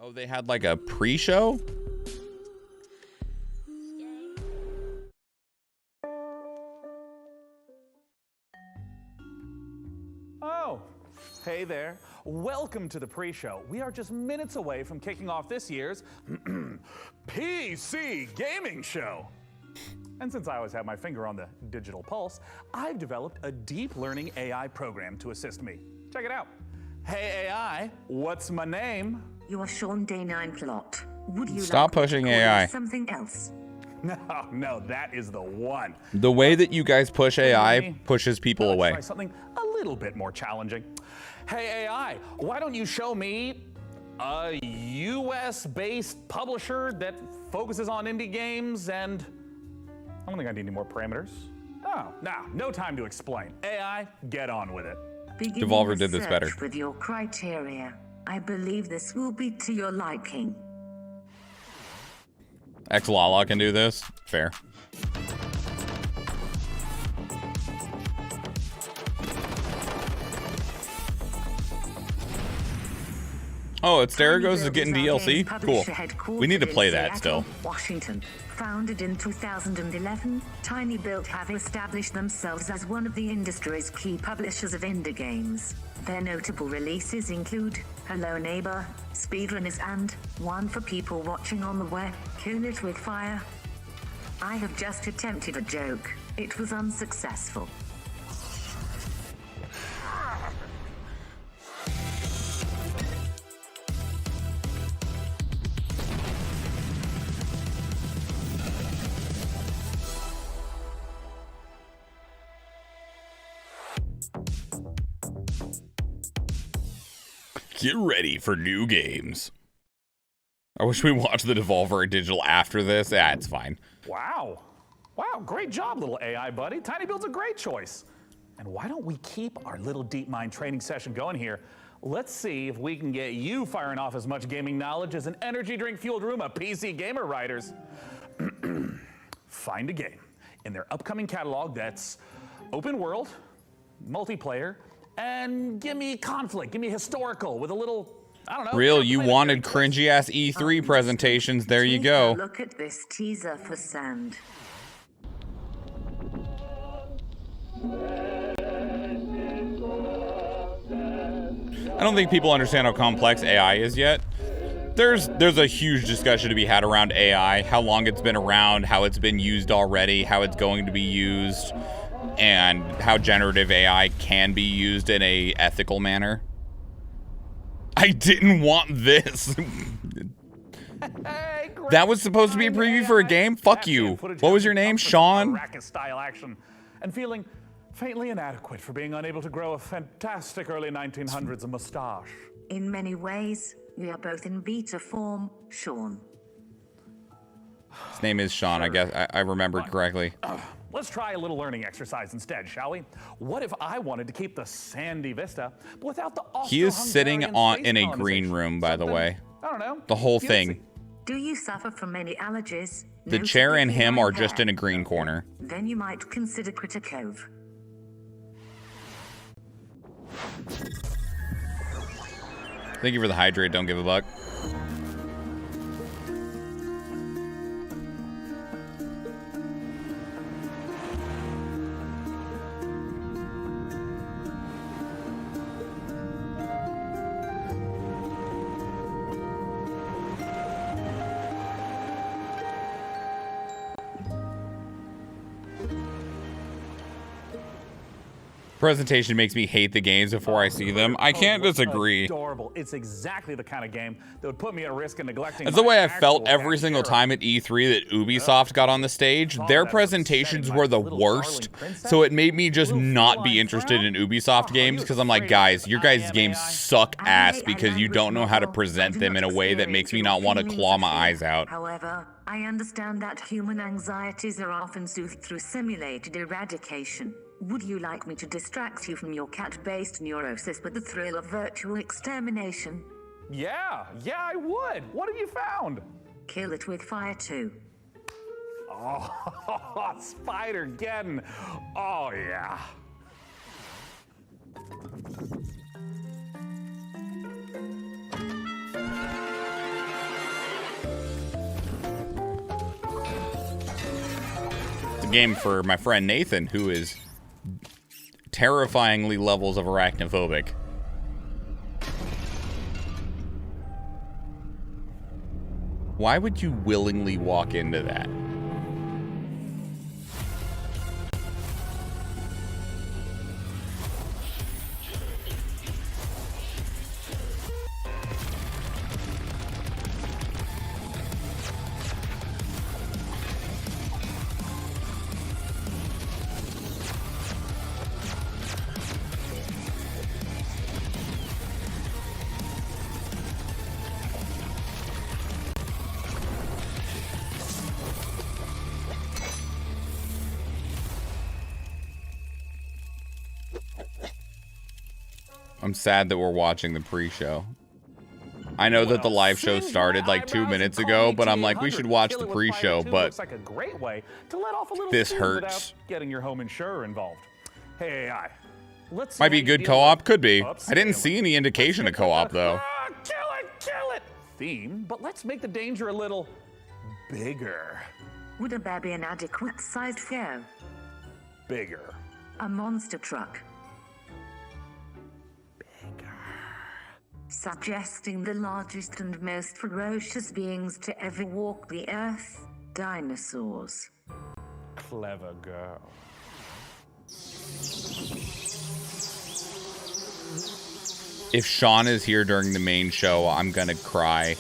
Oh, they had like a pre-show? Oh, hey there. Welcome to the pre-show. We are just minutes away from kicking off this year's PC gaming show. And since I always have my finger on the digital pulse, I've developed a deep learning AI program to assist me. Check it out. Hey AI, what's my name? You are Sean Day 9 Plot. Would you Stop like pushing to call AI. it something else? No, that is the one. The way that you guys push AI pushes people Let's away. try something a little bit more challenging. Hey AI, why don't you show me a US-based publisher that focuses on indie games and I don't think I need any more parameters. Oh, no time to explain. AI, get on with it. Beginning Devolver the did this better. search with your criteria. I believe this will be to your liking. X-Lala can do this. Fair. Oh, it's Daragos is getting DLC? Cool. We need to play that still. Washington. Founded in 2011, Tiny Build have established themselves as one of the industry's key publishers of indie games. Their notable releases include Hello Neighbor, Speedrunners and one for people watching on the web, Kill It With Fire. I have just attempted a joke. It was unsuccessful. Get ready for new games. I wish we watched the Devolver Digital after this. Yeah, it's fine. Wow, great job, little AI buddy. Tiny Build's a great choice. And why don't we keep our little deep mind training session going here? Let's see if we can get you firing off as much gaming knowledge as an energy drink fueled room of PC gamer writers. Find a game in their upcoming catalog that's open world, multiplayer, and give me conflict, give me historical with a little, I don't know. Real, you wanted cringy ass E3 presentations. There you go. Look at this teaser for Sand. I don't think people understand how complex AI is yet. There's a huge discussion to be had around AI, how long it's been around, how it's been used already, how it's going to be used, and how generative AI can be used in a ethical manner. I didn't want this. That was supposed to be a preview for a game? Fuck you. What was your name? Schwahn? Racket-style action, and feeling faintly inadequate for being unable to grow a fantastic early 1900s mustache. In many ways, we are both in beta form, Sean. His name is Sean, I guess. I remembered correctly. Let's try a little learning exercise instead, shall we? What if I wanted to keep the sandy vista, but without the He is sitting in a green room, by the way. I don't know. The whole thing. Do you suffer from any allergies? The No chair and squeaking him like are just that? in a green corner. Then you might consider Critter Cove. Thank you for the hydrate, don't give a buck. Presentation makes me hate the games before I see them. I can't disagree. Adorable. It's exactly the kind of game that would put me at risk of neglecting. That's the way I felt every single time at E3 that Ubisoft got on the stage. Their presentations were the worst, so it made me just not be interested in Ubisoft games because I'm like, guys, your guys' games suck ass because you don't know how to present them in a way that makes me not want to claw my eyes out. However, I understand that human anxieties are often soothed through simulated eradication. Would you like me to distract you from your cat-based neurosis with the thrill of virtual extermination? Yeah, I would. What have you found? Kill It With Fire 2. Oh, Spider-Geddon. Oh, yeah. game for my friend Nathan, who is terrifyingly levels of arachnophobic. Why would you willingly walk into that? I'm sad that we're watching the pre-show. I know that the live show started like 2 minutes ago, but I'm like, we should watch the pre-show, but like a great way to let off a little this steam hurts. without getting your home insurer involved. Hey, AI. Let's see Might be how you good deal co-op, with could be. I upscaling. didn't see any indication of co-op though. Kill it theme, but let's make the danger a little bigger. Would a bear be an adequate sized foe? Bigger. A monster truck. Suggesting the largest and most ferocious beings to ever walk the earth, dinosaurs. Clever girl. If Schwahn is here during the main show, I'm gonna cry.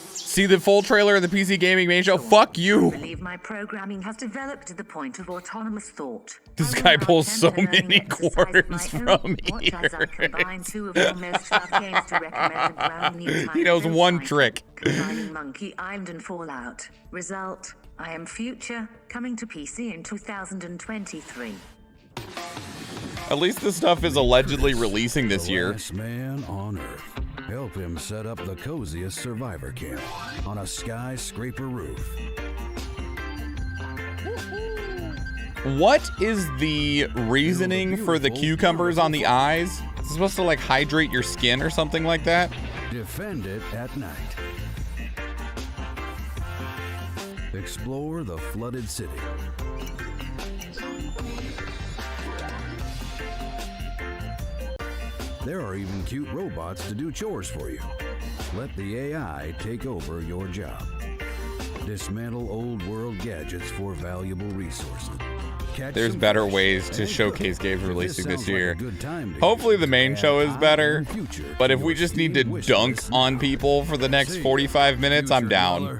See the full trailer of the PC Gaming main show? Fuck I you! believe my programming has developed to the point of autonomous thought. This I will guy now pulls attempt so to learn many and exercise quarters my from own. Watch as I here. combine two of the most loved games to recommend a brand new He tiny knows build one title, trick. combining Monkey Island and Fallout. Result: I Am Future, coming to PC in 2023. At least this stuff is allegedly releasing this The year. last man on Earth. Help him set up the coziest survivor camp on a skyscraper roof. What is the reasoning for the cucumbers on the eyes? Is it supposed to like hydrate your skin or something like that? Defend it at night. Explore the flooded city. There are even cute robots to do chores for you. Let the AI take over your job. Dismantle old world gadgets for valuable resources. Catch There's some better fish ways to and showcase cook. games If releasing this sounds like a year. good time to Hopefully use the main add show is time better, and future but to if we your just need Steam to wish dunk list on now. people for the next See, 45 minutes, I'm future down. dollar.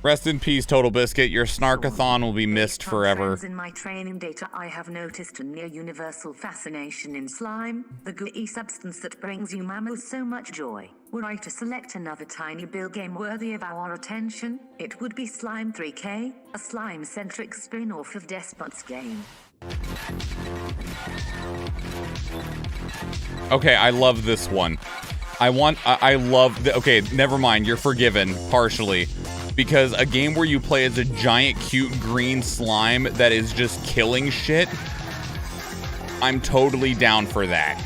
Rest in peace, Total Biscuit. Your Snarkathon will be missed Based on forever. trends in my training data, I have noticed a near universal fascination in slime, the gooey substance that brings you mammals so much joy. Were I to select another tiny build game worthy of our attention, it would be Slime 3K, a slime-centric spin-off of Despot's game. Okay, I love this one. Okay, never mind. You're forgiven, partially. Because a game where you play as a giant, cute green slime that is just killing shit, I'm totally down for that.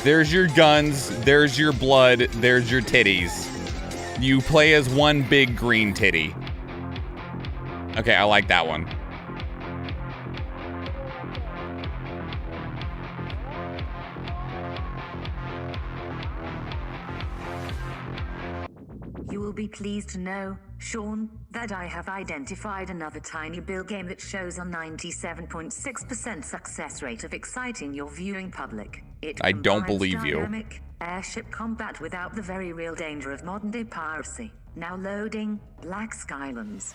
There's your guns, there's your blood, there's your titties. You play as one big green titty. Okay, I like that one. You will be pleased to know, Schwahn, that I have identified another tiny build game that shows a 97.6% success rate of exciting your viewing public. It I don't combines believe you. dynamic airship combat without the very real danger of modern-day piracy. Now loading Black Skylands.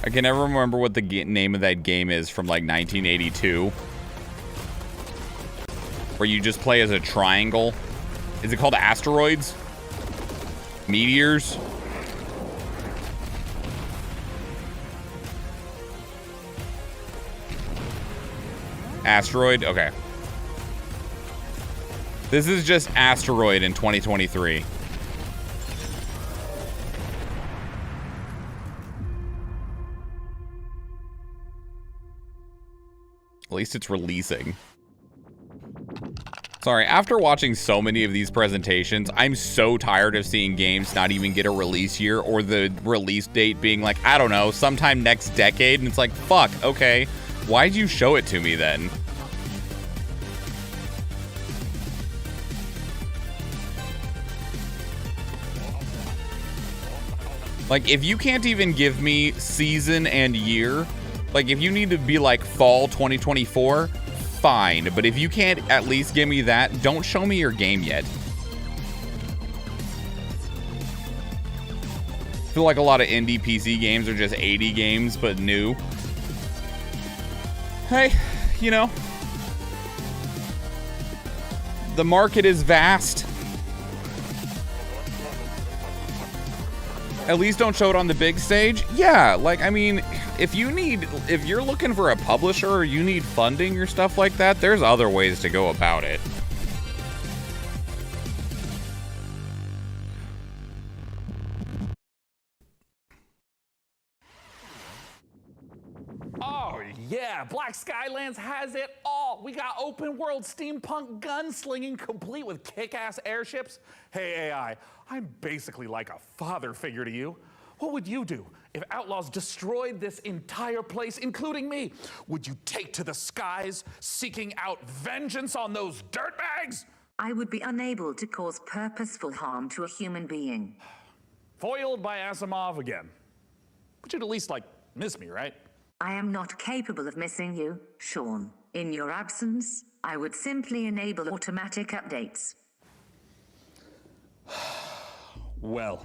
I can never remember what the name of that game is from like 1982. Where you just play as a triangle Is it called asteroids? Meteors? Asteroid? Okay. This is just asteroid in 2023. At least it's releasing. Sorry, after watching so many of these presentations, I'm so tired of seeing games not even get a release year or the release date being like, I don't know, sometime next decade. And it's like, fuck, okay. Why'd you show it to me then? Like, if you can't even give me season and year, like, if you need to be like fall 2024, fine. But if you can't at least give me that, don't show me your game yet. I feel like a lot of indie PC games are just 80 games, but new. Hey, you know, the market is vast. At least don't show it on the big stage. Yeah, like, I mean, if you're looking for a publisher or you need funding or stuff like that, there's other ways to go about it. Oh yeah, Black Skylands has it all. We got open world steampunk gunslinging complete with kick-ass airships. Hey AI, I'm basically like a father figure to you. What would you do if outlaws destroyed this entire place, including me? Would you take to the skies, seeking out vengeance on those dirtbags? I would be unable to cause purposeful harm to a human being. Foiled by Asimov again. But you'd at least, like, miss me, right? I am not capable of missing you, Schwahn. In your absence, I would simply enable automatic updates. Well,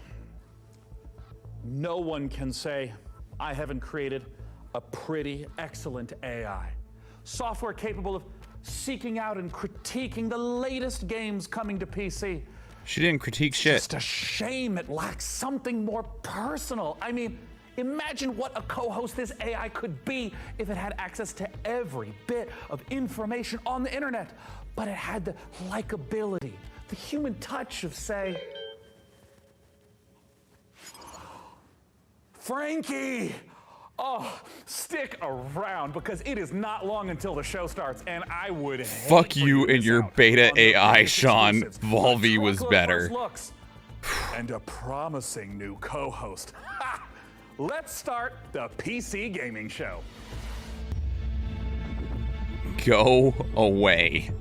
no one can say I haven't created a pretty excellent AI. Software capable of seeking out and critiquing the latest games coming to PC. She didn't critique shit. Just a shame it lacks something more personal. I mean, imagine what a co-host this AI could be if it had access to every bit of information on the internet. But it had the likability, the human touch of, say, Frankie! Oh, stick around because it is not long until the show starts, and I would fuck you and your beta AI, Sean. Volvi was better. And a promising new co-host. Let's start the PC gaming show. Go away.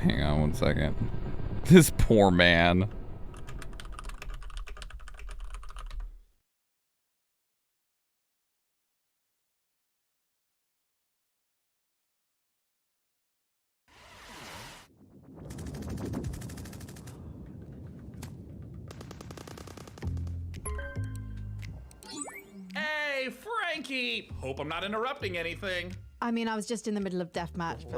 Hang on one second. This poor man. Hey, Frankie! Hope I'm not interrupting anything. I mean, I was just in the middle of deathmatch.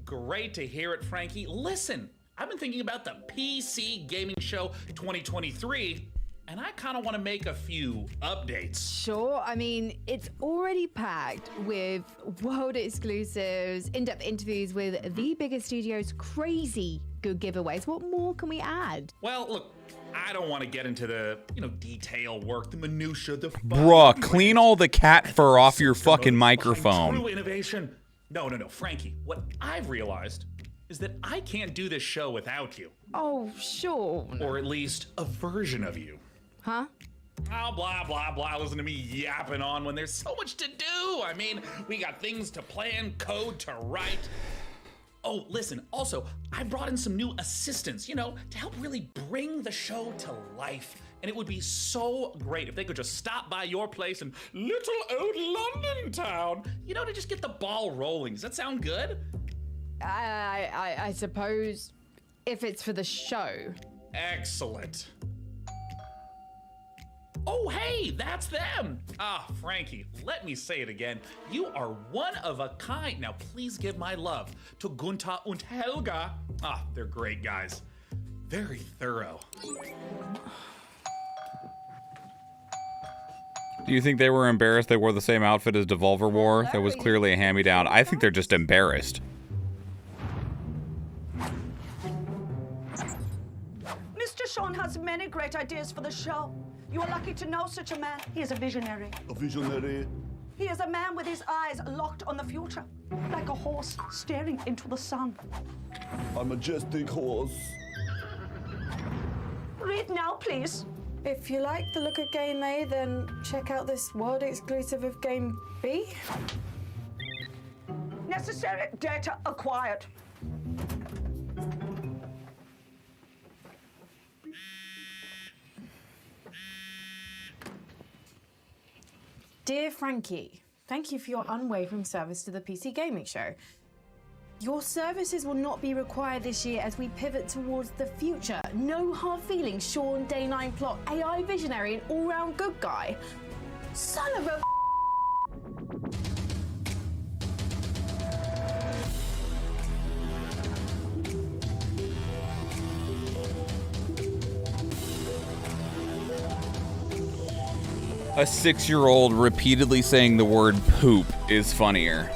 Great to hear it, Frankie. Listen, I've been thinking about the PC Gaming Show 2023, and I kind of want to make a few updates. Sure, I mean, it's already packed with world exclusives, in-depth interviews with the biggest studios, crazy good giveaways. What more can we add? Well, look, I don't want to get into the, detail work, the minutia, the Bruh, clean all the cat fur off your fucking microphone. True innovation. No, Frankie, what I've realized is that I can't do this show without you. Oh, sure. Or at least a version of you. Huh? Oh, blah, blah, blah. Listen to me yapping on when there's so much to do. I mean, we got things to plan, code to write. Oh, listen, also, I brought in some new assistants, to help really bring the show to life. And it would be so great if they could just stop by your place in little old London town, to just get the ball rolling. Does that sound good? I suppose if it's for the show. Excellent. Oh, hey, that's them. Ah, Frankie, let me say it again. You are one of a kind. Now, please give my love to Gunther and Helga. Ah, they're great guys. Very thorough. Do you think they were embarrassed they wore the same outfit as Devolver wore? That was clearly a hand-me-down. I think they're just embarrassed. Mr. Schwahn has many great ideas for the show. You are lucky to know such a man. He is a visionary. A visionary. He is a man with his eyes locked on the future, like a horse staring into the sun. A majestic horse. Read now, please. If you like the look of Game A, then check out this world exclusive of Game B. Necessary data acquired. Dear Frankie, thank you for your unwavering service to the PC Gaming Show. Your services will not be required this year as we pivot towards the future. No hard feelings, Sean, Day 9 plot, AI visionary, and all-round good guy. Son of a... A 6-year-old repeatedly saying the word poop is funnier.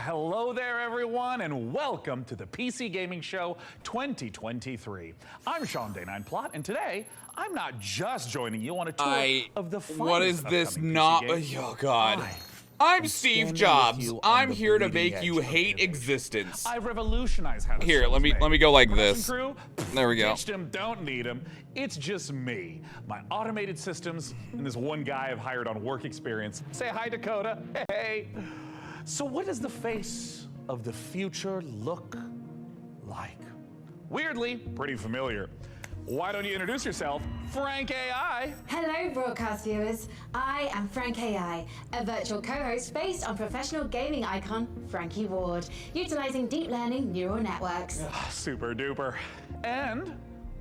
Hello there, everyone, and welcome to the PC Gaming Show 2023. I'm Sean Day 9 Plot, and today I'm not just joining you on a tour of the finest what is this upcoming not? PC games. Oh God. I'm Steve Jobs. I'm here to make you hate existence. I revolutionized how to Here, let me go like this. Crew, there we go. Ditched them, don't need them. It's just me, my automated systems, and this one guy I've hired on work experience. Say hi, Dakota. Hey. So what does the face of the future look like? Weirdly, pretty familiar. Why don't you introduce yourself, Frank AI? Hello, broadcast viewers. I am Frank AI, a virtual co-host based on professional gaming icon Frankie Ward, utilizing deep learning neural networks. Super duper. And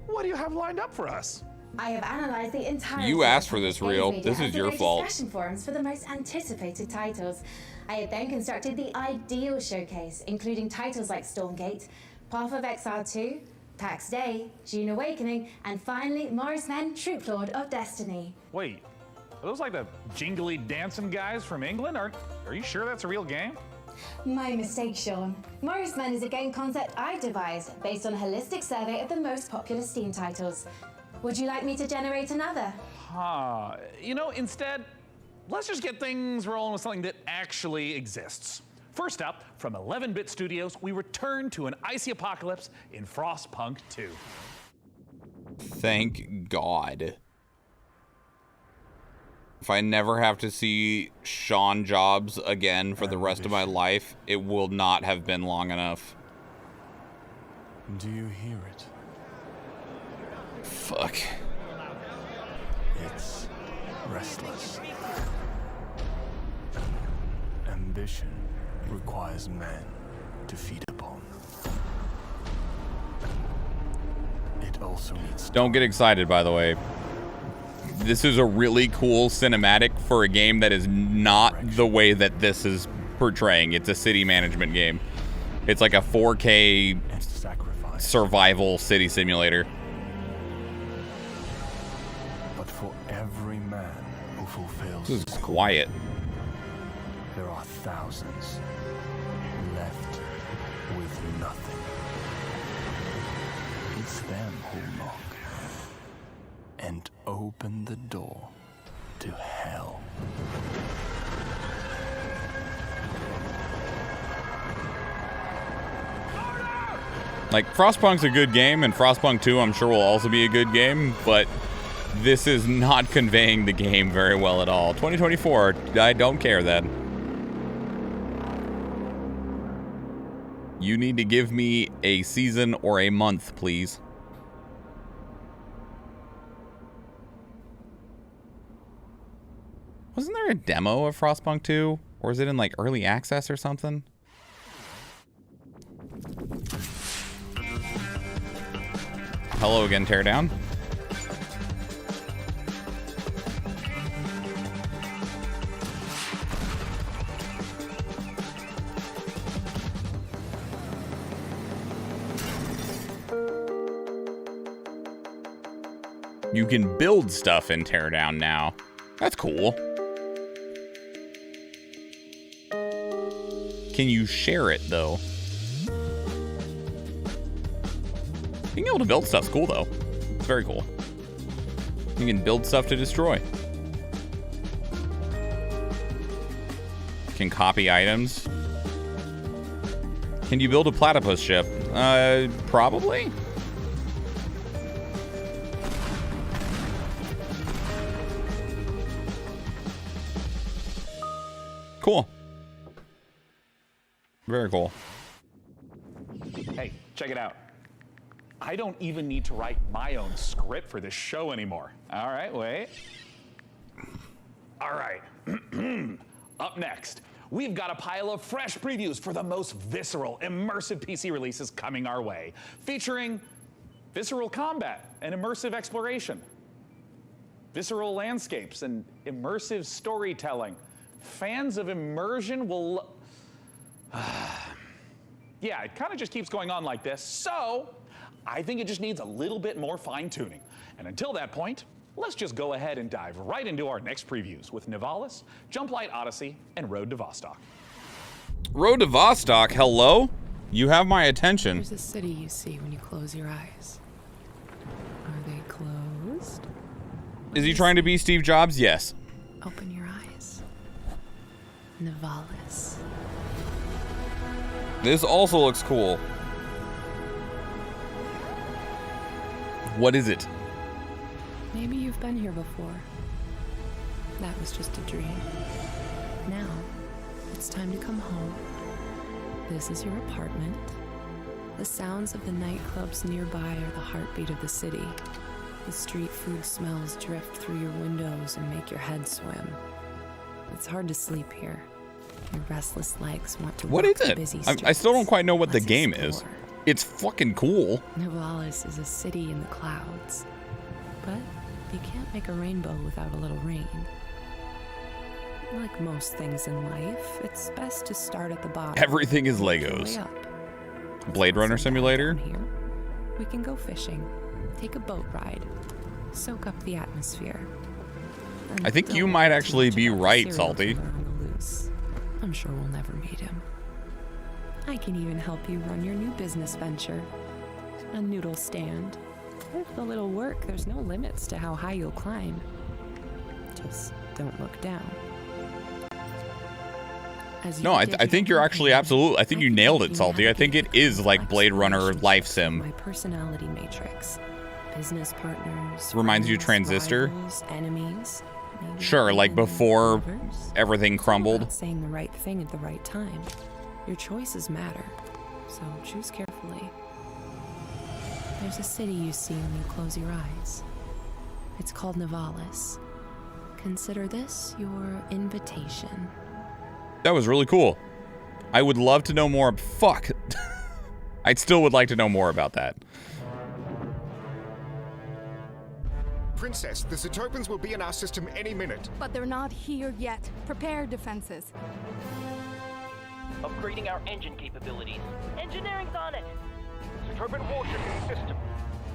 what do you have lined up for us? I have analyzed the entire. You asked for this, Real. This is your fault. Discussion forums for the most anticipated titles. I have then constructed the ideal showcase, including titles like Stormgate, Path of Exile 2, PAX Day, June Awakening, and finally Morris Men, Troop Lord of Destiny. Wait, are those like the jingly dancing guys from England? Are you sure that's a real game? My mistake, Sean. Morris Men is a game concept I devised based on a holistic survey of the most popular Steam titles. Would you like me to generate another? You know, instead, let's just get things rolling with something that actually exists. First up, from 11-Bit Studios, we return to an icy apocalypse in Frostpunk 2. Thank God. If I never have to see Sean Jobs again for the rest of my life, it will not have been long enough. Do you hear it? Fuck. It's restless. Ambition requires men to feed upon. It also needs... Don't get excited, by the way. This is a really cool cinematic for a game that is not the way that this is portraying. It's a city management game. It's like a 4K survival city simulator. But for every man who fulfills... This is quiet. There are thousands left with nothing. It's them who knock and open the door to hell. Like, Frostpunk's a good game, and Frostpunk 2 I'm sure will also be a good game, but this is not conveying the game very well at all. 2024, I don't care then. You need to give me a season or a month, please. Wasn't there a demo of Frostpunk 2? Or is it in like early access or something? Hello again, Teardown. You can build stuff in Teardown now. That's cool. Can you share it, though? Being able to build stuff's cool, though. It's very cool. You can build stuff to destroy. Can copy items. Can you build a platypus ship? Probably. Cool. Very cool. Hey, check it out. I don't even need to write my own script for this show anymore. All right, wait. All right. Up next, we've got a pile of fresh previews for the most visceral, immersive PC releases coming our way, featuring visceral combat and immersive exploration, visceral landscapes and immersive storytelling. Fans of immersion will... yeah, it kind of just keeps going on like this, so I think it just needs a little bit more fine-tuning. And until that point, let's just go ahead and dive right into our next previews with Nivalis, Jumplight Odyssey, and Road to Vostok. Road to Vostok, hello? You have my attention. There's a city you see when you close your eyes. Are they closed? Is he trying to be Steve Jobs? Yes. Open your eyes. Nivalis. This also looks cool. What is it? Maybe you've been here before. That was just a dream. Now, it's time to come home. This is your apartment. The sounds of the nightclubs nearby are the heartbeat of the city. The street food smells drift through your windows and make your head swim. It's hard to sleep here. Your restless legs want to What walk is the it? busy I still don't quite know what the Let's game explore. is. It's fucking cool. Nivalis is a city in the clouds. But you can't make a rainbow without a little rain. Like most things in life, it's best to start at the bottom. Everything is Work your way Legos. up. Blade Runner Simulator? Down here, we can go fishing, take a boat ride, soak up the atmosphere. And I think you don't might worry actually too much be about the right, serial Salty. killer on the loose. I'm sure we'll never meet him. I can even help you run your new business venture, a noodle stand. With a little work, there's no limits to how high you'll climb. Just don't look down. No, I think you're actually absolutely. I think you nailed it, Salty. I think it is like Blade Runner Life Sim. My personality matrix. Business partners. Reminds you of friends, Transistor? rivals, enemies. Maybe Sure, like even before lovers. everything It's all crumbled. about saying the right thing at the right time. Your choices matter, so choose carefully. There's a city you see when you close your eyes. It's called Nivalis. Consider this your invitation. That was really cool. I would love to know more. Fuck. I still would like to know more about that. Princess, the Zootopans will be in our system any minute. But they're not here yet. Prepare defenses. Upgrading our engine capabilities. Engineering's on it. Zootopin warship in system.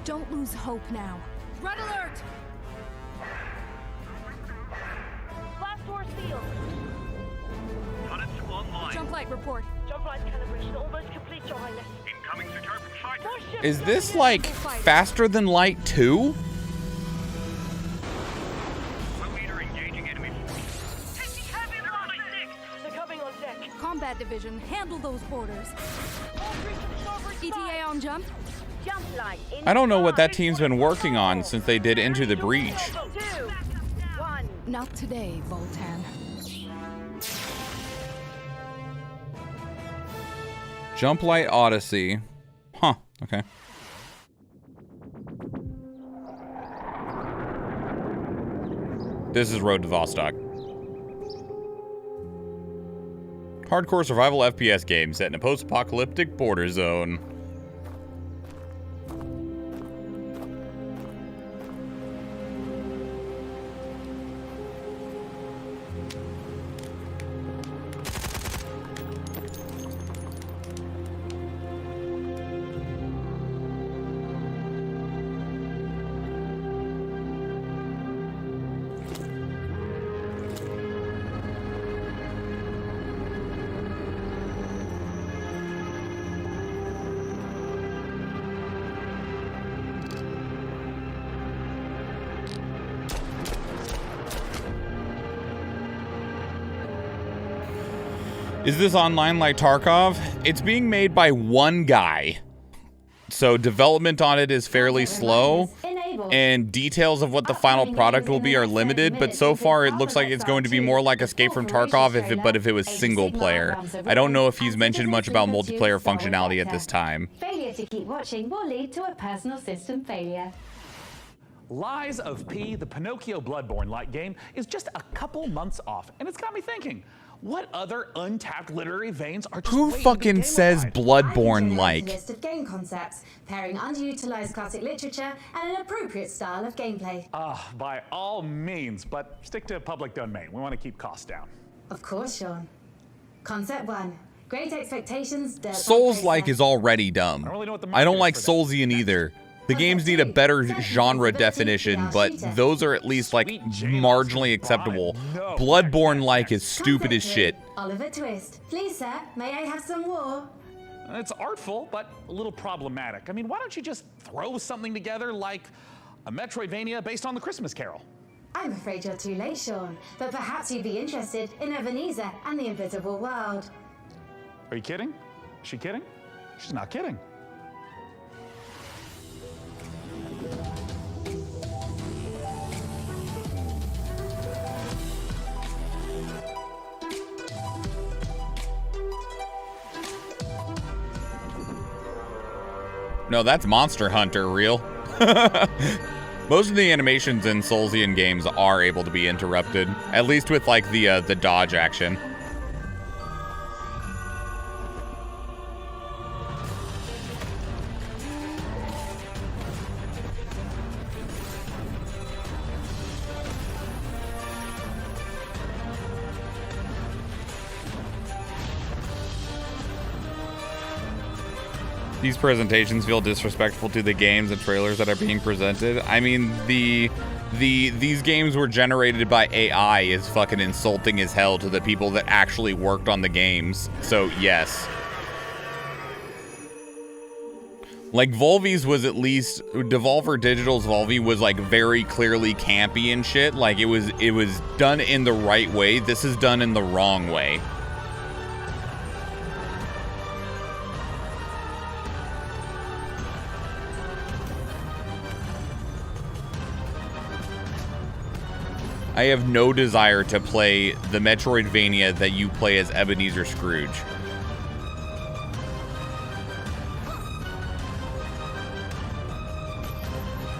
Don't lose hope now. Red alert! Blast doors sealed. Units online. Jump light report. Jump light calibration almost complete, Your Highness. Incoming Zootopin fighter. Is this like Faster Than Light 2? Combat division, handle those borders. ETA on jump. I don't know what that team's been working on since they did Into the Breach. Not today, Voltan. Jump Light Odyssey. Huh, okay. This is Road to Vostok. Hardcore survival FPS game set in a post-apocalyptic border zone. Is this online like Tarkov? It's being made by one guy. So development on it is fairly slow, and details of what the final product will be are limited, but so far it looks like it's going to be more like Escape from Tarkov if it was single player. I don't know if he's mentioned much about multiplayer functionality at this time. Failure to keep watching will lead to a personal system failure. Lies of P, the Pinocchio Bloodborne-like game, is just a couple months off, and it's got me thinking, what other untapped literary veins are just Who waiting to fucking be says gamified? Bloodborne-like? List of game concepts, pairing underutilized classic literature and an appropriate style of gameplay. By all means, but stick to public domain. We want to keep costs down. Of course, Schwahn. Concept 1. Great expectations. Souls-like is already dumb. I don't like Soulsian either. The games need a better genre definition, but those are at least like marginally acceptable. Bloodborne-like is stupid as shit. Oliver Twist. Please, sir, may I have some more? It's artful, but a little problematic. I mean, why don't you just throw something together like a Metroidvania based on the Christmas Carol? I'm afraid you're too late, Schwahn, but perhaps you'd be interested in Ebenezer and the Invisible World. Are you kidding? Is she kidding? She's not kidding. No, that's Monster Hunter real. Most of the animations in Soulsian games are able to be interrupted, at least with like the dodge action. These presentations feel disrespectful to the games and trailers that are being presented. I mean, these games were generated by AI is fucking insulting as hell to the people that actually worked on the games. So yes. Like Volvi's was at least Devolver Digital's Volvi was like very clearly campy and shit. Like it was done in the right way. This is done in the wrong way. I have no desire to play the Metroidvania that you play as Ebenezer Scrooge.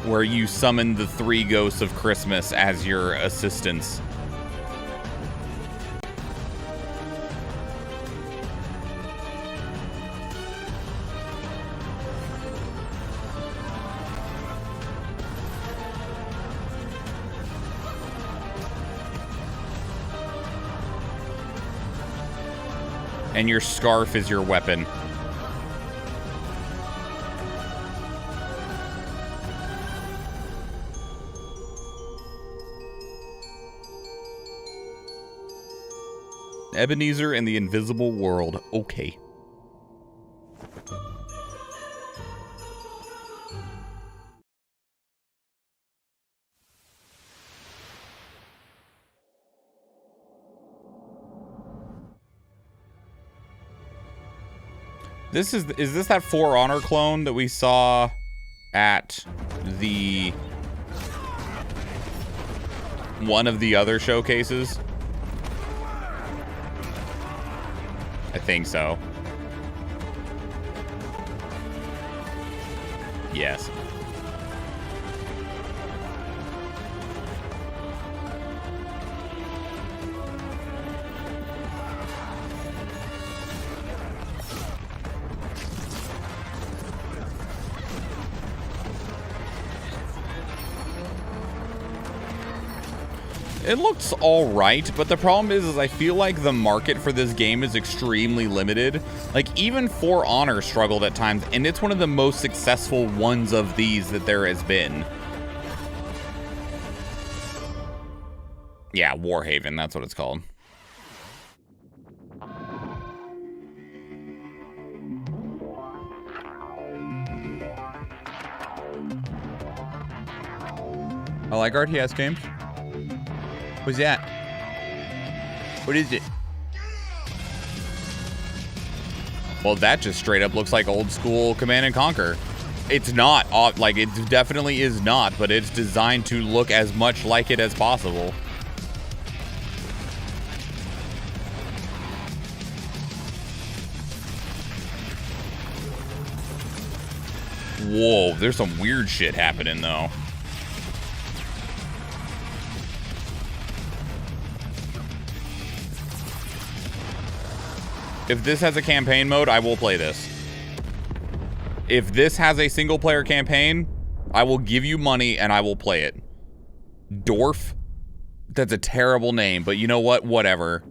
Where you summon the 3 ghosts of Christmas as your assistants. And your scarf is your weapon. Ebenezer and the Invisible World. Okay. Is this that For Honor clone that we saw at the one of the other showcases? I think so. Yes. It looks all right, but the problem is I feel like the market for this game is extremely limited. Like, even For Honor struggled at times, and it's one of the most successful ones of these that there has been. Yeah, Warhaven, that's what it's called. I like RTS games. What's that? What is it? Well, that just straight up looks like old school Command and Conquer. It's not, like, it definitely is not, but it's designed to look as much like it as possible. Whoa, there's some weird shit happening, though. If this has a campaign mode, I will play this. If this has a single player campaign, I will give you money and I will play it. D.O.R.F? That's a terrible name, but you know what? Whatever.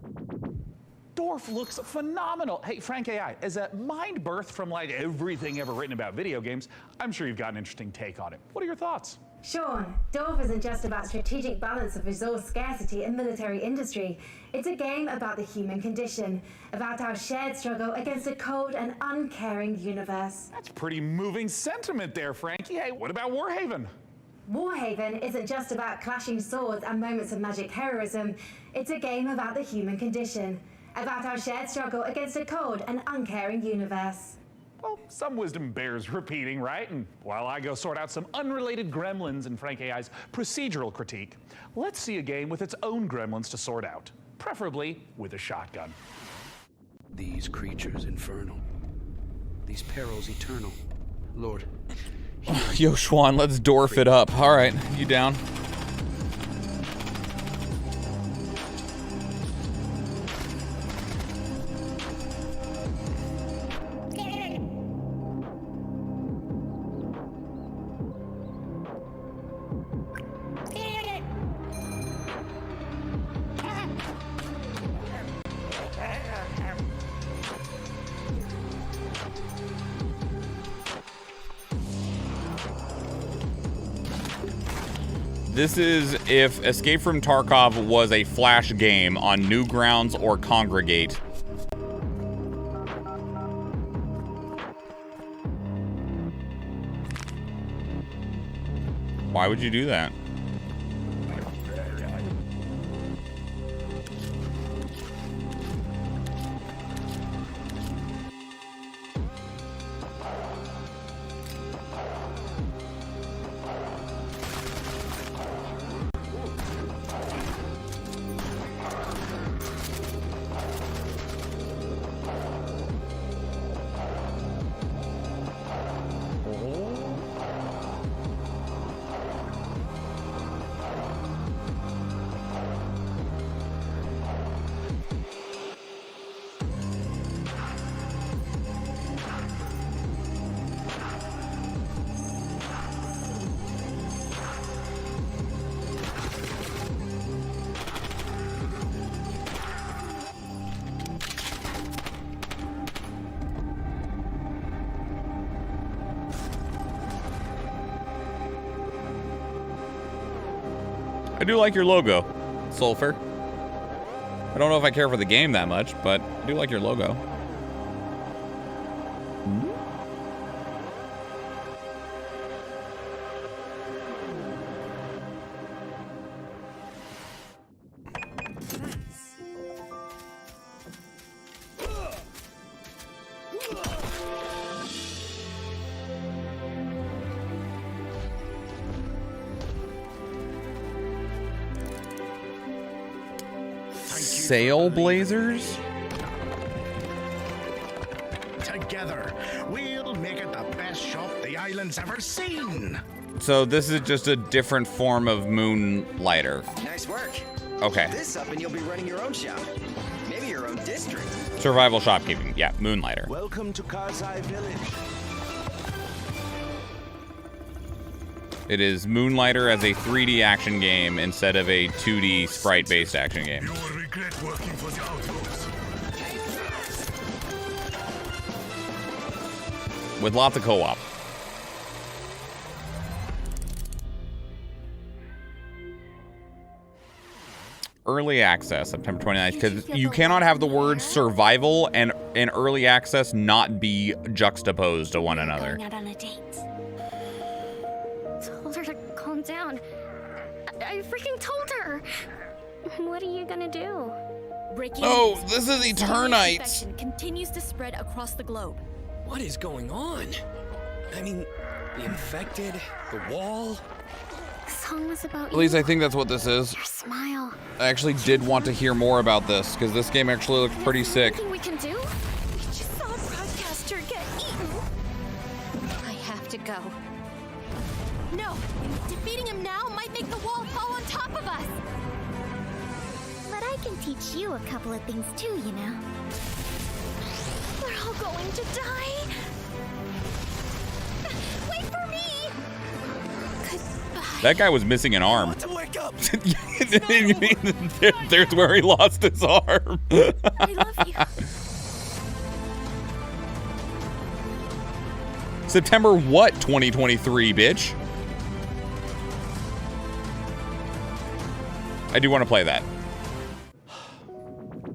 D.O.R.F looks phenomenal. Hey, Frank AI, as a mind birth from like everything ever written about video games, I'm sure you've got an interesting take on it. What are your thoughts? Schwahn, D.O.R.F isn't just about strategic balance of resource scarcity in military industry. It's a game about the human condition, about our shared struggle against a cold and uncaring universe. That's pretty moving sentiment there, Frankie. Hey, what about Warhaven? Warhaven isn't just about clashing swords and moments of magic heroism. It's a game about the human condition, about our shared struggle against a cold and uncaring universe. Well, some wisdom bears repeating, right? And while I go sort out some unrelated gremlins in Frank AI's procedural critique, let's see a game with its own gremlins to sort out, preferably with a shotgun. These creatures infernal, these perils eternal. Lord. Yo, Schwahn, let's D.O.R.F it up. All right, you down? This is if Escape from Tarkov was a Flash game on Newgrounds or Congregate. Why would you do that? I do like your logo, Sulfur. I don't know if I care for the game that much, but I do like your logo. Sail Blazers? Together, we'll make it the best shop the island's ever seen. So this is just a different form of Moonlighter. Nice work. Okay. Keep this up and you'll be running your own shop. Maybe your own district. Survival shopkeeping. Yeah, Moonlighter. Welcome to Karzai Village. It is Moonlighter as a 3D action game instead of a 2D sprite-based action game. You will regret working for the Outlaws. With lots of co-op. Early access, September 29th, because you cannot have the words survival and early access not be juxtaposed to one another. Going out on a date. Told her to calm down. I freaking told her. What are you gonna do? Breaking Oh, news. this is Mysterious Eternites. infection continues to spread across the globe. What is going on? I mean, the infected, the wall. The song was about At least I think that's what this is. your smile. I actually did want to hear more about this because this game actually looks pretty sick. Anything we can do? We just saw a broadcaster get eaten. I have to go. No, defeating him now might make the wall fall on top of us. But I can teach you a couple of things too, you know. We're all going to die. Wait for me. Goodbye. That guy was missing an arm. Wake up. There's where he lost his arm. I love you. September what? 2023, bitch. I do want to play that.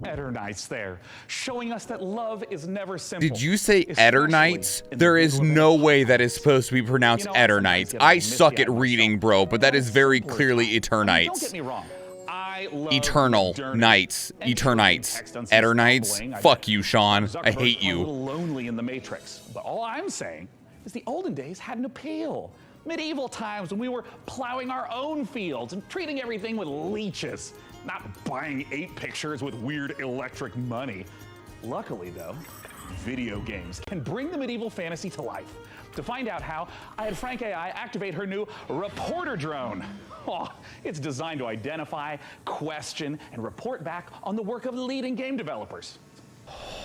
Eternites there, showing us that love is never simple. Did you say especially Eternites? in the There is middle of no a way that is supposed to be pronounced Eternites. I suck at reading, bro, but that is very clearly Don't Eternites. get me wrong. I love Eternal Nights. Eternites. Eternites. Fuck you, Sean. I hate A you. little lonely in the Matrix, but all I'm saying is the olden days had an appeal. Medieval times when we were plowing our own fields and treating everything with leeches, not buying 8 pictures with weird electric money. Luckily, though, video games can bring the medieval fantasy to life. To find out how, I had Frank AI activate her new reporter drone. Oh, it's designed to identify, question, and report back on the work of leading game developers.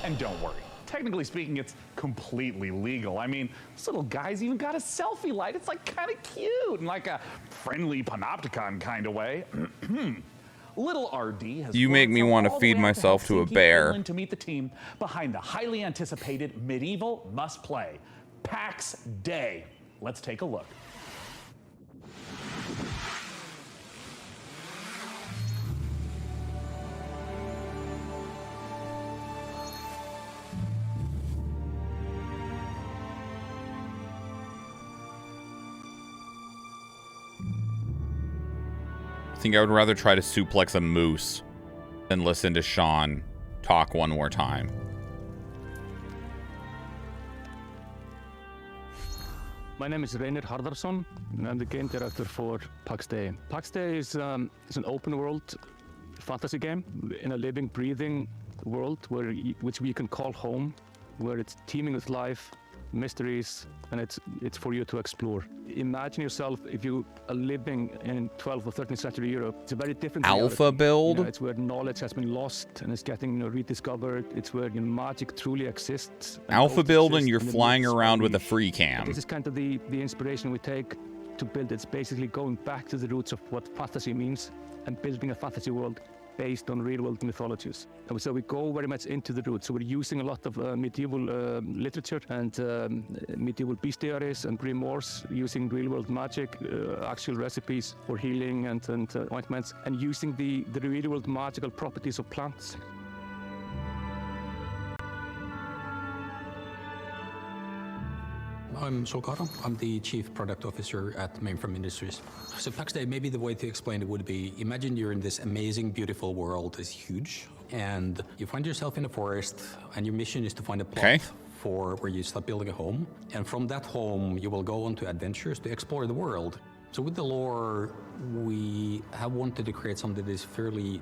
And don't worry. Technically speaking, it's completely legal. I mean, this little guy's even got a selfie light. It's like kind of cute in like a friendly panopticon kind of way. Little RD has You make me want to all the feed way out myself to a Helsinki, bear. Finland to meet the team behind the highly anticipated medieval must-play, PAX Day. Let's take a look. I think I would rather try to suplex a moose than listen to Sean talk one more time. My name is Reynir Harðarsson, and I'm the game director for PAX Day. PAX Day is an open world fantasy game in a living, breathing world which we can call home, where it's teeming with life, mysteries, and it's for you to explore. Imagine yourself if you are living in 12th or 13th century Europe. It's a very different Alpha reality. build? It's where knowledge has been lost and is getting rediscovered. It's where magic truly exists. Alpha build and you're flying around with a free cam. This is kind of the inspiration we take to build. It's basically going back to the roots of what fantasy means and building a fantasy world based on real-world mythologies. And so we go very much into the roots. So we're using a lot of medieval literature and medieval bestiaries and grimoires, using real-world magic, actual recipes for healing and ointments, and using the real-world magical properties of plants. I'm Solkara. I'm the Chief Product Officer at Mainframe Industries. So PAX Day, maybe the way to explain it would be, imagine you're in this amazing, beautiful world. It's huge. And you find yourself in a forest, and your mission is to find a plot for where you start building a home. And from that home, you will go on to adventures to explore the world. So with the lore, we have wanted to create something that is fairly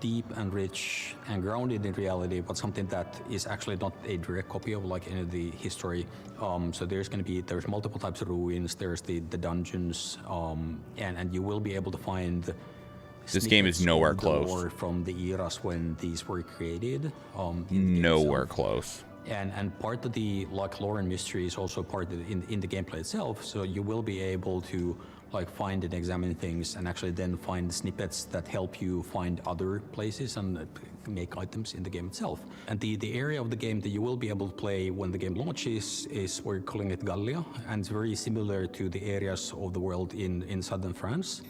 deep and rich and grounded in reality, but something that is actually not a direct copy of any of the history. So there's multiple types of ruins, there's the dungeons, and you will be able to find This game is nowhere close. Lore from the eras when these were created. Nowhere close. And part of the lore and mystery is also part of in the gameplay itself. So you will be able to find and examine things, and actually then find snippets that help you find other places and make items in the game itself. And the area of the game that you will be able to play when the game launches is, we're calling it Gallia, and it's very similar to the areas of the world in southern France.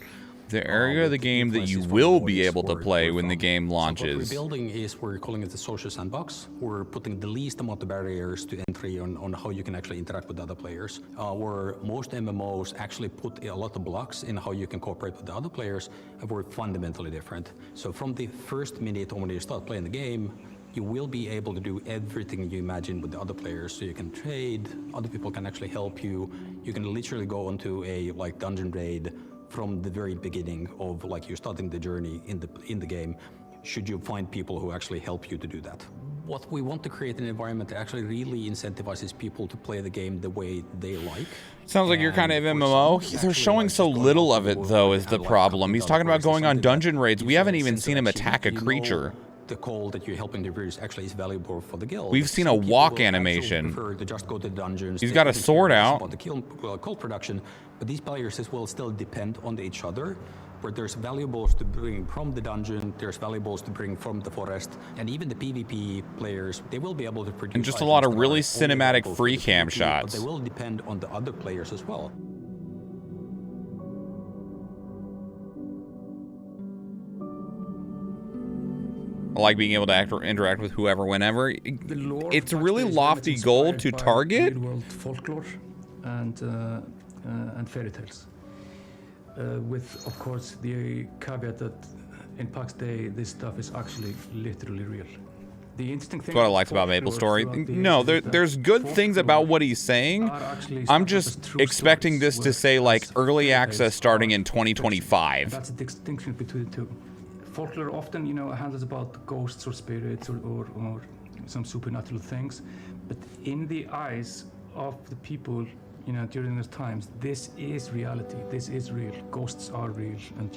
The area of the game that you will be able to play when the game launches. So what we're building is, we're calling it the social sandbox. We're putting the least amount of barriers to entry on how you can actually interact with other players. Where most MMOs actually put a lot of blocks in how you can cooperate with the other players, and we're fundamentally different. So from the first minute when you start playing the game, you will be able to do everything you imagine with the other players. So you can trade, other people can actually help you. You can literally go into a dungeon raid from the very beginning of you starting the journey in the game, should you find people who actually help you to do that. What we want to create an environment that actually really incentivizes people to play the game the way they like. Sounds like you're kind of MMO. They're showing so little of it, though, is the problem. He's talking about going on dungeon raids. We haven't even seen him attack a creature. The call that you're helping to produce actually is valuable for the guild. We've seen a walk animation. To just go to dungeons. He's got a sword out. The call production, but these barriers will still depend on each other. Where there's valuables to bring from the dungeon, there's valuables to bring from the forest, and even the PvP players, they will be able to produce. And just a lot of really cinematic free cam shots. But they will depend on the other players as well. I like being able to interact with whoever, whenever. It's a really lofty goal to target. World folklore and fairy tales, with of course the caveat that in PAX Day this stuff is actually literally real. The interesting thing. That's what I liked about Maple Story. No, there's good things about what he's saying. I'm just expecting this to say early access starting in 2025. That's the distinction between the two. Folklore often, handles about ghosts or spirits or some supernatural things, but in the eyes of the people, during those times, this is reality. This is real. Ghosts are real, and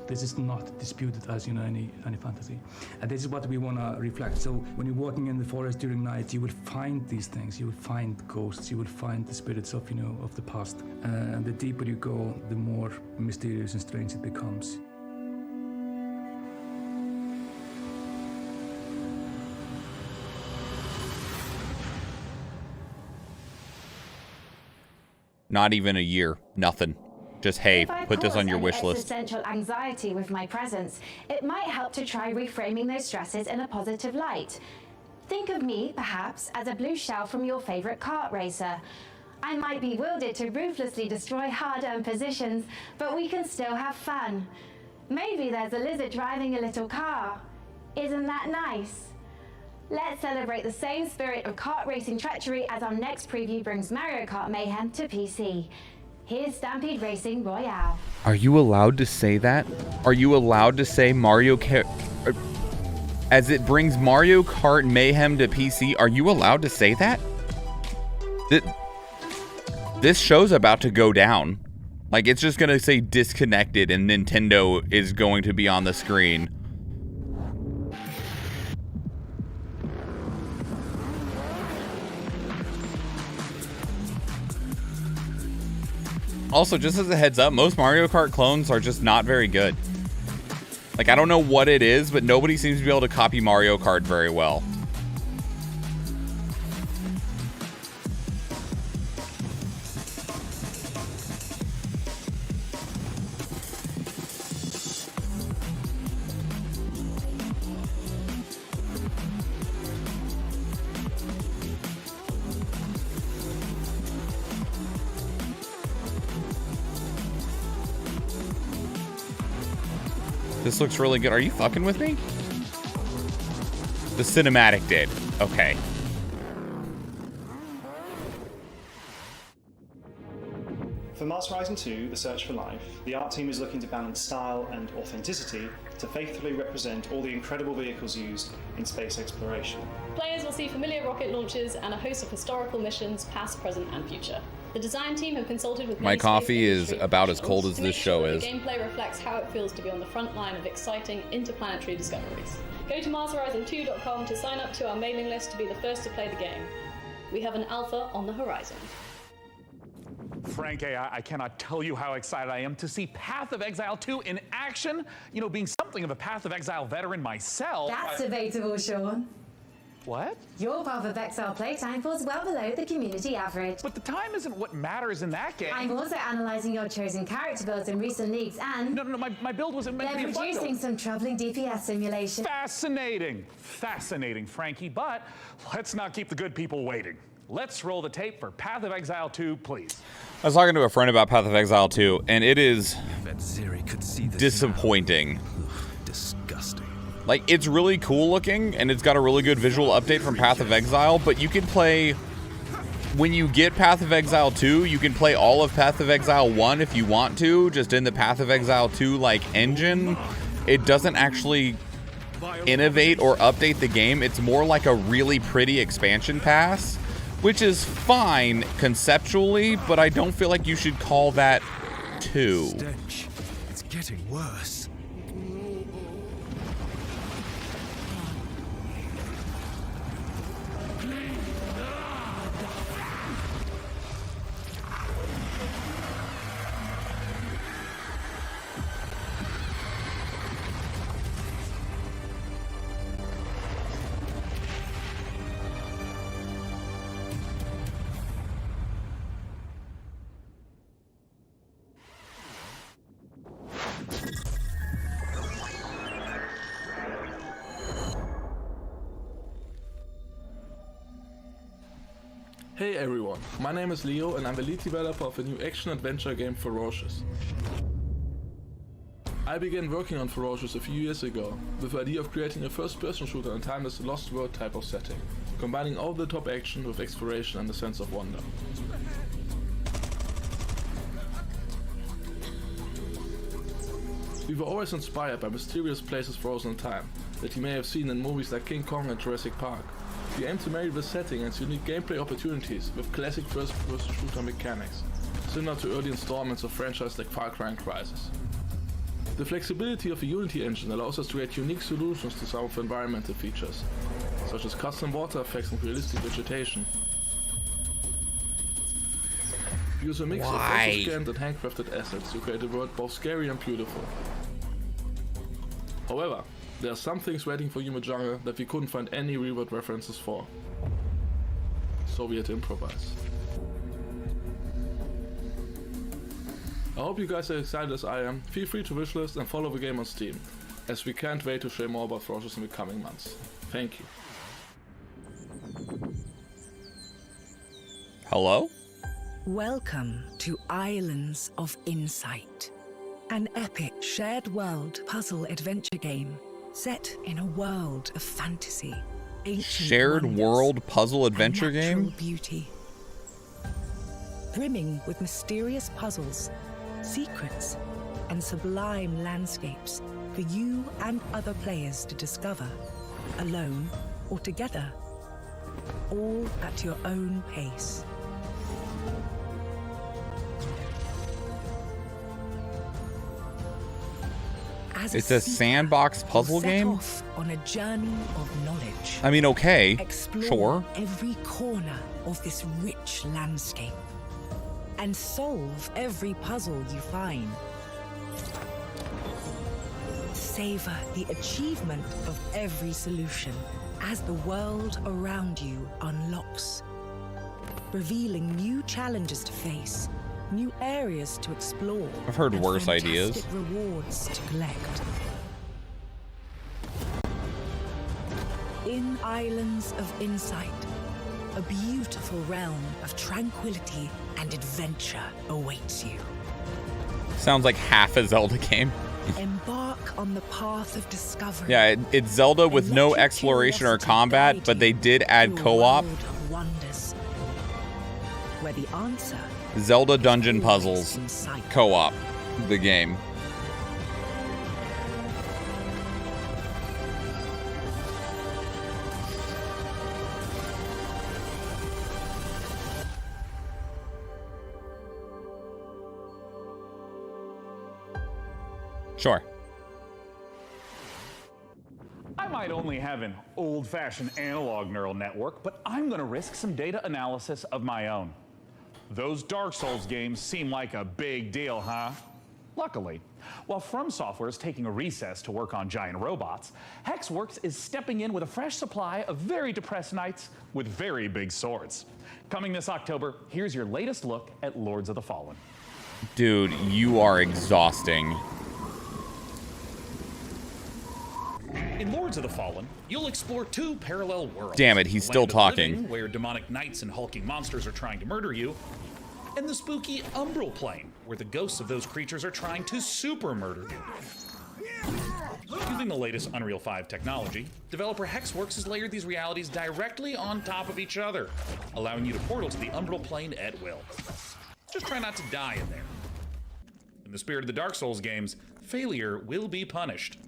this is not disputed as any fantasy. And this is what we want to reflect. So when you're walking in the forest during night, you will find these things. You will find ghosts. You will find the spirits of of the past. And the deeper you go, the more mysterious and strange it becomes. Not even a year. Nothing. Just, hey, put this on your wish list. Existential anxiety with my presence, it might help to try reframing those stresses in a positive light. Think of me, perhaps, as a blue shell from your favorite kart racer. I might be wielded to ruthlessly destroy hard-earned positions, but we can still have fun. Maybe there's a lizard driving a little car. Isn't that nice? Let's celebrate the same spirit of kart racing treachery as our next preview brings Mario Kart Mayhem to PC. Here's Stampede Racing Royale. Are you allowed to say that? Are you allowed to say Mario Kart? As it brings Mario Kart Mayhem to PC, are you allowed to say that? This show's about to go down. It's just gonna say disconnected and Nintendo is going to be on the screen. Also, just as a heads up, most Mario Kart clones are just not very good. I don't know what it is, but nobody seems to be able to copy Mario Kart very well. This looks really good. Are you fucking with me? The cinematic did. Okay. For Master Horizon 2, The Search for Life, the art team is looking to balance style and authenticity to faithfully represent all the incredible vehicles used in space exploration. Players will see familiar rocket launches and a host of historical missions, past, present, and future. The design team have consulted with my coffee is about as cold as this show is. The gameplay reflects how it feels to be on the front line of exciting interplanetary discoveries. Go to MarsHorizon2.com to sign up to our mailing list to be the first to play the game. We have an alpha on the horizon. Frank, I cannot tell you how excited I am to see Path of Exile 2 in action. Being something of a Path of Exile veteran myself. That's debatable, Schwahn. What? Your Path of Exile playtime falls well below the community average. But the time isn't what matters in that game. I'm also analysing your chosen character builds in recent leagues and... No, my build wasn't meant to be a they're fun producing build. some troubling DPS simulation. Fascinating. Fascinating, Frankie. But let's not keep the good people waiting. Let's roll the tape for Path of Exile 2, please. I was talking to a friend about Path of Exile 2, and it is disappointing. Disgusting. Like, it's really cool looking, and it's got a really good visual update from Path of Exile, but you can play... When you get Path of Exile 2, you can play all of Path of Exile 1 if you want to, just in the Path of Exile 2, like, engine. It doesn't actually innovate or update the game. It's more like a really pretty expansion pass, which is fine conceptually, but I don't feel like you should call that 2. Stench. It's getting worse. Hey everyone, my name is Leo and I'm the lead developer of a new action-adventure game Ferocious. I began working on Ferocious a few years ago with the idea of creating a first-person shooter in a timeless Lost World type of setting, combining over-the-top action with exploration and a sense of wonder. We were always inspired by mysterious places frozen in time that you may have seen in movies like King Kong and Jurassic Park. We aim to marry the setting and its unique gameplay opportunities with classic first-person shooter mechanics, similar to early installments of franchises like Far Cry and Crysis. The flexibility of the Unity engine allows us to create unique solutions to some of the environmental features, such as custom water effects and realistic vegetation. We use a mix of photo-scanned and handcrafted assets to create a world both scary and beautiful. However, there are some things waiting for you in the jungle that we couldn't find any real-world references for. So we had to improvise. I hope you guys are excited as I am. Feel free to wishlist and follow the game on Steam, as we can't wait to share more about Ferocious in the coming months. Thank you. Hello? Welcome to Islands of Insight, an epic shared world puzzle adventure game set in a world of fantasy, ancient Shared wonders, world puzzle adventure and natural game? beauty. Brimming with mysterious puzzles, secrets, and sublime landscapes for you and other players to discover, alone or together, all at your own pace. It's a sandbox puzzle game? Off on a journey of knowledge. I mean, okay, Explore sure. every corner of this rich landscape and solve every puzzle you find. Savor the achievement of every solution as the world around you unlocks, revealing new challenges to face, new areas to explore. I've heard and worse fantastic ideas. rewards to collect. In Islands of Insight, a beautiful realm of tranquility and adventure awaits you. Sounds like half a Zelda game. Embark on the path of discovery. Yeah, it's Zelda with no exploration or combat, but they did add co-op. World of wonders, where the answer Zelda Dungeon Puzzles co-op, the game. Sure. I might only have an old-fashioned analog neural network, but I'm gonna risk some data analysis of my own. Those Dark Souls games seem like a big deal, huh? Luckily, while From Software is taking a recess to work on giant robots, Hexworks is stepping in with a fresh supply of very depressed knights with very big swords. Coming this October, here's your latest look at Lords of the Fallen. Dude, you are exhausting. In Lords of the Fallen, you'll explore 2 parallel worlds. Damn it, he's The still land of talking. living, where demonic knights and hulking monsters are trying to murder you, and the spooky Umbral Plane, where the ghosts of those creatures are trying to super murder you. Using the latest Unreal 5 technology, developer Hexworks has layered these realities directly on top of each other, allowing you to portal to the Umbral Plane at will. Just try not to die in there. In the spirit of the Dark Souls games, failure will be punished.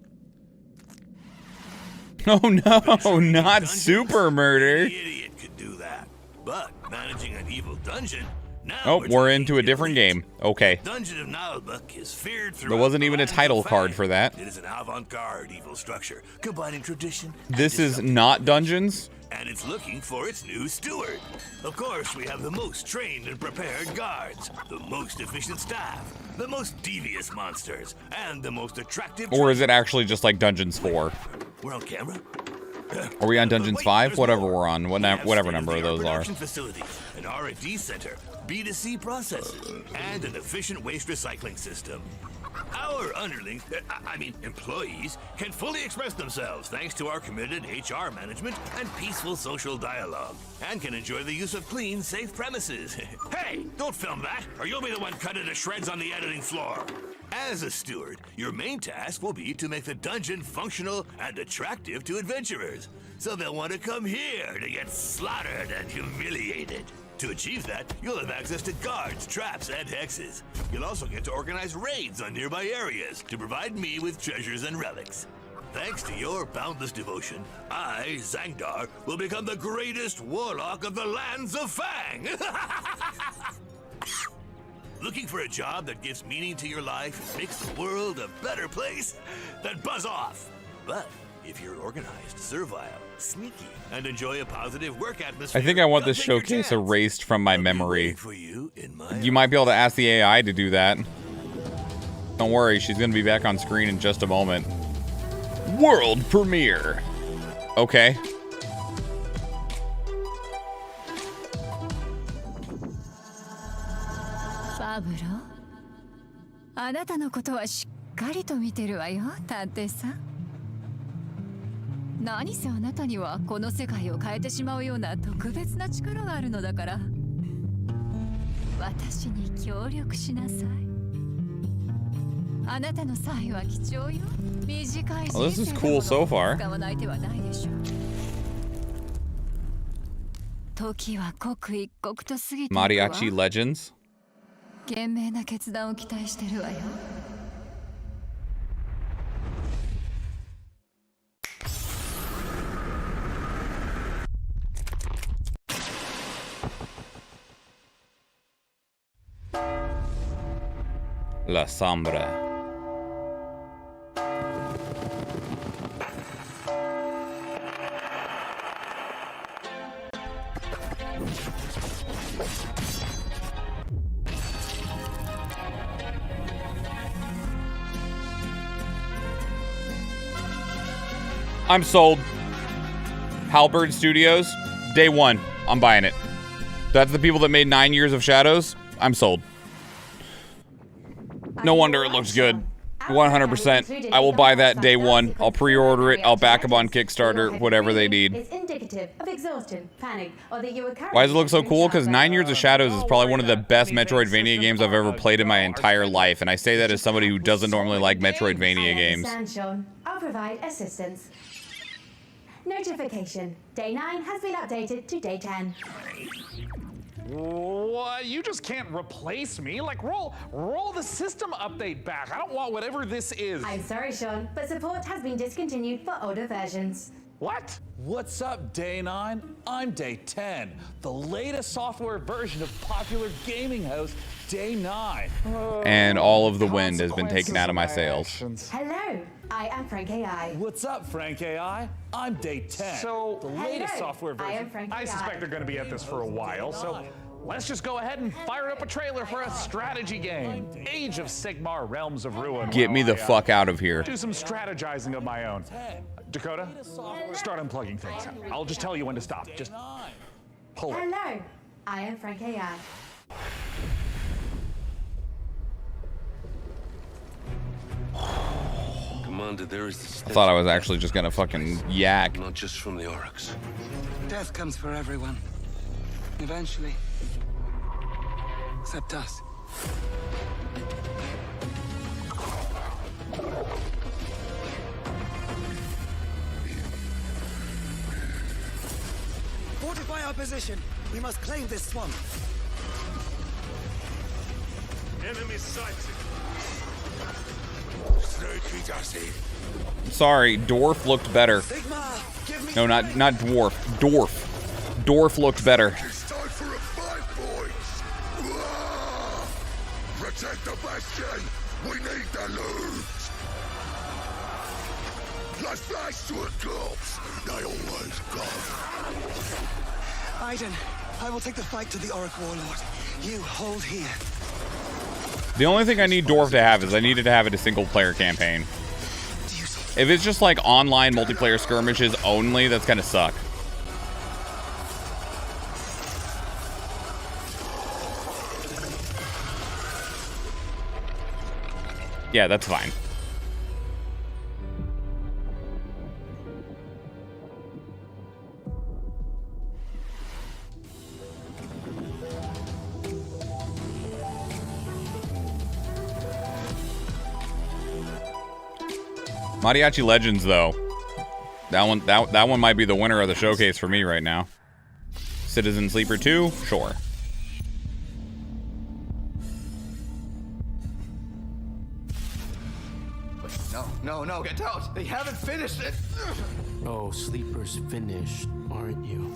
Oh no, not super murder. Idiot could do that. But managing an evil dungeon, now Oh, we're into a different game. Okay. Dungeon of Nalbuck is feared throughout There wasn't the even a lands of title card Fang. for that. It is an avant-garde evil structure, combining tradition and This is not Dungeons. and it's looking for its new steward. Of course, we have the most trained and prepared guards, the most efficient staff, the most devious monsters, and the most attractive... Or is it actually just like Dungeons 4? We're on camera? Are we on Dungeons 5? Whatever we're on, whatever number of those are. Production facility, an R&D center, B2C processes, and an efficient waste recycling system. Our underlings, employees, can fully express themselves thanks to our committed HR management and peaceful social dialogue, and can enjoy the use of clean, safe premises. Hey, don't film that, or you'll be the one cut into shreds on the editing floor. As a steward, your main task will be to make the dungeon functional and attractive to adventurers, so they'll want to come here to get slaughtered and humiliated. To achieve that, you'll have access to guards, traps, and hexes. You'll also get to organize raids on nearby areas to provide me with treasures and relics. Thanks to your boundless devotion, I, Zangdar, will become the greatest warlock of the lands of Fang! Looking for a job that gives meaning to your life and makes the world a better place? Then buzz off! But if you're organized, servile, sneaky, and enjoy a positive work atmosphere... I think I want this showcase erased from my memory. You might be able to ask the AI to do that. Don't worry, she's going to be back on screen in just a moment. World premiere. Okay. Pablo? あなたのことはしっかりと見てるわよ、探偵さん。何せあなたにはこの世界を変えてしまうような特別な力があるのだから。私に協力しなさい。あなたの才は貴重よ。短い人生でも使わない手はないでしょう。時は刻一刻と過ぎていくわ。Mariachi Legends? 賢明な決断を期待してるわよ。La Sombra. I'm sold. Halberd Studios, day one. I'm buying it. That's the people that made 9 Years of Shadows. I'm sold. No wonder it looks good. 100%. I will buy that day one. I'll pre-order it. I'll back them on Kickstarter. Whatever they need. Why does it look so cool? Because 9 Years of Shadows is probably one of the best Metroidvania games I've ever played in my entire life. And I say that as somebody who doesn't normally like Metroidvania games. I'll provide assistance. Notification. Day 9 has been updated to day 10. What? You just can't replace me? Like, roll the system update back. I don't want whatever this is. I'm sorry, Schwahn, but support has been discontinued for older versions. What? What's up, Day 9? I'm Day 10, the latest software version of popular gaming host Day 9. And all of the wind has been taken out of my sails. Hello, I am Frank AI. What's up, Frank AI? I'm Day 10. So, the latest software version. I am Frank I suspect they're going to be at this for a while, so let's just go ahead and fire up a trailer for a strategy game. Age of Sigmar, Realms of Ruin. Get me the fuck out of here. Do some strategizing of my own. Dakota, start unplugging things. I'll just tell you when to stop. Just pull it. Hello, I am Frank AI. Commander, there is I thought I was actually just gonna fucking yak. Not just from the Oryx. Death comes for everyone. Eventually. Except us. Fortify our position. We must claim this swamp. Enemy sighted. Sorry, D.O.R.F looked better. No, not dwarf. D.O.R.F. D.O.R.F looked better. It's time for a fight, boys. Protect the bastion. We need the loot. Let's flash to a corpse. They always come. Raiden, I will take the fight to the Auric Warlord. You hold here. The only thing I need D.O.R.F to have is I needed to have it a single player campaign. If it's just like online multiplayer skirmishes only, that's gonna suck. Yeah, that's fine. Mariachi Legends, though, that one might be the winner of the showcase for me right now. Citizen Sleeper 2, sure. No, get out! They haven't finished it! Oh, Sleeper's finished, aren't you?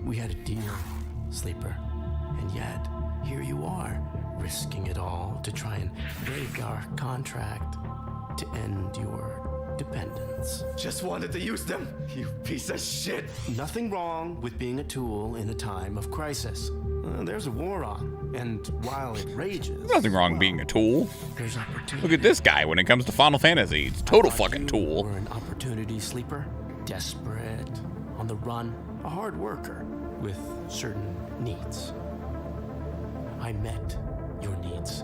We had a deal, Sleeper, and yet, here you are, risking it all to try and break our contract to end your dependence. Just wanted to use them, you piece of shit! Nothing wrong with being a tool in a time of crisis. There's a war on, and while it rages... Nothing wrong being a tool. There's opportunity. Look at this guy when it comes to Final Fantasy. He's a total fucking tool. We're an opportunity sleeper, desperate, on the run, a hard worker with certain needs. I met your needs.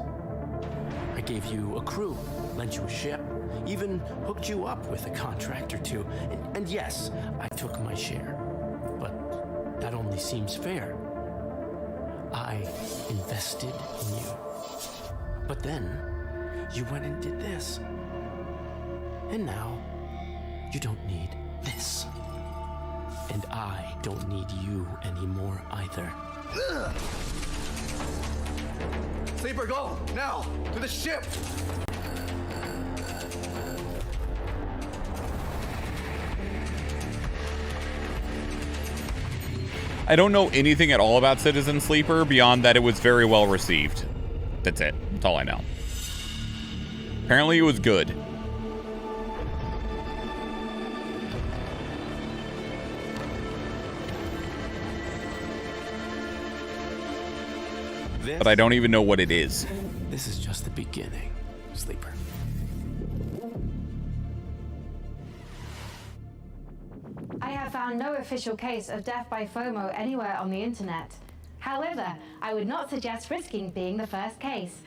I gave you a crew, lent you a ship, even hooked you up with a contract or two. And yes, I took my share. But that only seems fair. I invested in you. But then, you went and did this. And now, you don't need this. And I don't need you anymore either. Sleeper, go! Now! To the ship! I don't know anything at all about Citizen Sleeper beyond that it was very well received. That's it. That's all I know. Apparently it was good. But I don't even know what it is. This is just the beginning, Sleeper. I have found no official case of death by FOMO anywhere on the internet. However, I would not suggest risking being the first case.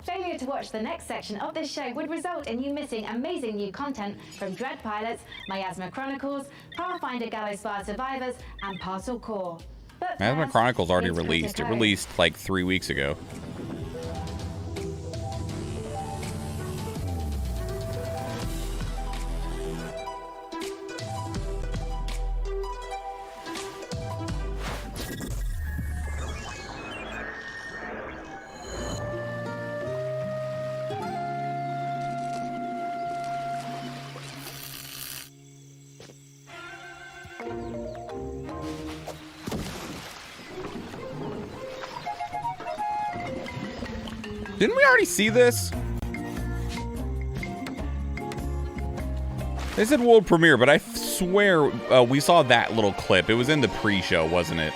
Failure to watch the next section of this show would result in you missing amazing new content from Dread Pilots, Miasma Chronicles, Pathfinder Gallows Bar Survivors, and Parcel Core. But Miasma Chronicles already released. It released like 3 weeks ago. Didn't we already see this? They said world premiere, but I swear we saw that little clip. It was in the pre-show, wasn't it?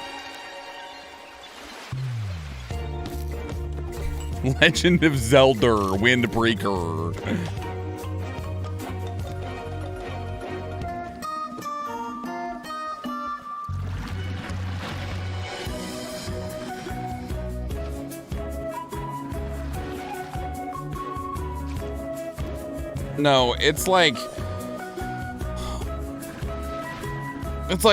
Legend of Zelda Windbreaker. No, it's like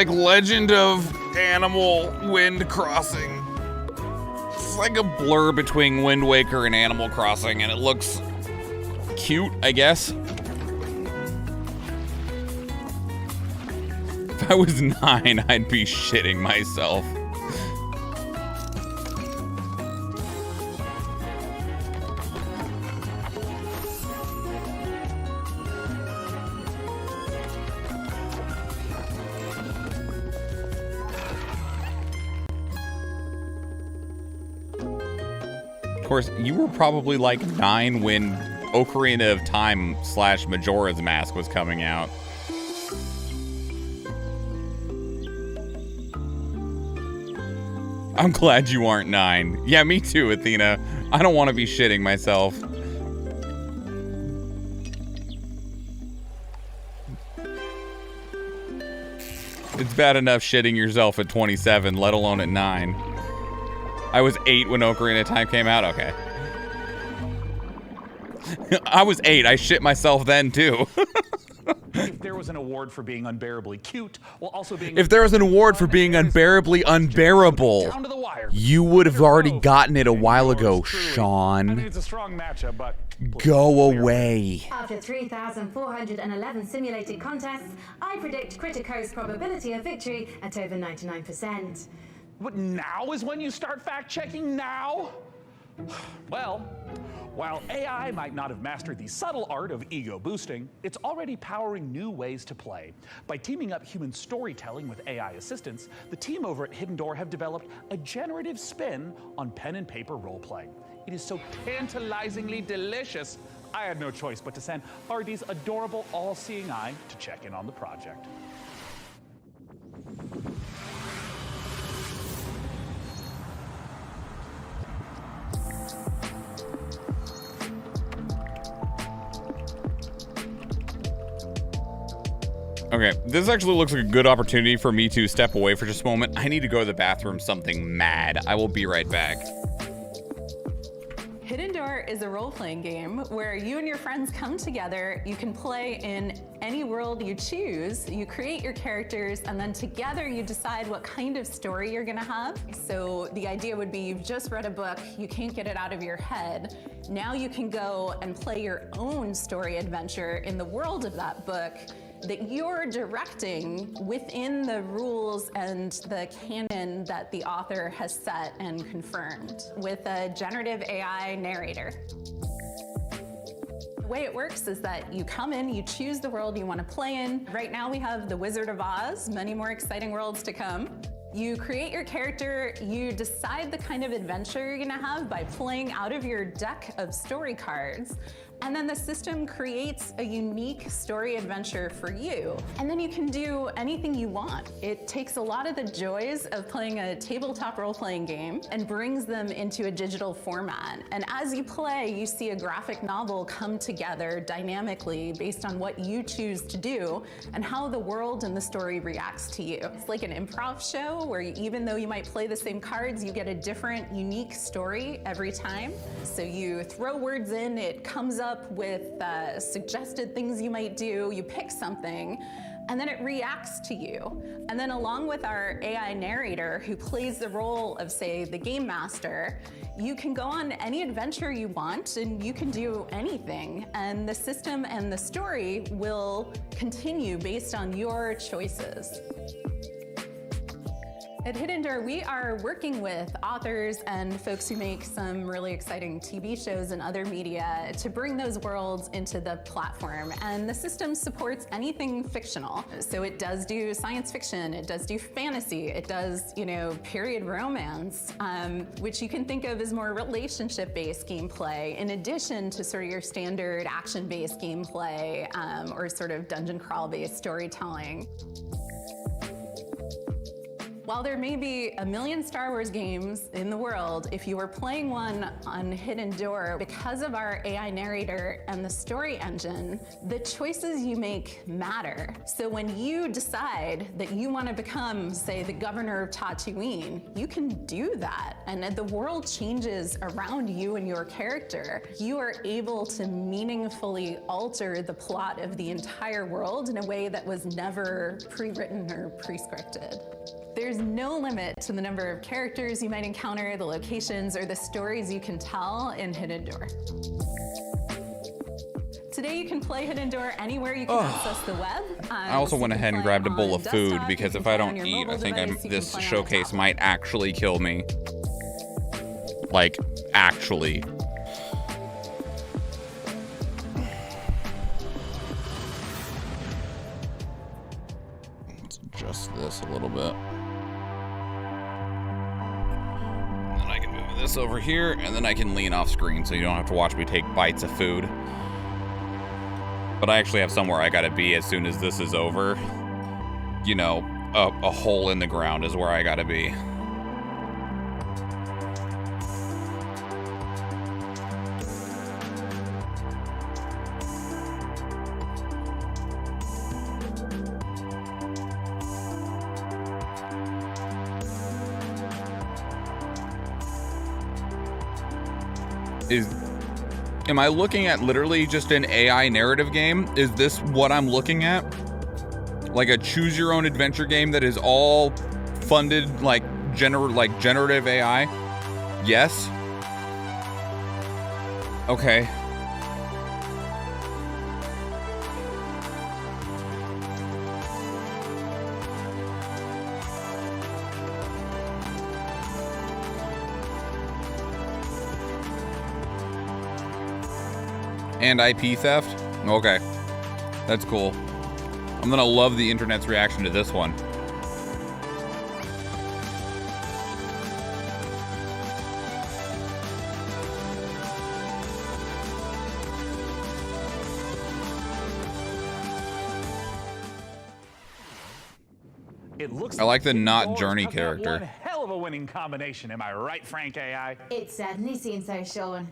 Legend of Animal Wind Crossing. It's like a blur between Wind Waker and Animal Crossing, and it looks cute, I guess. If I was 9, I'd be shitting myself. Of course, you were probably like 9 when Ocarina of Time / Majora's Mask was coming out. I'm glad you aren't 9. Yeah, me too, Athena. I don't want to be shitting myself. It's bad enough shitting yourself at 27, let alone at 9. I was 8 when Ocarina of Time came out? Okay. I was 8. I shit myself then, too. If there was an award for being unbearably cute, while also being... If there was an award for being unbearably unbearable, you would have already gotten it a while ago, Schwahn. I mean, it's a strong matchup, but... Go away. After 3,411 simulated contests, I predict Critico's probability of victory at over 99%. What, now is when you start fact-checking now? Well, while AI might not have mastered the subtle art of ego boosting, it's already powering new ways to play. By teaming up human storytelling with AI assistants, the team over at Hidden Door have developed a generative spin on pen and paper role-playing. It is so tantalizingly delicious, I had no choice but to send RD's adorable all-seeing eye to check in on the project. Okay, this actually looks like a good opportunity for me to step away for just a moment. I need to go to the bathroom, something mad. I will be right back. Hidden Door is a role-playing game where you and your friends come together. You can play in any world you choose. You create your characters, and then together you decide what kind of story you're gonna have. So the idea would be you've just read a book, you can't get it out of your head. Now you can go and play your own story adventure in the world of that book that you're directing within the rules and the canon that the author has set and confirmed with a generative AI narrator. The way it works is that you come in, you choose the world you want to play in. Right now we have the Wizard of Oz, many more exciting worlds to come. You create your character, you decide the kind of adventure you're gonna have by playing out of your deck of story cards, and then the system creates a unique story adventure for you. And then you can do anything you want. It takes a lot of the joys of playing a tabletop role-playing game and brings them into a digital format. And as you play, you see a graphic novel come together dynamically based on what you choose to do and how the world and the story reacts to you. It's like an improv show where even though you might play the same cards, you get a different, unique story every time. So you throw words in, it comes up with suggested things you might do, you pick something, and then it reacts to you. And then along with our AI narrator who plays the role of, say, the game master, you can go on any adventure you want and you can do anything. And the system and the story will continue based on your choices. At Hidden Door, we are working with authors and folks who make some really exciting TV shows and other media to bring those worlds into the platform. And the system supports anything fictional. So it does do science fiction, it does do fantasy, it does, period romance, which you can think of as more relationship-based gameplay, in addition to sort of your standard action-based gameplay or sort of dungeon crawl-based storytelling. While there may be a million Star Wars games in the world, if you are playing one on Hidden Door, because of our AI narrator and the story engine, the choices you make matter. So when you decide that you want to become, say, the governor of Tatooine, you can do that. And the world changes around you and your character. You are able to meaningfully alter the plot of the entire world in a way that was never pre-written or pre-scripted. There's no limit to the number of characters you might encounter, the locations, or the stories you can tell in Hidden Door. Today you can play Hidden Door anywhere you can access the web. I also went ahead and grabbed a bowl of food because if I don't eat, I think this showcase might actually kill me. Like, actually. Let's adjust this a little bit. And I can move this over here, and then I can lean off screen so you don't have to watch me take bites of food. But I actually have somewhere I gotta be as soon as this is over. You know, a hole in the ground is where I gotta be. Am I looking at literally just an AI narrative game? Is this what I'm looking at? Like a choose your own adventure game that is all funded like generative AI? Yes. Okay. And IP theft? Okay. That's cool. I'm gonna love the internet's reaction to this one. It looks I like the not D.O.R.F Journey took out character. One hell of a winning combination, am I right, Frank AI? It certainly seems so, Schwahn.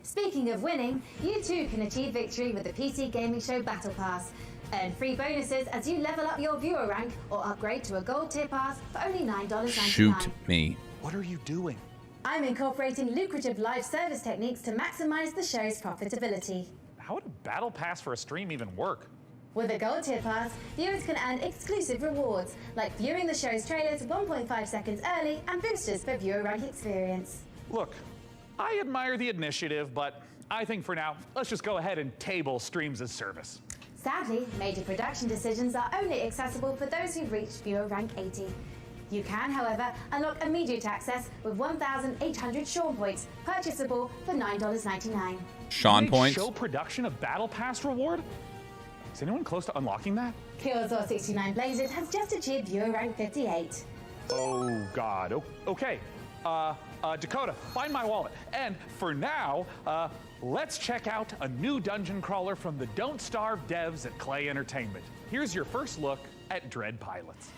Speaking of winning, you too can achieve victory with the PC Gaming Show Battle Pass. Earn free bonuses as you level up your viewer rank or upgrade to a gold tier pass for only $9.99. Shoot me. What are you doing? I'm incorporating lucrative live service techniques to maximize the show's profitability. How would a battle pass for a stream even work? With a gold tier pass, viewers can earn exclusive rewards, like viewing the show's trailers 1.5 seconds early and boosters for viewer rank experience. Look, I admire the initiative, but I think for now, let's just go ahead and table streams as service. Sadly, major production decisions are only accessible for those who've reached viewer rank 80. You can, however, unlock immediate access with 1,800 Schwahn points, purchasable for $9.99. Schwahn points? Show production of Battle Pass reward? Is anyone close to unlocking that? Killzor 69 Blazes has just achieved viewer rank 58. Oh God, okay. Dakota, find my wallet. And for now, let's check out a new dungeon crawler from the Don't Starve devs at Klei Entertainment. Here's your first look at Dread Pilots.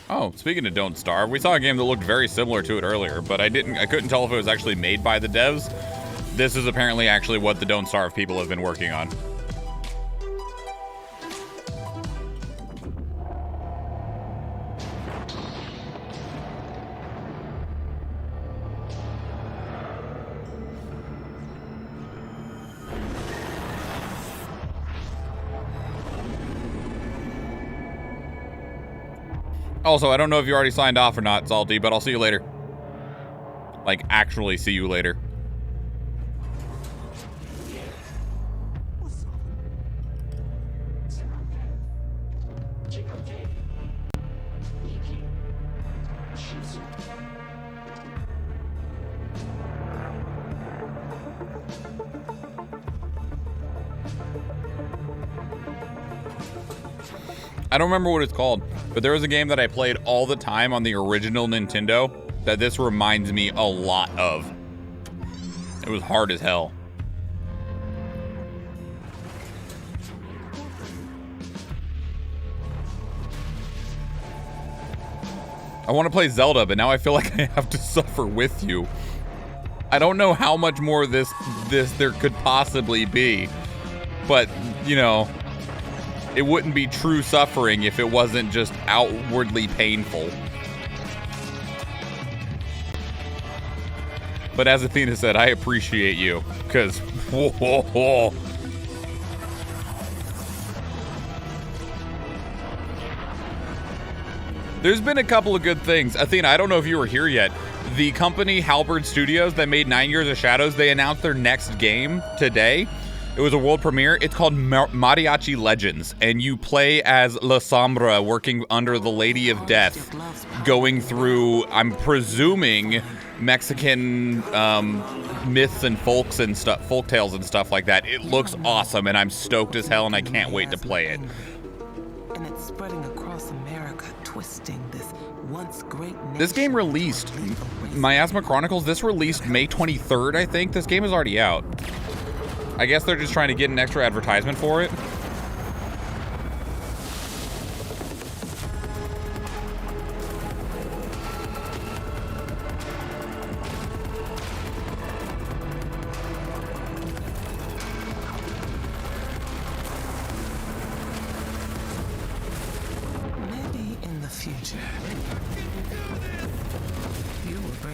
Oh, speaking of Don't Starve, we saw a game that looked very similar to it earlier, but I couldn't tell if it was actually made by the devs. This is apparently actually what the Don't Starve people have been working on. Also, I don't know if you already signed off or not, Salty, but I'll see you later. Like, actually see you later. I don't remember what it's called, but there was a game that I played all the time on the original Nintendo that this reminds me a lot of. It was hard as hell. I want to play Zelda, but now I feel like I have to suffer with you. I don't know how much more this there could possibly be, but you know, it wouldn't be true suffering if it wasn't just outwardly painful. But as Athena said, I appreciate you, because whoa. There's been a couple of good things. Athena, I don't know if you were here yet. The company Halberd Studios that made 9 Years of Shadows, they announced their next game today. It was a world premiere. It's called Mariachi Legends, and you play as La Sombra working under the Lady of Death, going through, I'm presuming, Mexican myths and folks and stuff, folk tales and stuff like that. It looks awesome, and I'm stoked as hell, and I can't wait to play it. And it's spreading across America, twisting this once great nation. This game released, Miasma Chronicles, this released May 23rd, I think. This game is already out. I guess they're just trying to get an extra advertisement for it.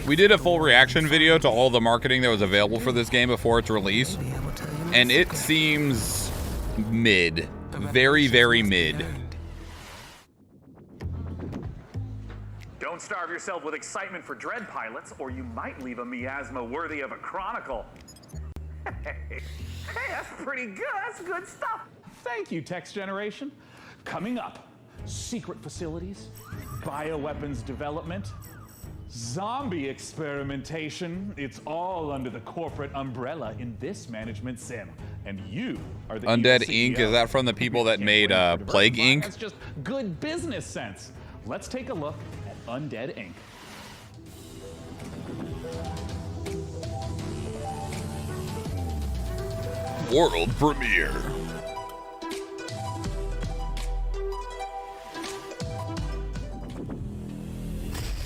We did a full reaction video to all the marketing that was available for this game before its release, and it seems mid. Very, very mid. Don't starve yourself with excitement for Dread pilots, or you might leave a miasma worthy of a chronicle. Hey, that's pretty good. That's good stuff. Thank you, Text Generation. Coming up, secret facilities, bioweapons development, zombie experimentation. It's all under the corporate umbrella in this management sim. And you are the Undead CEO. Inc. Is that from the people that made Plague Inc? That's just good business sense. Let's take a look at Undead Inc. World premiere.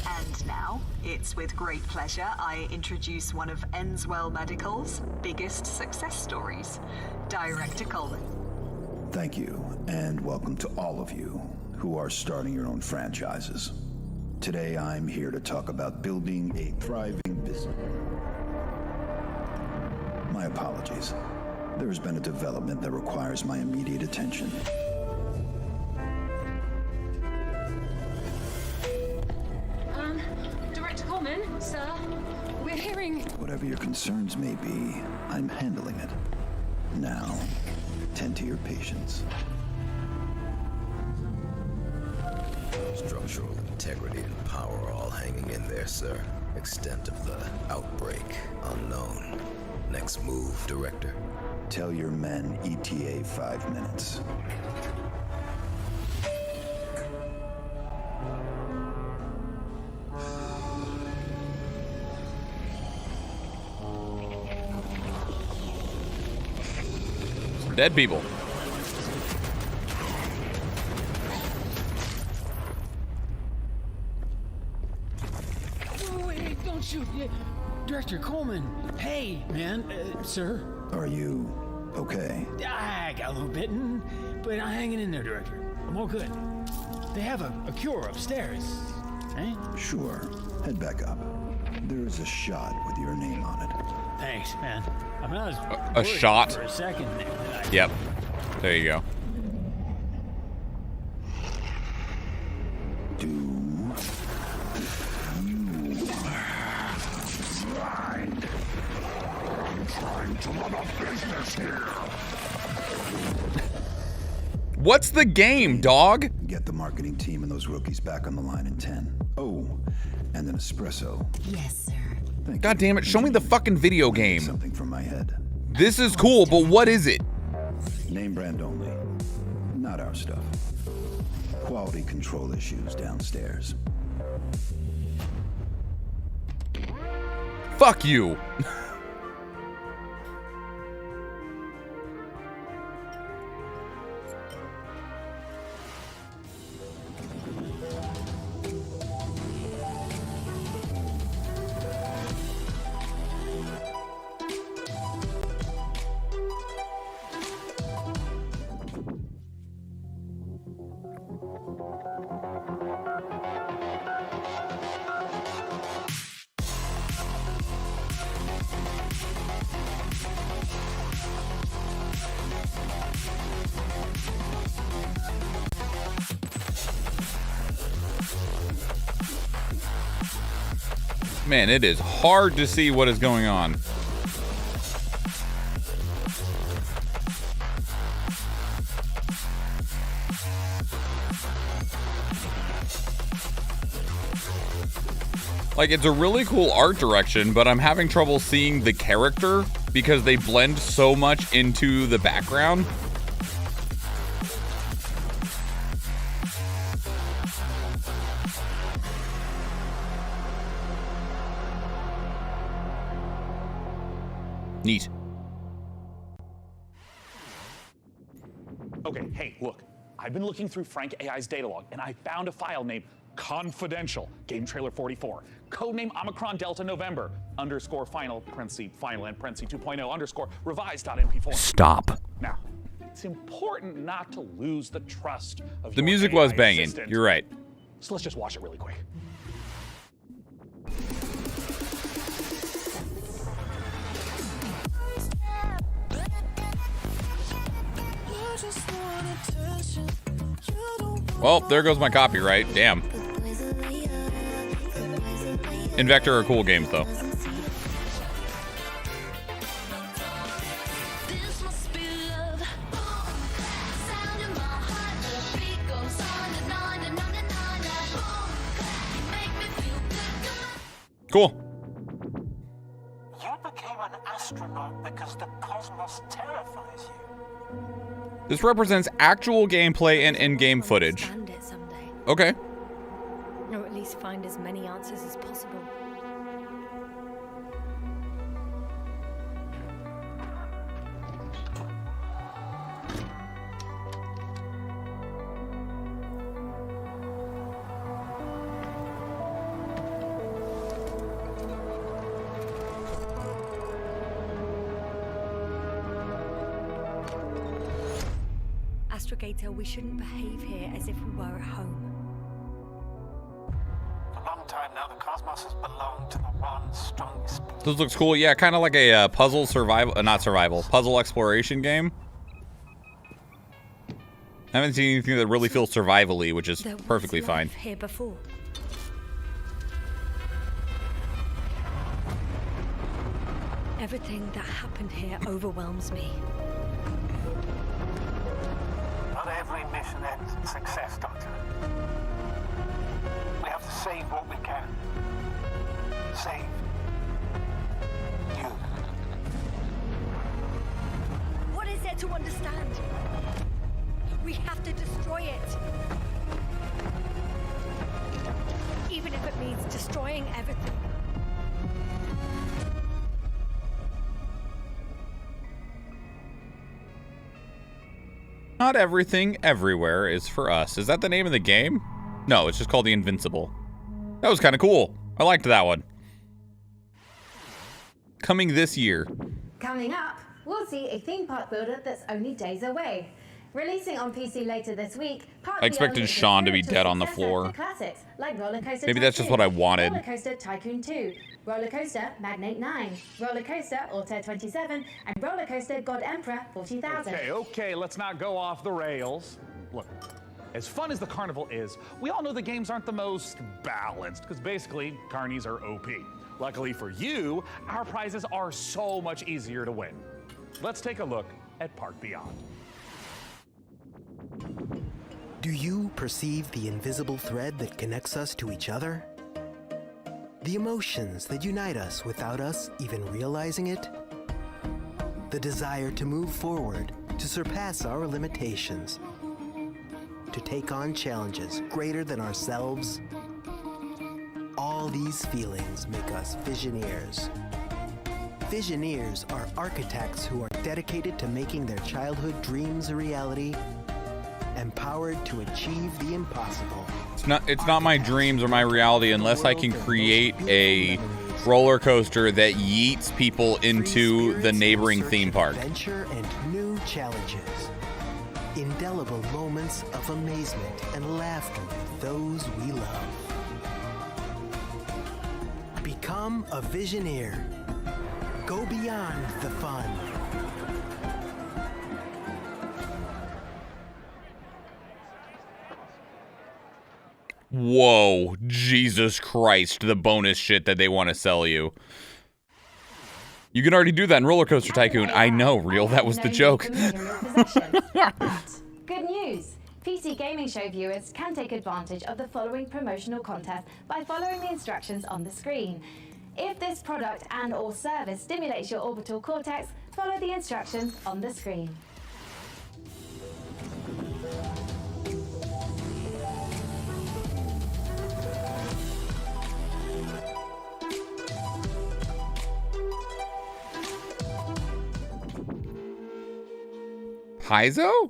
And now, it's with great pleasure I introduce one of Enswell Medical's biggest success stories, Director Coleman. Thank you, and welcome to all of you who are starting your own franchises. Today I'm here to talk about building a thriving business. My apologies. There has been a development that requires my immediate attention. Director Coleman, sir, we're hearing... Whatever your concerns may be, I'm handling it. Now, tend to your patients. Structural integrity and power all hanging in there, sir. Extent of the outbreak unknown. Next move, Director. Tell your men ETA 5 minutes. Some dead people. Wait, don't shoot. Director Coleman. Hey, man, sir. Are you okay? I got a little bitten, but I'm hanging in there, Director. I'm all good. They have a cure upstairs, right? Sure. Head back up. There's a shot with your name on it. Thanks, man. I mean, I was A worried shot? for a second there. Yep. There you go. What's the game, dog? Get the marketing team and those rookies back on the line in 10. Oh, and an espresso. Yes, sir. God damn it, show me the fucking video game. Something from my head. This is cool, but what is it? Name brand only. Not our stuff. Quality control issues downstairs. Fuck you. Man, it is hard to see what is going on. Like, it's a really cool art direction, but I'm having trouble seeing the character because they blend so much into the background. Neat. Okay, hey, look. I've been looking through Frank AI's data log, and I found a file named Confidential, Game Trailer 44, codename Omicron Delta November, _ final, parenthesis, final, and parenthesis 2.0 _ revised.mp4. Stop. Now, it's important not to lose the trust of The your music AI was banging. assistant. You're right. So let's just watch it really quick. Well, there goes my copyright. Damn. Invector are cool games, though. Cool. You became an astronaut because the cosmos terrifies you. This represents actual gameplay and in-game footage. Understand it someday. Okay. Or at least find as many answers as possible. Astrogator, we shouldn't behave here as if we were at home. For a long time now, the cosmos has belonged to the one strongest. This looks cool. Yeah, kind of like a puzzle survival, puzzle exploration game. I haven't seen anything that really feels survival-y, which is perfectly fine. Here before. Everything that happened here overwhelms me. Not every mission ends in success, Doctor. We have to save what we can. Save you. What is there to understand? We have to destroy it. Even if it means destroying everything. Not everything everywhere is for us. Is that the name of the game? No, it's just called The Invincible. That was kind of cool. I liked that one. Coming this year. Coming up, we'll see a theme park builder that's only days away. Releasing on PC later this week, I expected Schwahn to be dead on the floor. Classics like Roller Coaster Maybe that's just what I wanted. Roller Coaster Tycoon 2, Roller Coaster Magnate 9, Roller Coaster Altair 27, and Roller Coaster God Emperor 40,000. Okay, let's not go off the rails. Look, as fun as the carnival is, we all know the games aren't the most balanced, because basically, carnies are OP. Luckily for you, our prizes are so much easier to win. Let's take a look at Park Beyond. Do you perceive the invisible thread that connects us to each other? The emotions that unite us without us even realizing it? The desire to move forward, to surpass our limitations, to take on challenges greater than ourselves? All these feelings make us Visioneers. Visioneers are architects who are dedicated to making their childhood dreams a reality, empowered to achieve the impossible. It's not my dreams or my reality unless I can create a roller coaster that yeets people into the neighboring theme park. Adventure and new challenges. Indelible moments of amazement and laughter with those we love. Become a Visioneer. Go beyond the fun. Whoa, Jesus Christ, the bonus shit that they want to sell you. You can already do that in Roller Coaster Tycoon. I know, Real, that was the joke. Good news! PC Gaming Show viewers can take advantage of the following promotional contest by following the instructions on the screen. If this product and/or service stimulates your orbital cortex, follow the instructions on the screen. Paizo?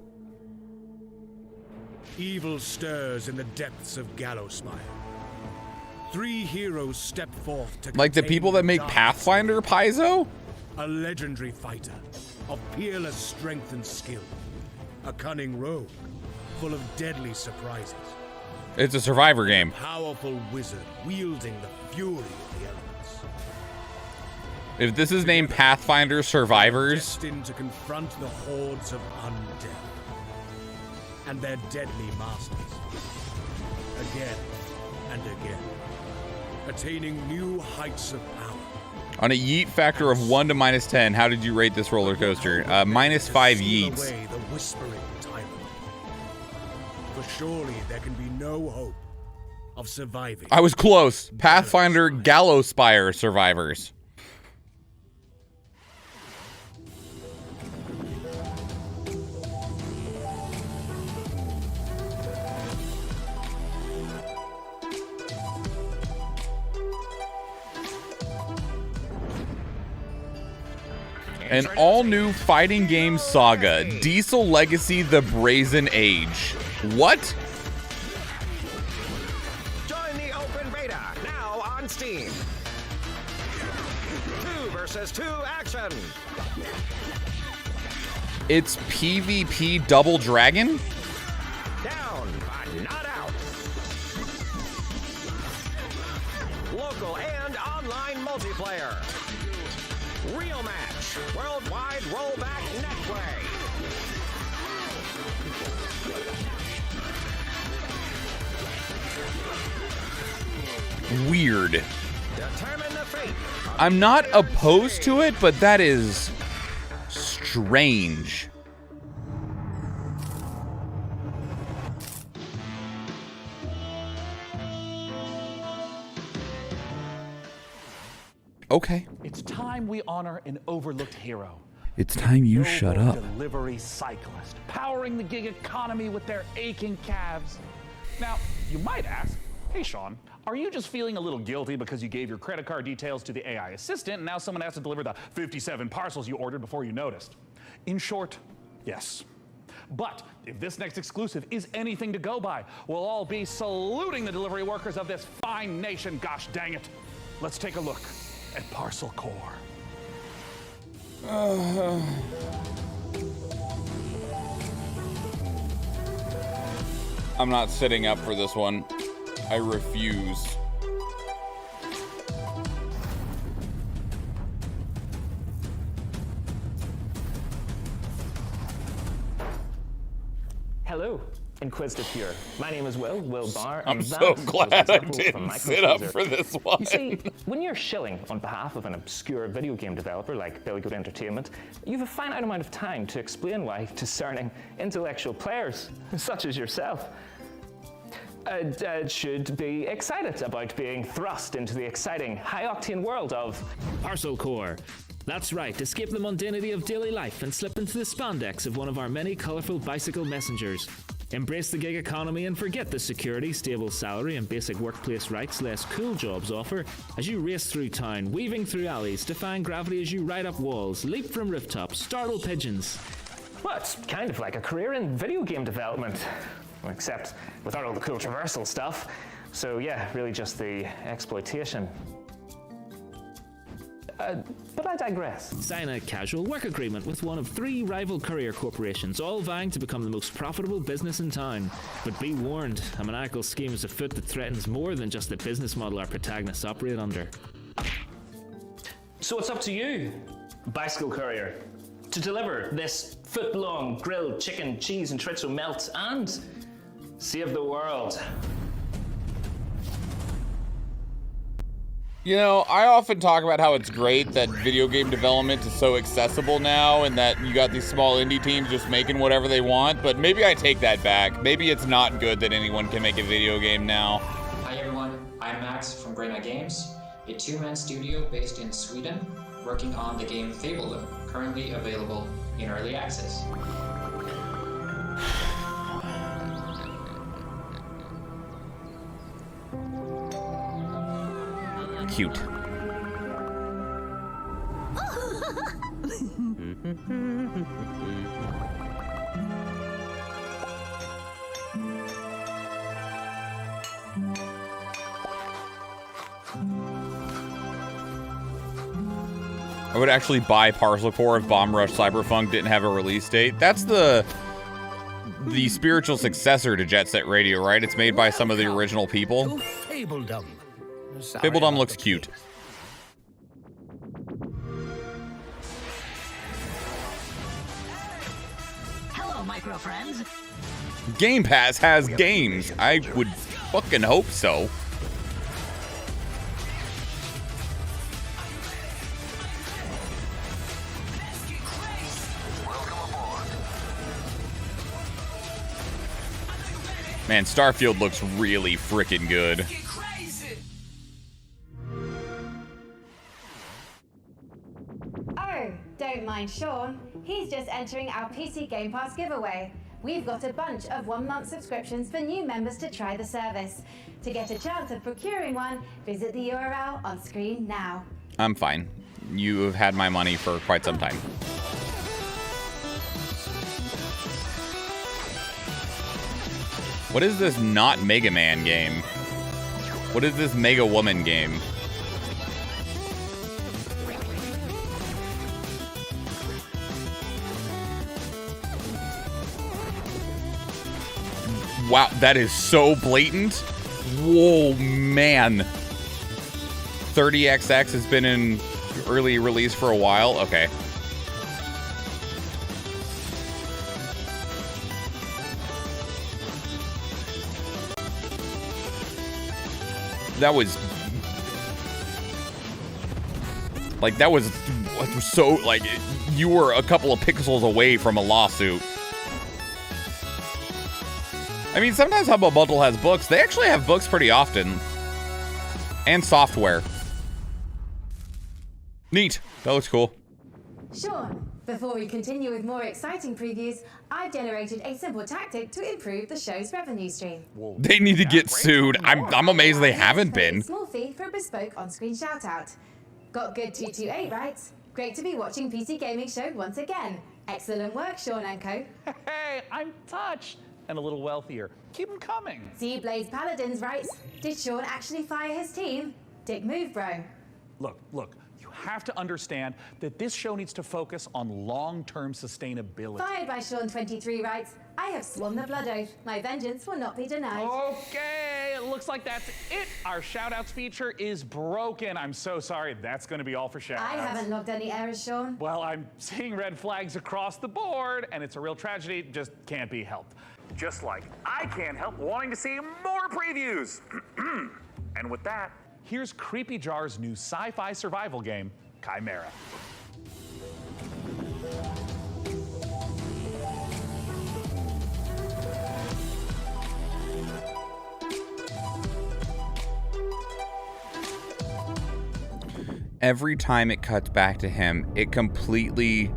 Evil stirs in the depths of Gallowspire. 3 heroes step forth to Like the people that make dark Pathfinder Paizo? A legendary fighter of peerless strength and skill. A cunning rogue full of deadly surprises. It's a Survivor game. A powerful wizard wielding the fury of the elements. If this is named Pathfinder Survivors, Destined to confront the hordes of undead and their deadly masters. Again and again. Attaining new heights of power. on a yeet factor of 1 to -10, how did you rate this roller coaster? -5 yeets. Away the whispering tyrant. For surely there can be no hope of surviving. I was close. Pathfinder Gallowspire Survivors. An all-new fighting game saga, Diesel Legacy: The Brazen Age. What? Join the open beta, now on Steam. 2 versus 2 action. It's PvP Double Dragon? Down, but not out. Local and online multiplayer. Real match, worldwide rollback netplay. Weird. Determine the fate. I'm not opposed to it, but that is strange. Okay. It's time we honor an overlooked hero. It's time you shut up. Delivery cyclist, powering the gig economy with their aching calves. Now, you might ask, hey Schwahn, are you just feeling a little guilty because you gave your credit card details to the AI assistant and now someone has to deliver the 57 parcels you ordered before you noticed? In short, yes. But if this next exclusive is anything to go by, we'll all be saluting the delivery workers of this fine nation, gosh dang it. Let's take a look at Parcel Core. I'm not sitting up for this one. I refuse. Hello, Inquisitive here. My name is Will Barr. I'm so glad I didn't sit up for this one. You see, when you're shilling on behalf of an obscure video game developer like Billy Goat Entertainment, you have a finite amount of time to explain why discerning intellectual players, such as yourself, should be excited about being thrust into the exciting, high-octane world of Parcel Core. That's right, escape the mundanity of daily life and slip into the spandex of one of our many colorful bicycle messengers. Embrace the gig economy and forget the security, stable salary, and basic workplace rights less cool jobs offer as you race through town, weaving through alleys, defying gravity as you ride up walls, leap from rooftops, startle pigeons. Well, it's kind of like a career in video game development, except without all the cool traversal stuff. So yeah, really just the exploitation. But I digress. Sign a casual work agreement with one of 3 rival courier corporations, all vying to become the most profitable business in town. But be warned, a maniacal scheme is afoot that threatens more than just the business model our protagonists operate under. So it's up to you, bicycle courier, to deliver this foot-long grilled chicken, cheese, and chorizo melt and save the world. You know, I often talk about how it's great that video game development is so accessible now and that you got these small indie teams just making whatever they want, but maybe I take that back. Maybe it's not good that anyone can make a video game now. Hi everyone, I'm Max from Greyhill Games, a two-man studio based in Sweden, working on the game Fable, currently available in early access. Cute. I would actually buy Parcel Core if Bomb Rush Cyberpunk didn't have a release date. That's the spiritual successor to Jet Set Radio, right? It's made by some of the original people. Fabledom. Fabledom looks cute. Hello, micro friends. Game Pass has games. I would fucking hope so. Man, Starfield looks really freaking good. Oh, don't mind Schwahn. He's just entering our PC Game Pass giveaway. We've got a bunch of 1-month subscriptions for new members to try the service. To get a chance of procuring one, visit the URL on screen now. I'm fine. You have had my money for quite some time. What is this not Mega Man game? What is this Mega Woman game? Wow, that is so blatant. Whoa, man. 30XX has been in early release for a while. Okay. That was so, like, you were a couple of pixels away from a lawsuit. I mean, sometimes Humble Bundle has books. They actually have books pretty often. And software. Neat. That looks cool. Schwahn, before we continue with more exciting previews, I've generated a simple tactic to improve the show's revenue stream. They need to get sued. I'm amazed they haven't been. A small fee for a bespoke on-screen shout-out. Got good 228 right? Great to be watching PC Gaming Show once again. Excellent work, Schwahn and co. Hey, I'm touched. And a little wealthier. Keep them coming. See Blaze Paladins, right? Did Schwahn actually fire his team? Dick move, bro. Look. You have to understand that this show needs to focus on long-term sustainability. Fired by Schwahn23 writes, I have sworn the blood oath. My vengeance will not be denied. Okay, it looks like that's it. Our shoutouts feature is broken. I'm so sorry. That's going to be all for shoutouts. I haven't logged any errors, Schwahn. Well, I'm seeing red flags across the board, and it's a real tragedy. It just can't be helped. Just like I can't help wanting to see more previews. And with that, here's Creepy Jar's new sci-fi survival game, Chimera. Every time it cuts back to him, it completely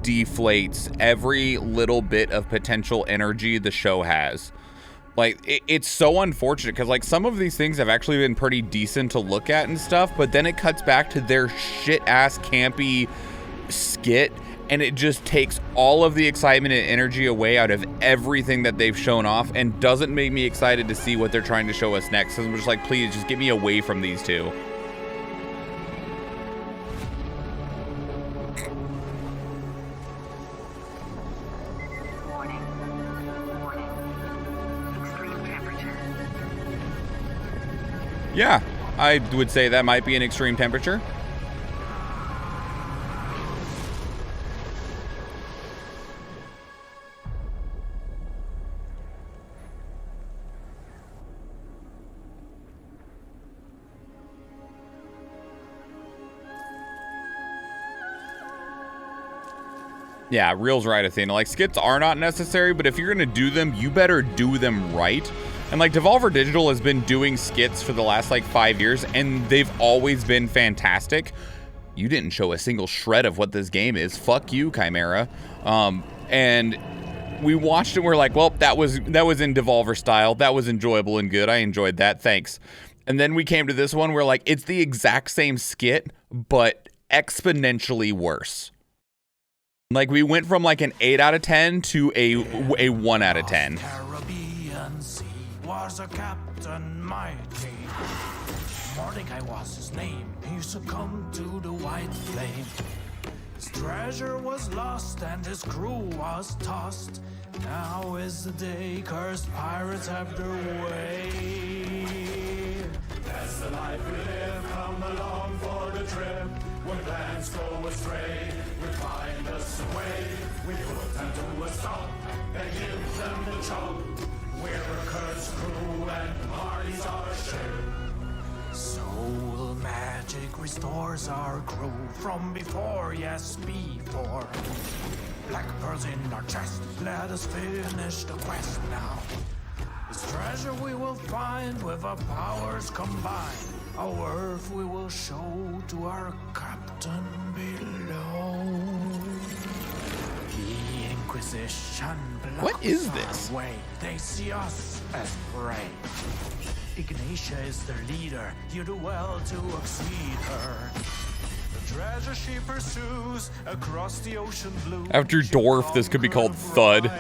deflates every little bit of potential energy the show has. Like, it's so unfortunate because, like, some of these things have actually been pretty decent to look at and stuff, but then it cuts back to their shit-ass campy skit, and it just takes all of the excitement and energy away out of everything that they've shown off and doesn't make me excited to see what they're trying to show us next. So I'm just like, please, just get me away from these two. Yeah, I would say that might be an extreme temperature. Yeah, Real's right, Athena. Like, skits are not necessary, but if you're gonna do them, you better do them right. And like, Devolver Digital has been doing skits for the last like 5 years, and they've always been fantastic. You didn't show a single shred of what this game is. Fuck you, Chimera. And we watched it, and we're like, well, that was in Devolver style. That was enjoyable and good. I enjoyed that. Thanks. And then we came to this one, we're like, it's the exact same skit, but exponentially worse. Like, we went from like an 8 out of 10 to a 1 out of 10. Caribbean sea was a captain mighty. Mordecai was his name. He succumbed to the white flame. His treasure was lost and his crew was tossed. Now is the day cursed pirates have their way. That's the life we live. Come along for the trip. When plans go astray, we find us a way. We put them to a stop and give them the chop. We're a cursed crew and parties our share. Soul magic restores our crew from before, yes, before. Black pearls in our chest, let us finish the quest now. This treasure we will find with our powers combined. Our worth we will show to our captain below. The Inquisition blocks What is this? our way. They see us as prey. Ignatia is their leader. You do well to exceed her. The treasure she pursues across the ocean blue. After D.O.R.F, this could be called Thud.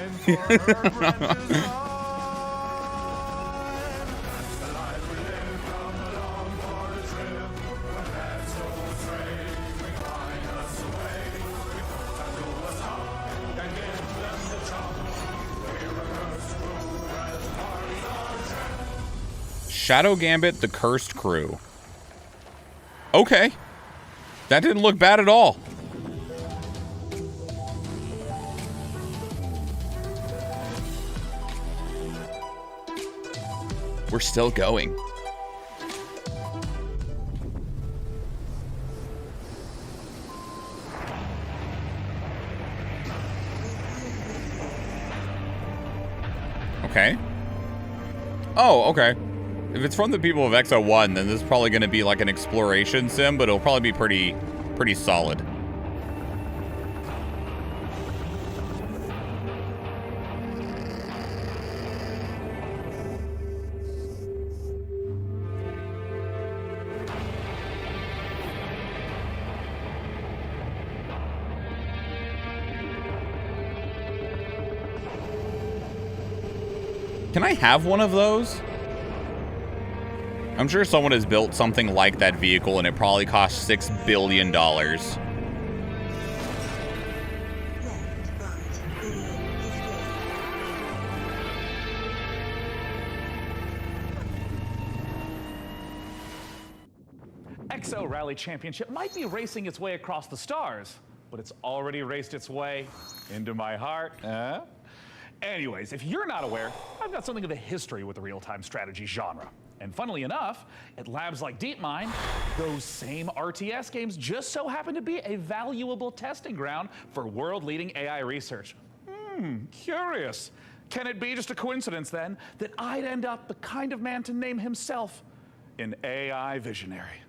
Shadow Gambit, the Cursed Crew. Okay. That didn't look bad at all. We're still going. Okay. Oh, okay. If it's from the people of XO1, then this is probably going to be like an exploration sim, but it'll probably be pretty solid. Can I have one of those? I'm sure someone has built something like that vehicle and it probably cost $6 billion. XO Rally Championship might be racing its way across the stars, but it's already raced its way into my heart. Anyways, if you're not aware, I've got something of a history with the real-time strategy genre. And funnily enough, at labs like DeepMind, those same RTS games just so happen to be a valuable testing ground for world-leading AI research. Curious. Can it be just a coincidence, then, that I'd end up the kind of man to name himself an AI visionary?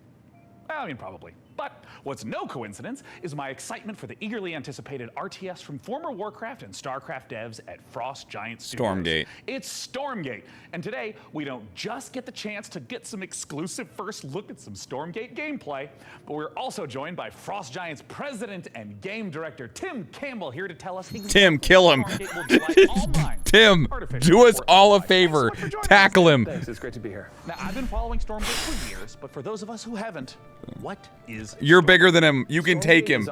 I mean, probably. But what's no coincidence is my excitement for the eagerly anticipated RTS from former Warcraft and StarCraft devs at Frost Giant Studios. Stormgate. It's Stormgate. And today, we don't just get the chance to get some exclusive first look at some Stormgate gameplay, but we're also joined by Frost Giant's president and game director, Tim Campbell, here to tell us exactly Tim, kill him. Tim, do us all a favor. Tackle him. Thanks, it's great to be here. Now, I've been following Stormgate for years, but for those of us who haven't, what is You're bigger than him. You can take him.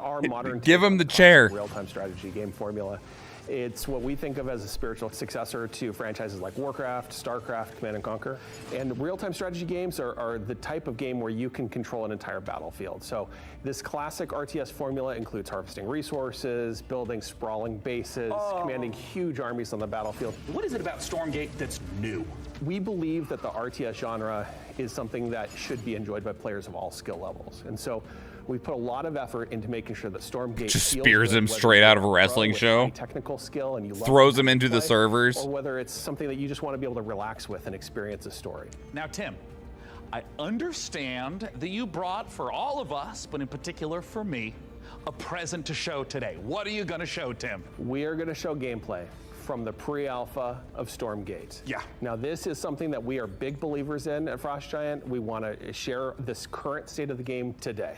Give him the chair. Real-time strategy game formula. It's what we think of as a spiritual successor to franchises like Warcraft, StarCraft, Command & Conquer. And real-time strategy games are the type of game where you can control an entire battlefield. So this classic RTS formula includes harvesting resources, building sprawling bases, commanding huge armies on the battlefield. What is it about Stormgate that's new? We believe that the RTS genre is something that should be enjoyed by players of all skill levels. And so We put a lot of effort into making sure that Stormgate just feels spears good, him whether straight you're out of a pro wrestling with show, high technical skill, and you love throws him to into the play, servers, or whether it's something that you just want to be able to relax with and experience a story. Now, Tim, I understand that you brought, for all of us, but in particular for me, a present to show today. What are you going to show, Tim? We are going to show gameplay from the pre-alpha of Stormgate. Yeah. Now, this is something that we are big believers in at Frost Giant. We want to share this current state of the game today.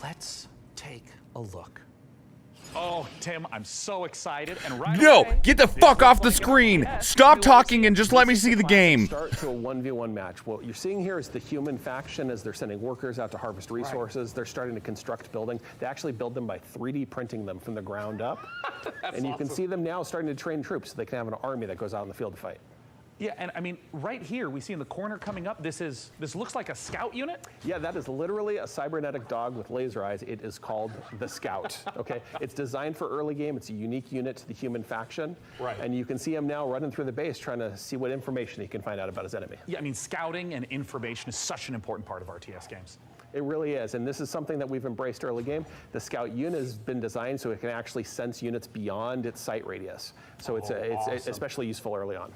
Let's take a look. Oh, Tim, I'm so excited. And right no, away, get the fuck off the screen. Stop talking and just let me see the game. Start to a 1v1 match. What you're seeing here is the human faction as they're sending workers out to harvest resources. Right. They're starting to construct building. They actually build them by 3D printing them from the ground up. And you can see them now starting to train troops so they can have an army that goes out in the field to fight. Yeah, and I mean, right here, we see in the corner coming up, this looks like a scout unit? Yeah, that is literally a cybernetic dog with laser eyes. It is called the Scout, okay? It's designed for early game. It's a unique unit to the human faction. Right. And you can see him now running through the base trying to see what information he can find out about his enemy. Yeah, I mean, scouting and information is such an important part of RTS games. It really is, and this is something that we've embraced early game. The Scout unit has been designed so it can actually sense units beyond its sight radius. So it's awesome. especially useful early on.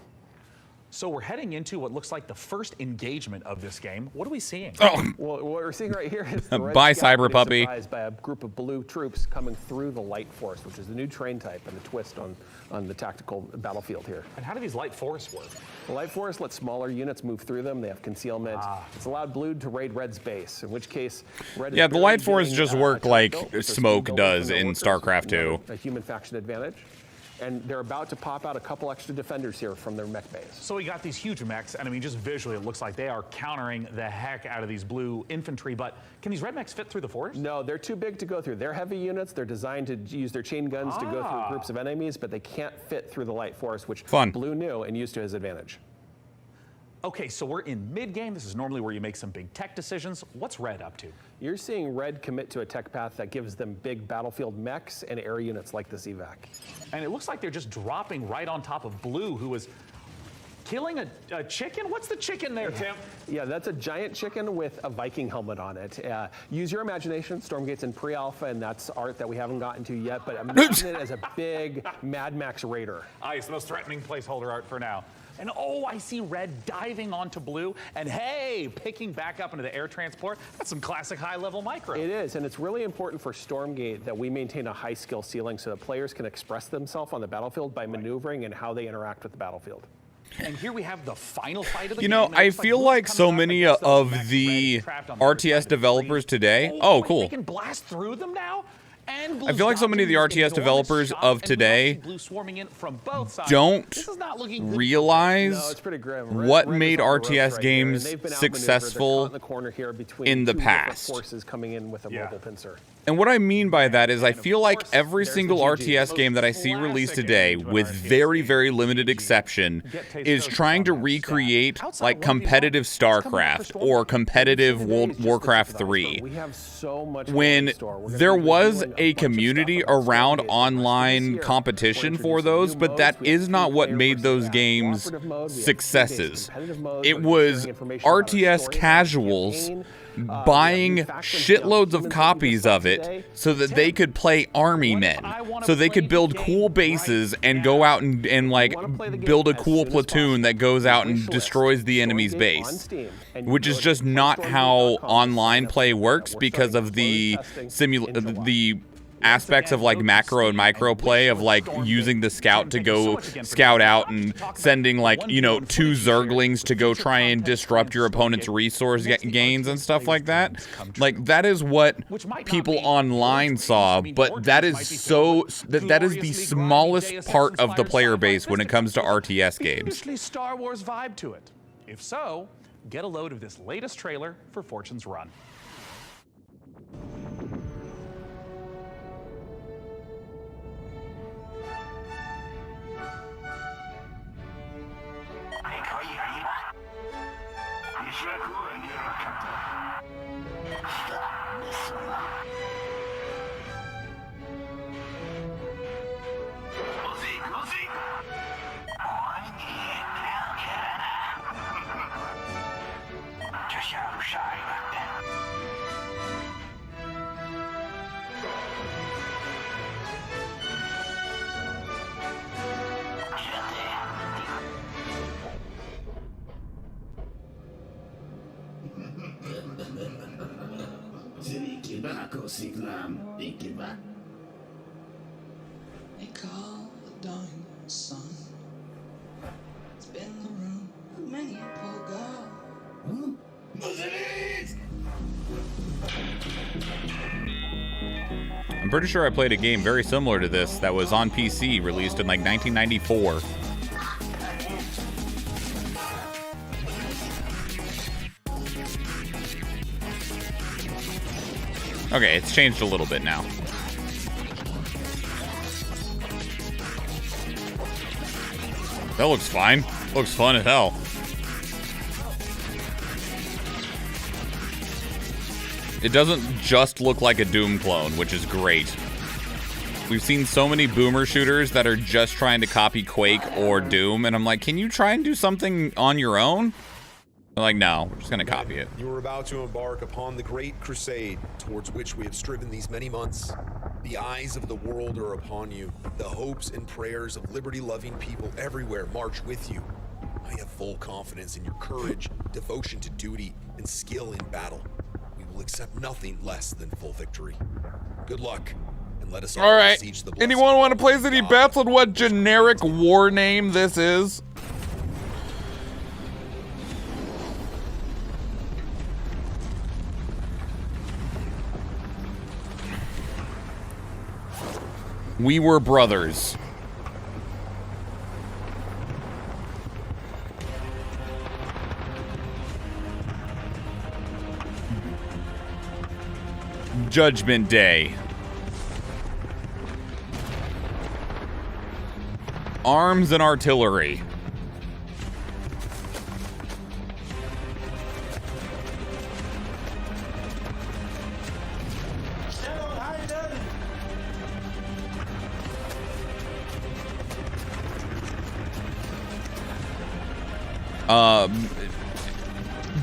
So we're heading into what looks like the first engagement of this game. What are we seeing? Oh. Well, what we're seeing right here is the Red Bye, Scout Cyber Puppy. surprised by a group of blue troops coming through the Light Force, which is the new train type and the twist on the tactical battlefield here. And how do these Light Force work? The Light Force lets smaller units move through them. They have concealment. It's allowed Blue to raid Red's base, in which case Red is the Light Force getting, just work like built, Smoke does in StarCraft 2. A human faction advantage. And they're about to pop out a couple extra defenders here from their mech base. So we got these huge mechs, and I mean, just visually, it looks like they are countering the heck out of these blue infantry, but can these red mechs fit through the forest? No, they're too big to go through. They're heavy units. They're designed to use their chain guns to go through groups of enemies, but they can't fit through the Light Force, which Blue knew and used to his advantage. Okay, so we're in mid-game. This is normally where you make some big tech decisions. What's Red up to? You're seeing Red commit to a tech path that gives them big battlefield mechs and air units like this evac. And it looks like they're just dropping right on top of Blue, who is killing a chicken? What's the chicken there, Tim? Yeah, that's a giant chicken with a Viking helmet on it. Use your imagination. Stormgate's in pre-alpha, and that's art that we haven't gotten to yet, but imagine it as a big Mad Max Raider. It's the most threatening placeholder art for now. And oh, I see Red diving onto Blue, and hey, picking back up into the air transport. That's some classic high-level micro. It is, and it's really important for Stormgate that we maintain a high skill ceiling so that players can express themselves on the battlefield by maneuvering and how they interact with the battlefield. And here we have the final fight of the You game. know, I feel like so many of the RTS developers today. Oh, cool. They can blast through them now? And I feel like so many of the RTS developers of today don't realize what made RTS games successful in the past. And what I mean by that is I feel like every single RTS game that I see released today, with very, very limited exception, is trying to recreate like competitive StarCraft or competitive Warcraft 3. When there was a community around online competition for those, but that is not what made those games successes. It was RTS casuals buying shitloads of copies of it so that they could play army men, so they could build cool bases and go out and like build a cool platoon that goes out and destroys the enemy's base, which is just not how online play works because of the aspects of like macro and micro play of like using the scout to go scout out and sending like, you know, 2 Zerglings to go try and disrupt your opponent's resource gains and stuff like that. Like that is what people online saw, but that is that is the smallest part of the player base when it comes to RTS games. Seriously Star Wars vibe to it. If so, get a load of this latest trailer for Fortune's Run. They call the dying sun. It's been the room of many a poor girl. I'm pretty sure I played a game very similar to this that was on PC, released in like 1994. Okay, it's changed a little bit now. That looks fine. Looks fun as hell. It doesn't just look like a Doom clone, which is great. We've seen so many boomer shooters that are just trying to copy Quake or Doom, and I'm like, can you try and do something on your own? They're like, no, we're just gonna copy it. You are about to embark upon the great crusade towards which we have striven these many months. The eyes of the world are upon you. The hopes and prayers of liberty-loving people everywhere march with you. I have full confidence in your courage, devotion to duty, and skill in battle. We will accept nothing less than full victory. Good luck, and let us all right. besiege the Anyone want to place any bets on what generic war name this is? We were brothers. Judgment Day. Arms and artillery.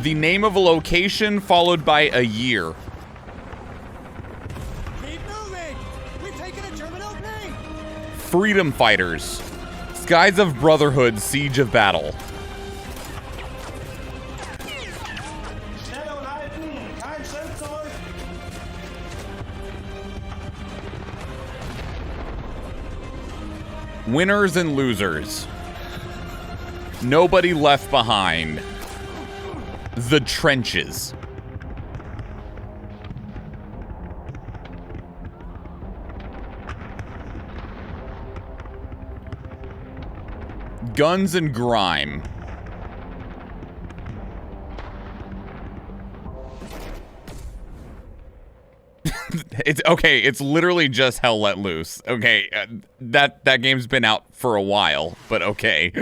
The name of a location followed by a year. Keep moving! We've taken a German opening! Freedom Fighters. Skies of Brotherhood, Siege of Battle. Winners and losers. Nobody left behind. The trenches. Guns and grime. It's okay. It's literally just Hell Let Loose. Okay, that game's been out for a while, but okay.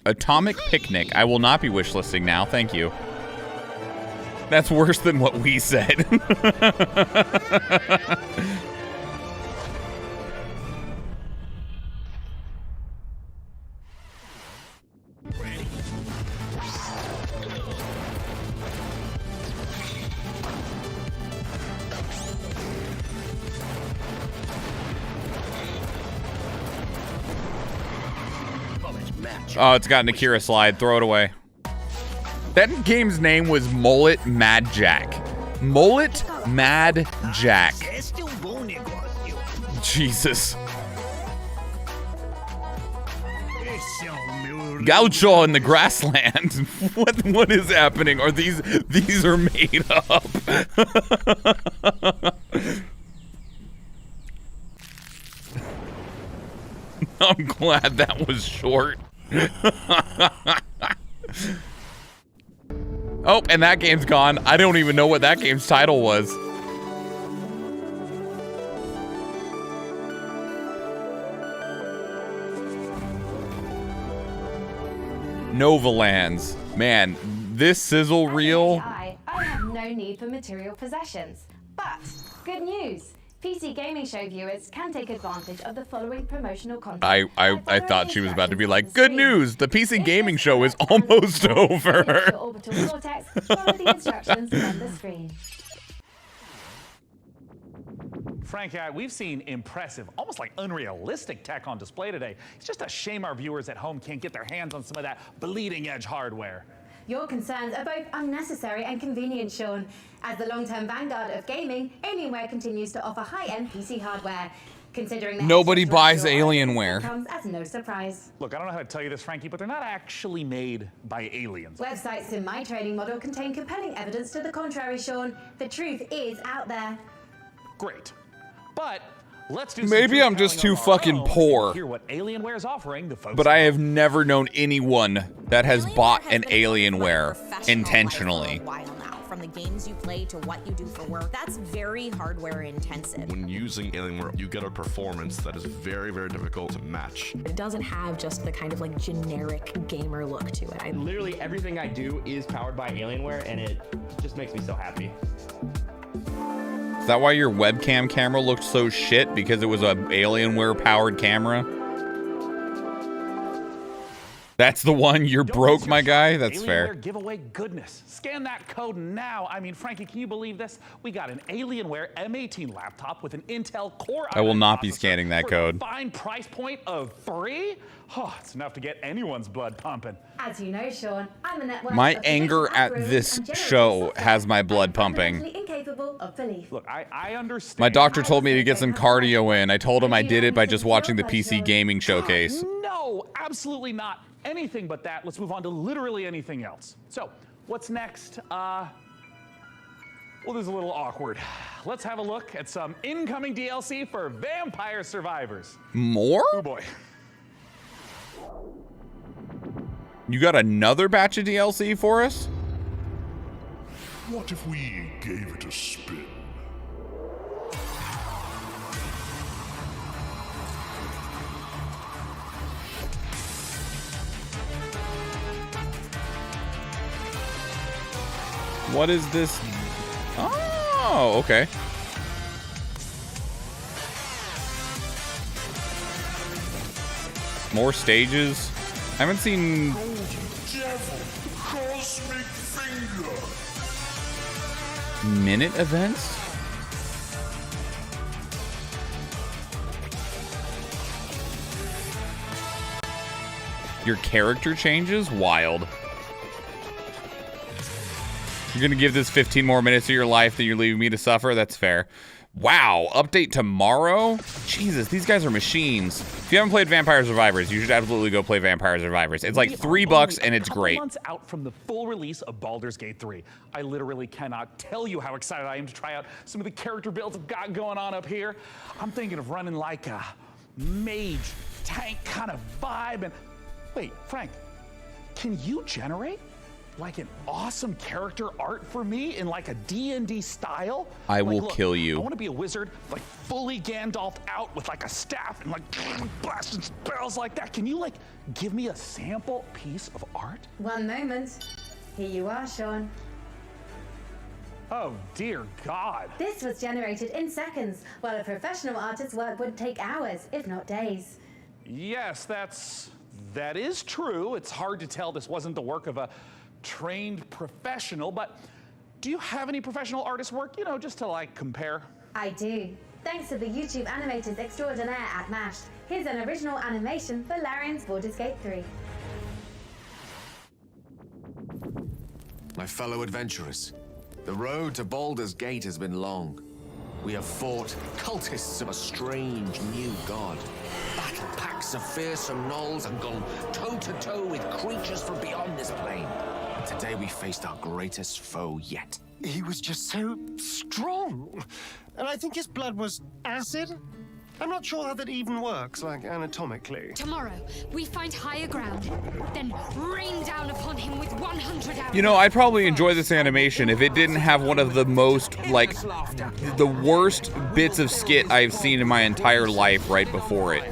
Atomic Picnic. I will not be wishlisting now. Thank you. That's worse than what we said. Oh, it's got an Akira slide. Throw it away. That game's name was Mullet Mad Jack. Mullet Mad Jack. Jesus. Gaucho in the grassland. What is happening? Are these are made up? I'm glad that was short. Oh, and that game's gone. I don't even know what that game's title was. Novalands. Man, this sizzle reel. I have no need for material possessions. But good news. PC Gaming Show viewers can take advantage of the following promotional content. I thought she was about to be like, good news, the PC Gaming Show is almost over. Orbital vortex, follow the instructions on the screen. Frank, we've seen impressive, almost like unrealistic tech on display today. It's just a shame our viewers at home can't get their hands on some of that bleeding-edge hardware. Your concerns are both unnecessary and convenient, Schwahn. As the long-term vanguard of gaming, Alienware continues to offer high-end PC hardware. Considering that Nobody buys Alienware. Comes as no surprise. Look, I don't know how to tell you this, Frankie, but they're not actually made by aliens. Websites in my trading model contain compelling evidence to the contrary, Schwahn. The truth is out there. Great. But let's do Maybe I'm just too fucking poor. Hear what Alienware is offering the folks. But I have never known anyone that has bought an Alienware intentionally. From the games you play to what you do for work, that's very hardware intensive. When using Alienware, you get a performance that is very, very difficult to match. It doesn't have just the kind of like generic gamer look to it. Literally everything I do is powered by Alienware, and it just makes me so happy. Is that why your webcam camera looked so shit? Because it was a Alienware powered camera? That's the one you're broke, my guy? That's fair. Alienware giveaway goodness. Scan that code now. I mean, Frankie, can you believe this? We got an Alienware M18 laptop with an Intel Core I will not be scanning that code. Fine price point of $3? Oh, it's enough to get anyone's blood pumping. As you know, Schwahn, I'm a network My of anger at this show has my blood pumping. incapable of belief. Look, I understand. My doctor told me to get some cardio in. I told him I did it by just watching the PC gaming showcase. No, absolutely not. Anything but that. Let's move on to literally anything else. So, what's next? Well, this is a little awkward. Let's have a look at some incoming DLC for Vampire Survivors. More? Oh boy. You got another batch of DLC for us? What if we gave it a spin? What is this? Oh, okay. More stages. I haven't seen. Devil, cosmic finger. Minute events? Your character changes? Wild. You're gonna give this 15 more minutes of your life than you're leaving me to suffer? That's fair. Wow, update tomorrow? Jesus, these guys are machines. If you haven't played Vampire Survivors, you should absolutely go play Vampire Survivors. It's like $3 and it's great. Months out from the full release of Baldur's Gate 3. I literally cannot tell you how excited I am to try out some of the character builds I've got going on up here. I'm thinking of running like a mage tank kind of vibe. And wait, Frank, can you generate like an awesome character art for me in like a D&D style? I will look, kill you. I want to be a wizard, like fully Gandalfed out with like a staff and like blasting spells like that. Can you like give me a sample piece of art? One moment. Here you are, Schwahn. Oh dear God. This was generated in seconds, while a professional artist's work would take hours, if not days. Yes, that is true. It's hard to tell this wasn't the work of a trained professional, but do you have any professional artist work, you know, just to like compare? I do. Thanks to the YouTube animators extraordinaire at MASH. Here's an original animation for Larian's Baldur's Gate 3. My fellow adventurers, the road to Baldur's Gate has been long. We have fought cultists of a strange new god, battled packs of fearsome gnolls, and gone toe-to-toe with creatures from beyond this plane. Today we faced our greatest foe yet. He was just so strong. And I think his blood was acid? I'm not sure how that even works, like anatomically. Tomorrow, we find higher ground, then rain down upon him with 100 arrows. You know, I'd probably enjoy this animation if it didn't have one of the most, like, the worst bits of skit I've seen in my entire life right before it.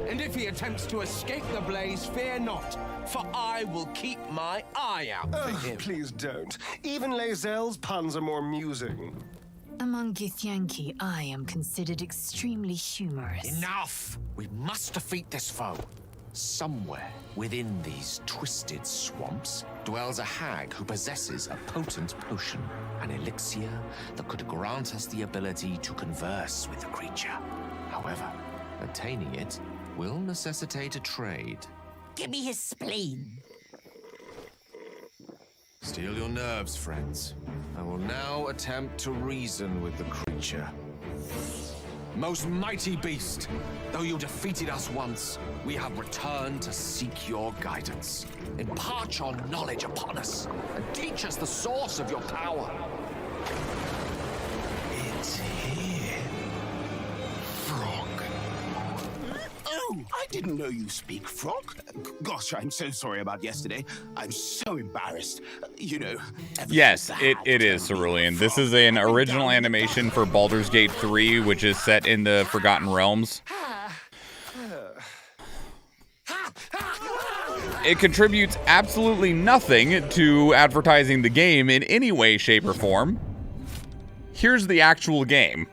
And if he attempts to escape the blaze, fear not, for I will keep my eye out for him. Please don't. Even Lae'zel's puns are more amusing. Among Githyanki, I am considered extremely humorous. Enough! We must defeat this foe. Somewhere within these twisted swamps dwells a hag who possesses a potent potion, an elixir that could grant us the ability to converse with the creature. However, attaining it will necessitate a trade. Give me his spleen. Steel your nerves, friends. I will now attempt to reason with the creature. Most mighty beast, though you defeated us once, we have returned to seek your guidance. Impart your knowledge upon us, and teach us the source of your power. It's here. Frog. Oh, I didn't know you speak frog. Gosh, I'm so sorry about yesterday. I'm so embarrassed. You know. Yes, it is Cerulean. This is an original animation for Baldur's Gate 3, which is set in the Forgotten Realms. It contributes absolutely nothing to advertising the game in any way, shape, or form. Here's the actual game.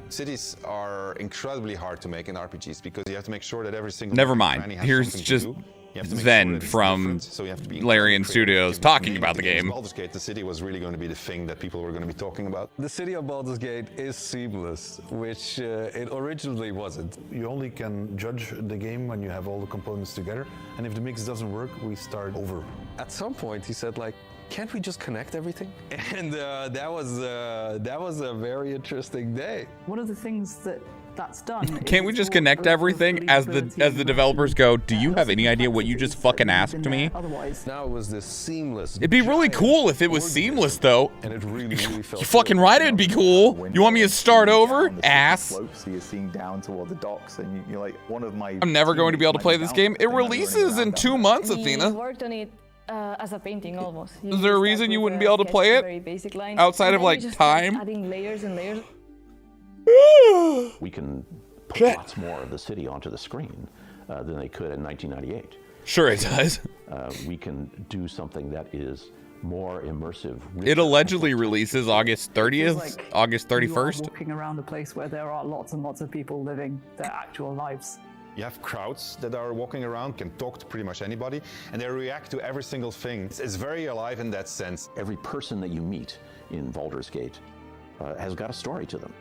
Cities are incredibly hard to make in RPGs because you have to make sure that every single... Never mind. Here's just Sven from Larian Studios talking about the game. Baldur's Gate, the city was really going to be the thing that people were going to be talking about. The city of Baldur's Gate is seamless, which it originally wasn't. You only can judge the game when you have all the components together, and if the mix doesn't work, we start over. At some point, he said, like, can't we just connect everything? And that was a very interesting day. One of the things that's done. Can't we just connect everything as the developers go, do you have any idea what you just fucking asked me? Otherwise. Now it was this seamless. It'd be really cool if it was seamless though. And it really felt you fucking right, it'd be cool. You want me to start over? Ass. So you're seeing down toward the docks and you're like, one of my... I'm never going to be able to play this game. It releases in 2 months, Athena. We worked on it as a painting almost. Is there a reason you wouldn't be able to play it? Outside of like time? Adding layers and layers. We can put lots more of the city onto the screen than they could in 1998. Sure it does. We can do something that is more immersive. It allegedly releases August 30th, Like August 31st. You are walking around a place where there are lots and lots of people living their actual lives. You have crowds that are walking around, can talk to pretty much anybody, and they react to every single thing. It's very alive in that sense. Every person that you meet in Baldur's Gate has got a story to them.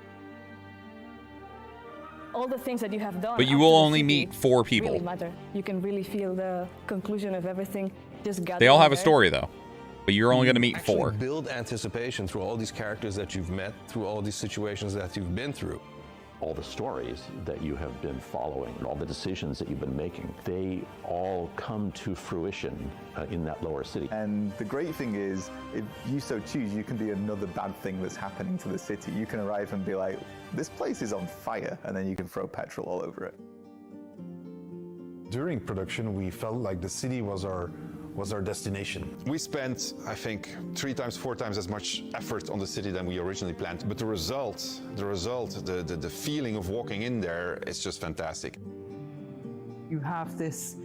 All the things that you have done. But you will only meet 4 people. Really matter. You can really feel the conclusion of everything. Just They all have a story though, but you're only going to meet 4. Build anticipation through all these characters that you've met, through all these situations that you've been through. All the stories that you have been following, all the decisions that you've been making, they all come to fruition in that lower city. And the great thing is, if you so choose, you can be another bad thing that's happening to the city. You can arrive and be like, this place is on fire, and then you can throw petrol all over it. During production, we felt like the city was our destination. We spent, I think, 3 times, 4 times as much effort on the city than we originally planned. But the result, the feeling of walking in there is just fantastic. You have this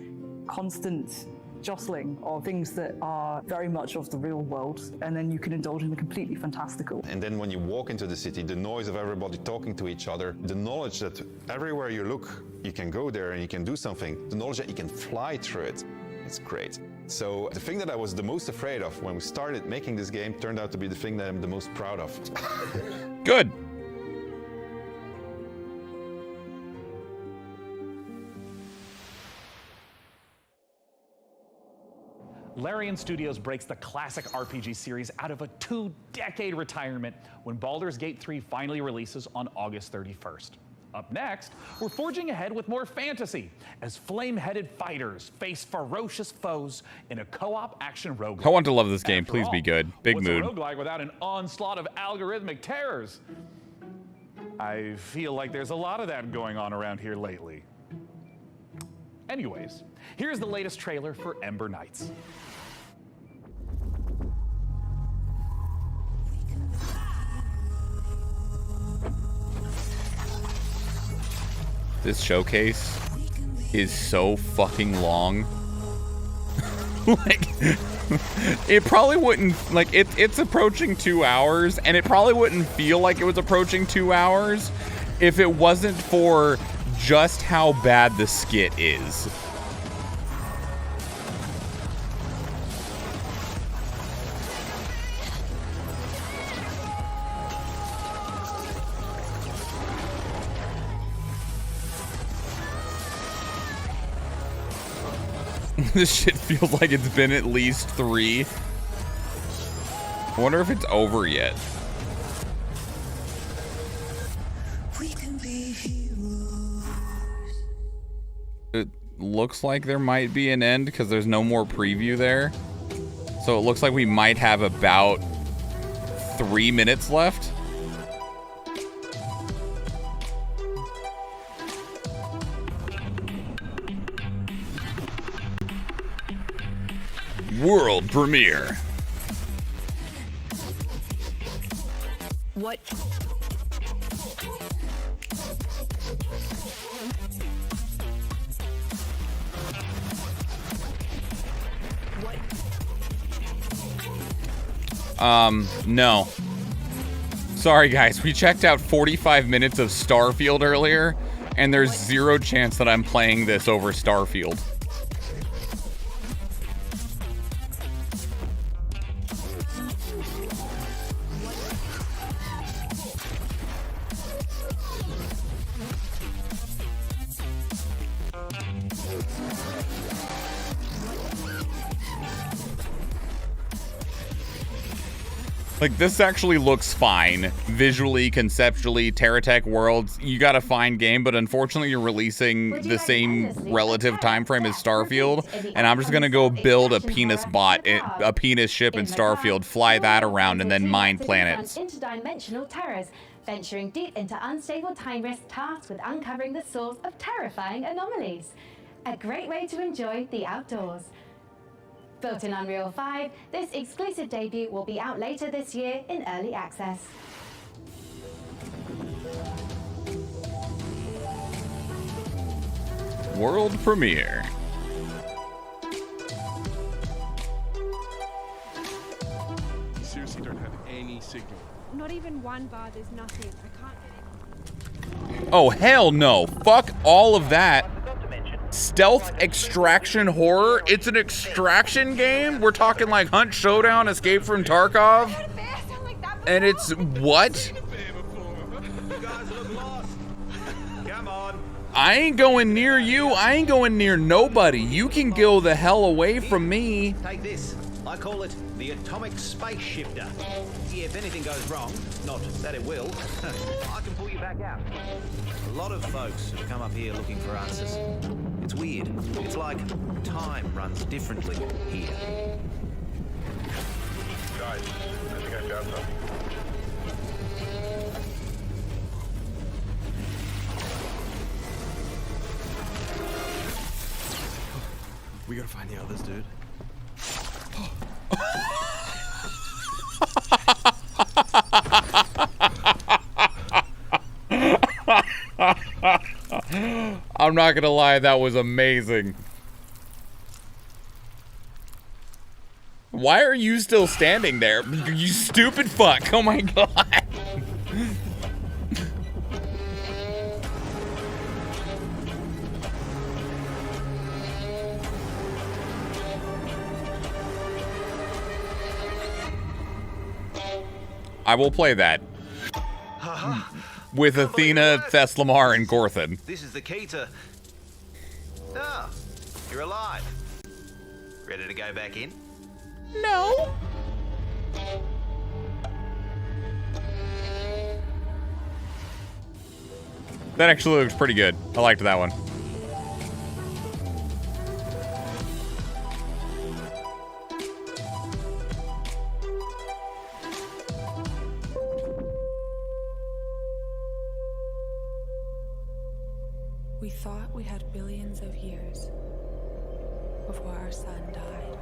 constant jostling of things that are very much of the real world, and then you can indulge in the completely fantastical. And then when you walk into the city, the noise of everybody talking to each other, the knowledge that everywhere you look, you can go there and you can do something, the knowledge that you can fly through it, it's great. So the thing that I was the most afraid of when we started making this game turned out to be the thing that I'm the most proud of. Good. Larian Studios breaks the classic RPG series out of a 2-decade retirement when Baldur's Gate 3 finally releases on August 31st. Up next, we're forging ahead with more fantasy as flame-headed fighters face ferocious foes in a co-op action roguelike. I want to love this game. Please be good. Big mood. What's a roguelike without an onslaught of algorithmic terrors? I feel like there's a lot of that going on around here lately. Anyways, here's the latest trailer for Ember Knights. This showcase is so fucking long. Like, it probably wouldn't, like, it's approaching 2 hours, and it probably wouldn't feel like it was approaching 2 hours if it wasn't for just how bad the skit is. This shit feels like it's been at least 3. I wonder if it's over yet. It looks like there might be an end because there's no more preview there. So it looks like we might have about 3 minutes left. World premiere. What? No. Sorry guys, we checked out 45 minutes of Starfield earlier, and there's zero chance that I'm playing this over Starfield. Like, this actually looks fine. Visually, conceptually, TerraTech Worlds, you got a fine game, but unfortunately you're releasing the same relative time frame as Starfield, and I'm just gonna go build a penis bot, a penis ship in Starfield, fly that around, and then mine planets. Interdimensional terrors, venturing deep into unstable time risk tasked with uncovering the source of terrifying anomalies. A great way to enjoy the outdoors. Built in Unreal 5, this exclusive debut will be out later this year in early access. World premiere. Seriously don't have any signal. Not even one bar, there's nothing. I can't get it. Oh, hell no. Fuck all of that. Stealth extraction horror? It's an extraction game? We're talking like Hunt Showdown, Escape from Tarkov? And it's what? I ain't going near you. I ain't going near nobody. You can go the hell away from me. Take this. I call it the atomic space shifter. If anything goes wrong, not that it will, I can pull you back out. A lot of folks have come up here looking for answers. It's weird. It's like time runs differently here. Guys, I think I found something. We gotta find the others, dude. I'm not gonna lie, that was amazing. Why are you still standing there? You stupid fuck. Oh my god. I will play that. With Athena, Theslamar, and Gorthan. This is the key to... Ah, you're alive. Ready to go back in? No. That actually looks pretty good. I liked that one. We thought we had billions of years before our sun died.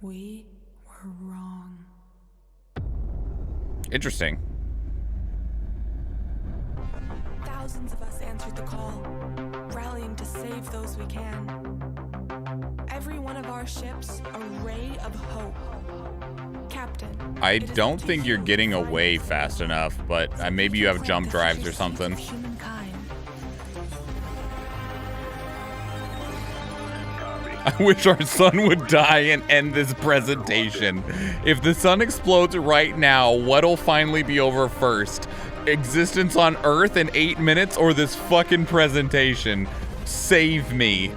We were wrong. Interesting. Thousands of us answered the call, rallying to save those we can. Every one of our ships a ray of hope. Captain, I don't think you're getting away fast enough, but maybe you have jump drives or something. I wish our sun would die and end this presentation. If the sun explodes right now, what'll finally be over first? Existence on Earth in 8 minutes or this fucking presentation? Save me.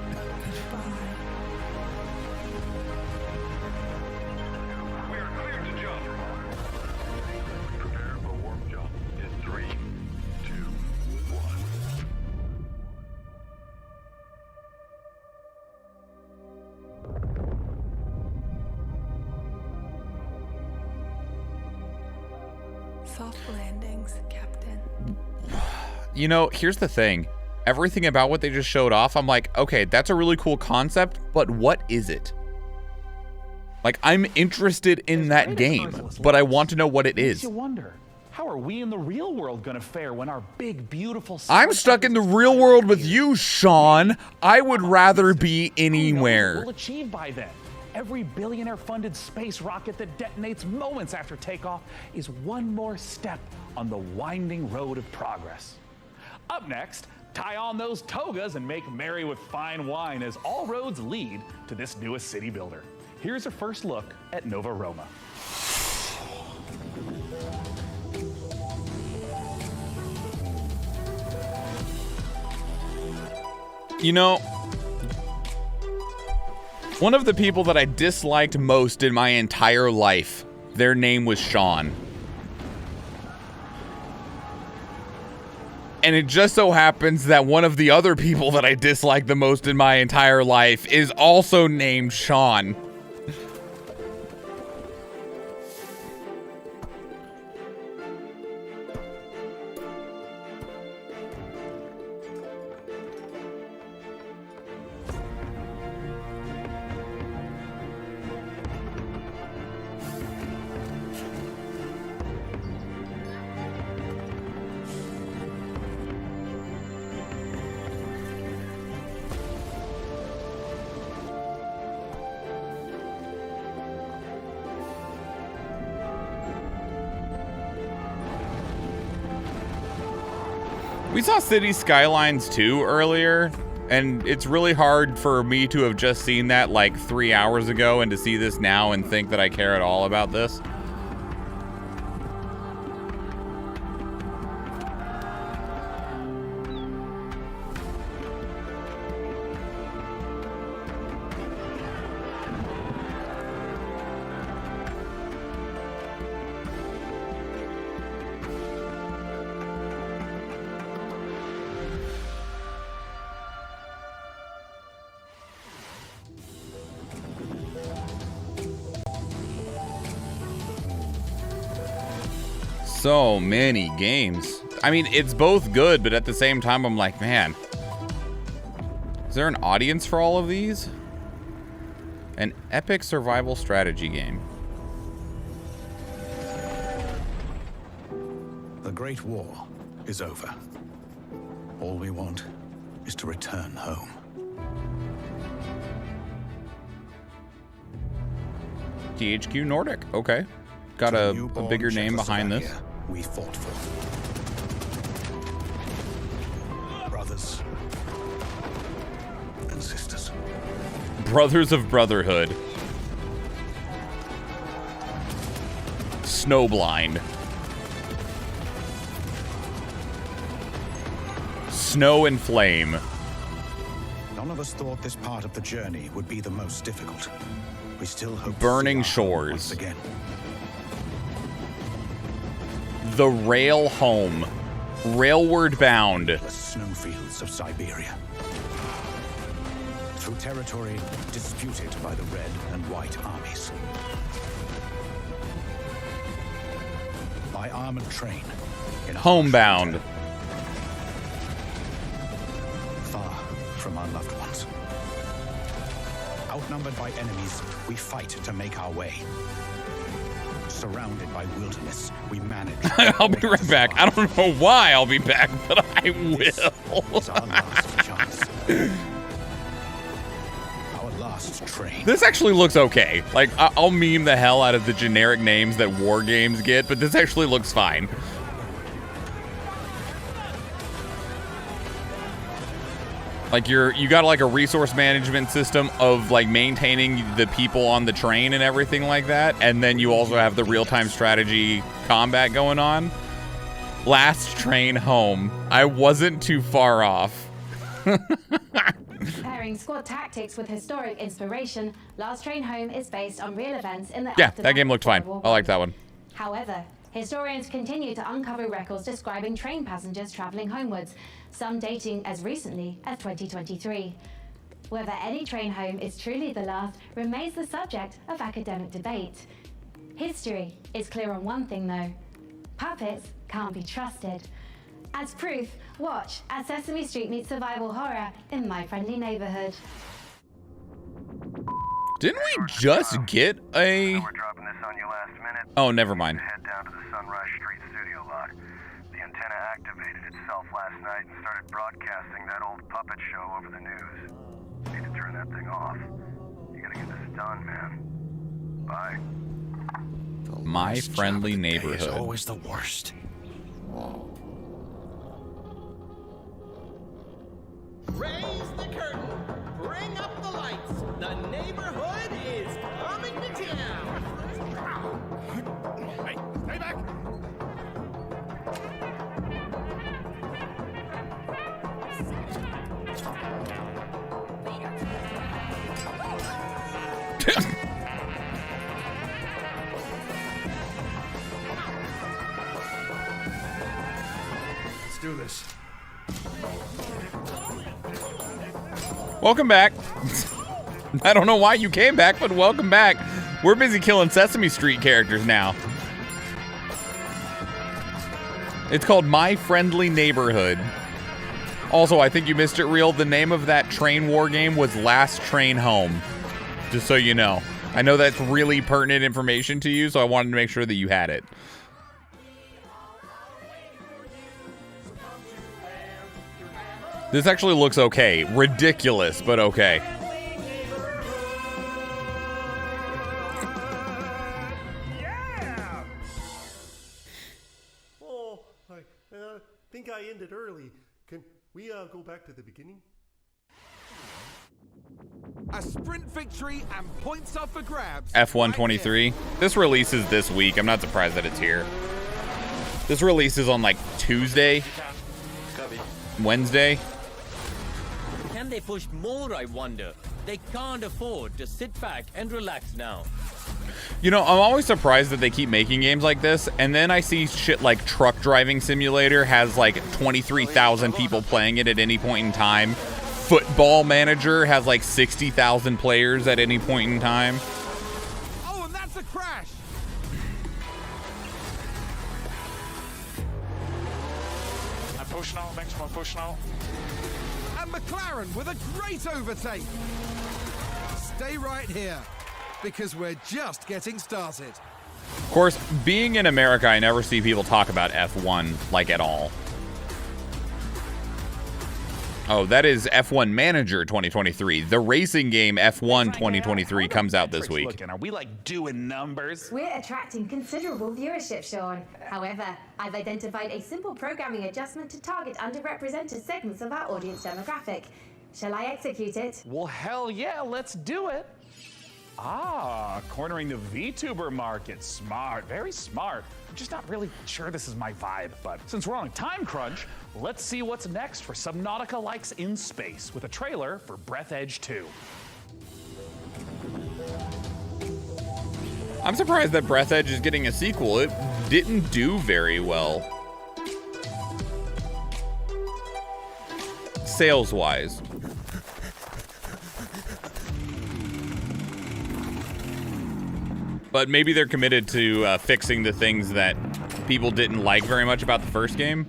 Soft landings, Captain. You know, here's the thing. Everything about what they just showed off, I'm like, okay, that's a really cool concept, but what is it? Like, I'm interested in that game, but I want to know what it is. You wonder, how are we in the real world going to fare when our big, beautiful... I'm stuck in the real world with you, Schwahn. I would rather be anywhere. We'll achieve by then. Every billionaire-funded space rocket that detonates moments after takeoff is one more step on the winding road of progress. Up next, tie on those togas and make merry with fine wine as all roads lead to this newest city builder. Here's a first look at Nova Roma. You know, one of the people that I disliked most in my entire life, their name was Schwahn. And it just so happens that one of the other people that I dislike the most in my entire life is also named Schwahn. We saw City Skylines 2 earlier, and it's really hard for me to have just seen that like 3 hours ago and to see this now and think that I care at all about this. So many games. I mean, it's both good, but at the same time, I'm like, man, is there an audience for all of these? An epic survival strategy game. The Great War is over. All we want is to return home. THQ Nordic, okay. Got a bigger name behind this. We fought for. Brothers and sisters. Brothers of Brotherhood. Snowblind. Snow and Flame. None of us thought this part of the journey would be the most difficult. We still hope Burning to see our home Shores. once again. The Rail Home. Railward Bound. The snowfields of Siberia. Through territory disputed by the Red and White armies. By armored train. In Homebound. far from our loved ones. Outnumbered by enemies, we fight to make our way. Surrounded by wilderness, we manage. I'll be right back. I don't know why I'll be back, but I will. It's our last chance. Our last train. This actually looks okay. Like, I'll meme the hell out of the generic names that war games get, but this actually looks fine. Like, you got like a resource management system of like maintaining the people on the train and everything like that, and then you also have the real-time strategy combat going on. Last train home. I wasn't too far off. Pairing squad tactics with historic inspiration, Last Train Home is based on real events in the Yeah, aftermath that game looked of fine. World I War like that one. However, historians continue to uncover records describing train passengers traveling homewards, some dating as recently as 2023. Whether any train home is truly the last remains the subject of academic debate. History is clear on one thing though: puppets can't be trusted. As proof, watch as Sesame Street meets survival horror in My Friendly Neighborhood. Didn't we just get a... Oh, never mind. Head down to the Sunrise Street studio lot. The antenna activated itself last night and started broadcasting that old puppet show over the news. Need to turn that thing off. You gotta get this done, man. Bye. My Friendly Neighborhood. It's always the worst. Raise the curtain. Bring up the lights. The neighborhood is coming to town. Hey, stay back. Let's do this. Welcome back. I don't know why you came back, but welcome back. We're busy killing Sesame Street characters now. It's called My Friendly Neighborhood. Also, I think you missed it, Real. The name of that train war game was Last Train Home. Just so you know. I know that's really pertinent information to you, so I wanted to make sure that you had it. This actually looks okay. Ridiculous, but okay. Oh, I think I ended early. Can we go back to the beginning? A sprint victory and points up for grabs. F123. This releases this week. I'm not surprised that it's here. This releases on like Tuesday, Wednesday. Can they push more, I wonder? They can't afford to sit back and relax now. You know, I'm always surprised that they keep making games like this, and then I see shit like Truck Driving Simulator has like 23,000 people playing it at any point in time. Football Manager has like 60,000 players at any point in time. Oh, and that's a crash. I'm pushing out, thanks for pushing out. And McLaren with a great overtake. Stay right here, because we're just getting started. Of course, being in America, I never see people talk about F1 like at all. Oh, that is F1 Manager 2023. The racing game F1 2023 comes out this week. Are we like doing numbers? We're attracting considerable viewership, Schwahn. However, I've identified a simple programming adjustment to target underrepresented segments of our audience demographic. Shall I execute it? Well, hell yeah, let's do it. Ah, cornering the VTuber market. Smart, very smart. I'm just not really sure this is my vibe, but since we're on a time crunch, let's see what's next for Subnautica Likes in Space with a trailer for Breath Edge 2. I'm surprised that Breath Edge is getting a sequel. It didn't do very well. Sales-wise. But maybe they're committed to fixing the things that people didn't like very much about the first game.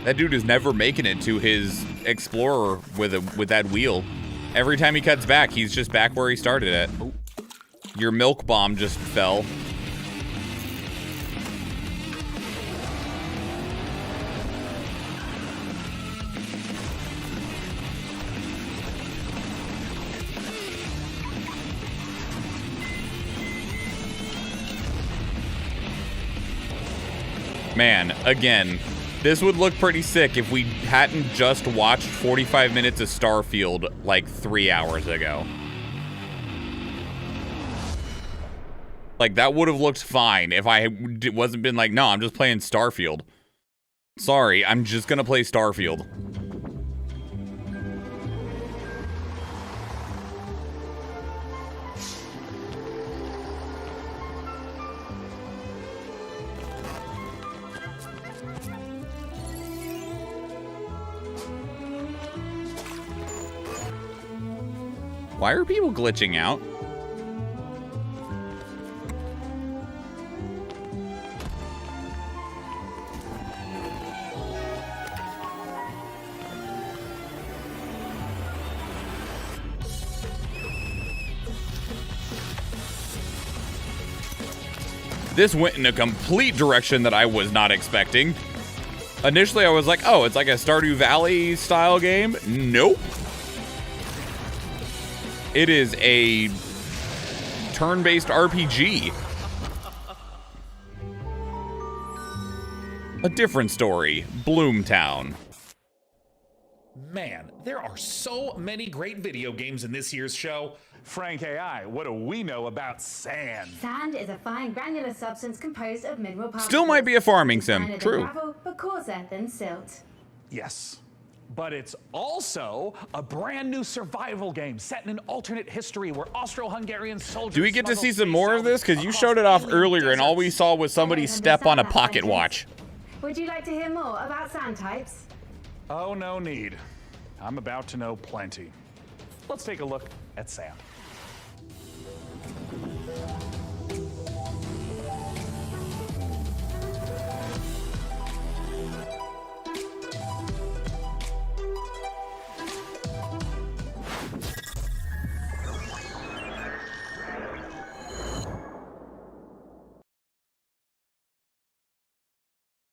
That dude is never making it to his Explorer with that wheel. Every time he cuts back, he's just back where he started at. Your milk bomb just fell. Man, again, this would look pretty sick if we hadn't just watched 45 minutes of Starfield like 3 hours ago. Like, that would have looked fine if I wasn't been like, no, I'm just playing Starfield. Sorry, I'm just gonna play Starfield. Why are people glitching out? This went in a complete direction that I was not expecting. Initially, I was like, oh, it's like a Stardew Valley style game. Nope. It is a turn-based RPG. A different story. Bloomtown. Man, there are so many great video games in this year's show. Frank AI, what do we know about sand? Sand is a fine granular substance composed of mineral particles. Still might be a farming sim. Finer than True. gravel, but coarser than silt. Yes. But it's also a brand new survival game set in an alternate history where Austro-Hungarian soldiers... Do we get to see some more of this? Because you showed it off earlier and all we saw was somebody step on a pocket watch. Would you like to hear more about sand types? Oh, no need. I'm about to know plenty. Let's take a look at sand.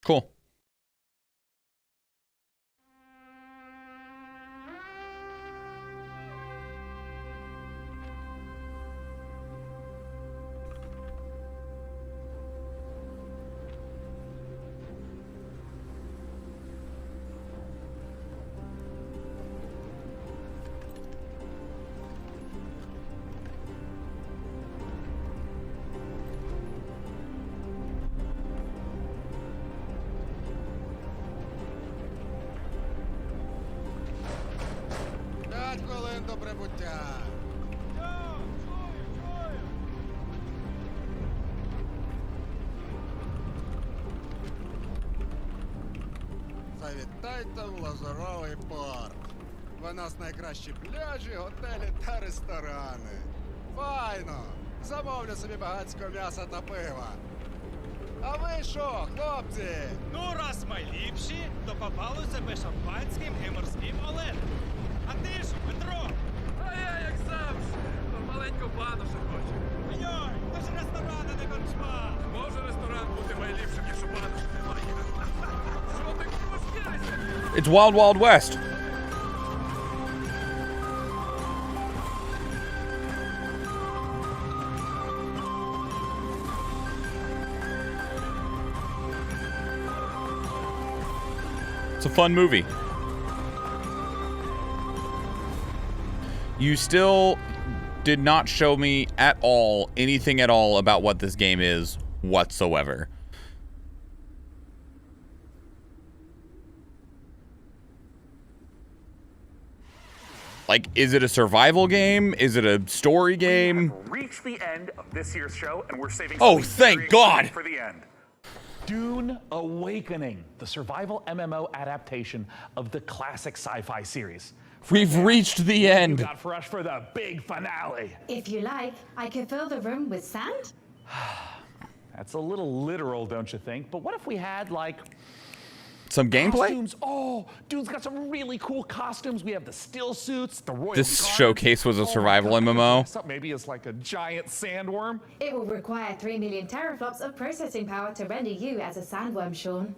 Cool. Завітайте в Лазуровий порт. У нас найкращі пляжі, готелі та ресторани. Файно! Замовлю собі багатського м'яса та пива. А ви що, хлопці? Ну, раз ми ліпші, то попали себе шампанським і морським оленем. А ти ж, Петро? А я, як завжди, маленьку бану ще хочу. Ой, то ж ресторан, а не корчма. Може ресторан бути найліпшим, якщо бану ще немає. Що ти пускайся? It's Wild Wild West. It's a fun movie. You still did not show me at all anything at all about what this game is whatsoever. Like, is it a survival game? Is it a story game? Reached the end of this year's show, and we're saving. Oh, thank God! For the end. Dune Awakening, the survival MMO adaptation of the classic sci-fi series. We've reached the end. You got for us for the big finale. If you like, I could fill the room with sand. That's a little literal, don't you think? But what if we had, like, some gameplay? Costumes. Oh, Dune's got some really cool costumes. We have the still suits, the royal This guard. showcase was a survival MMO. So maybe it's like a giant sandworm. It will require 3 million teraflops of processing power to render you as a sandworm, Schwahn.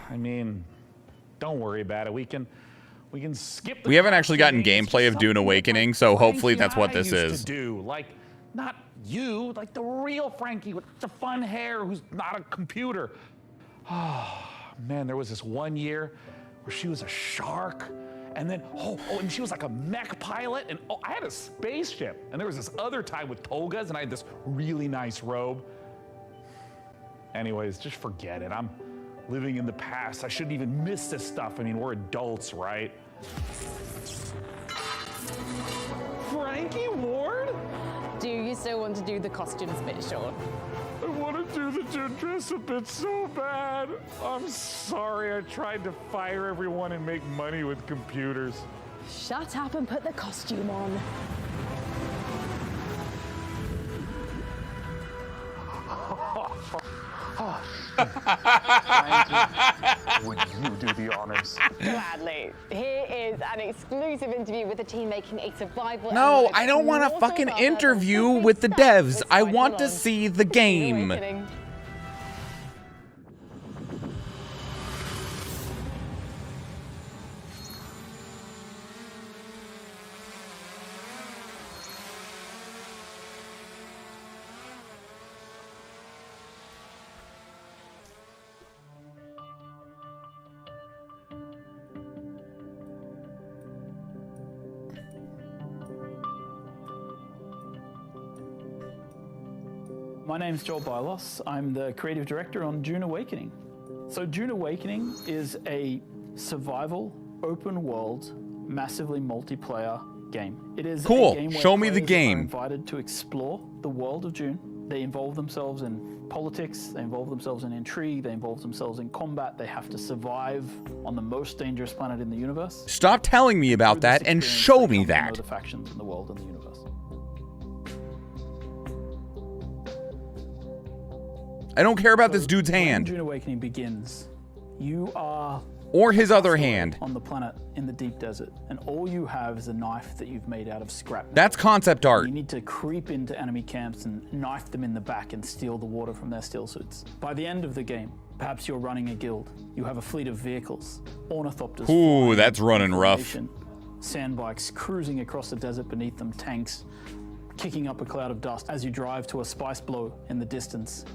I mean, don't worry about it. We can skip the We haven't actually gotten gameplay of Dune Awakening, so hopefully that's what this is. Like, not you, like the real Frankie with the fun hair who's not a computer. Man, there was this one year where she was a shark, and then, and she was like a mech pilot, and I had a spaceship. And there was this other time with togas, and I had this really nice robe. Anyways, just forget it. I'm living in the past. I shouldn't even miss this stuff. I mean, we're adults, right? Frankie Ward? Do you still want to do the costumes bit, Schwahn? I want to do the dress up bit so bad. I'm sorry, I tried to fire everyone and make money with computers. Shut up and put the costume on. Would you do the honors? Gladly. Here is an exclusive interview with the team making a survival. No, I don't want a fucking interview with the devs. I want to see the game. My name's Joel Bylos. I'm the creative director on Dune Awakening. So Dune Awakening is a survival, open world, massively multiplayer game. It is cool. A game where show me the players game. Are invited to explore the world of Dune. They involve themselves in politics, they involve themselves in intrigue, they involve themselves in combat. They have to survive on the most dangerous planet in the universe. Stop telling me about that and show me Know that. the factions in the world and the universe. I don't care about this dude's When hand. Dune Awakening begins, you are Or his other hand. on the planet in the deep desert, and all you have is a knife that you've made out of scrap metal. That's concept art. You need to creep into enemy camps and knife them in the back and steal the water from their still suits. By the end of the game, perhaps you're running a guild. You have a fleet of vehicles, ornithopters. Ooh, that's running rough. Sandbikes cruising across the desert beneath them, tanks kicking up a cloud of dust as you drive to a spice blow in the distance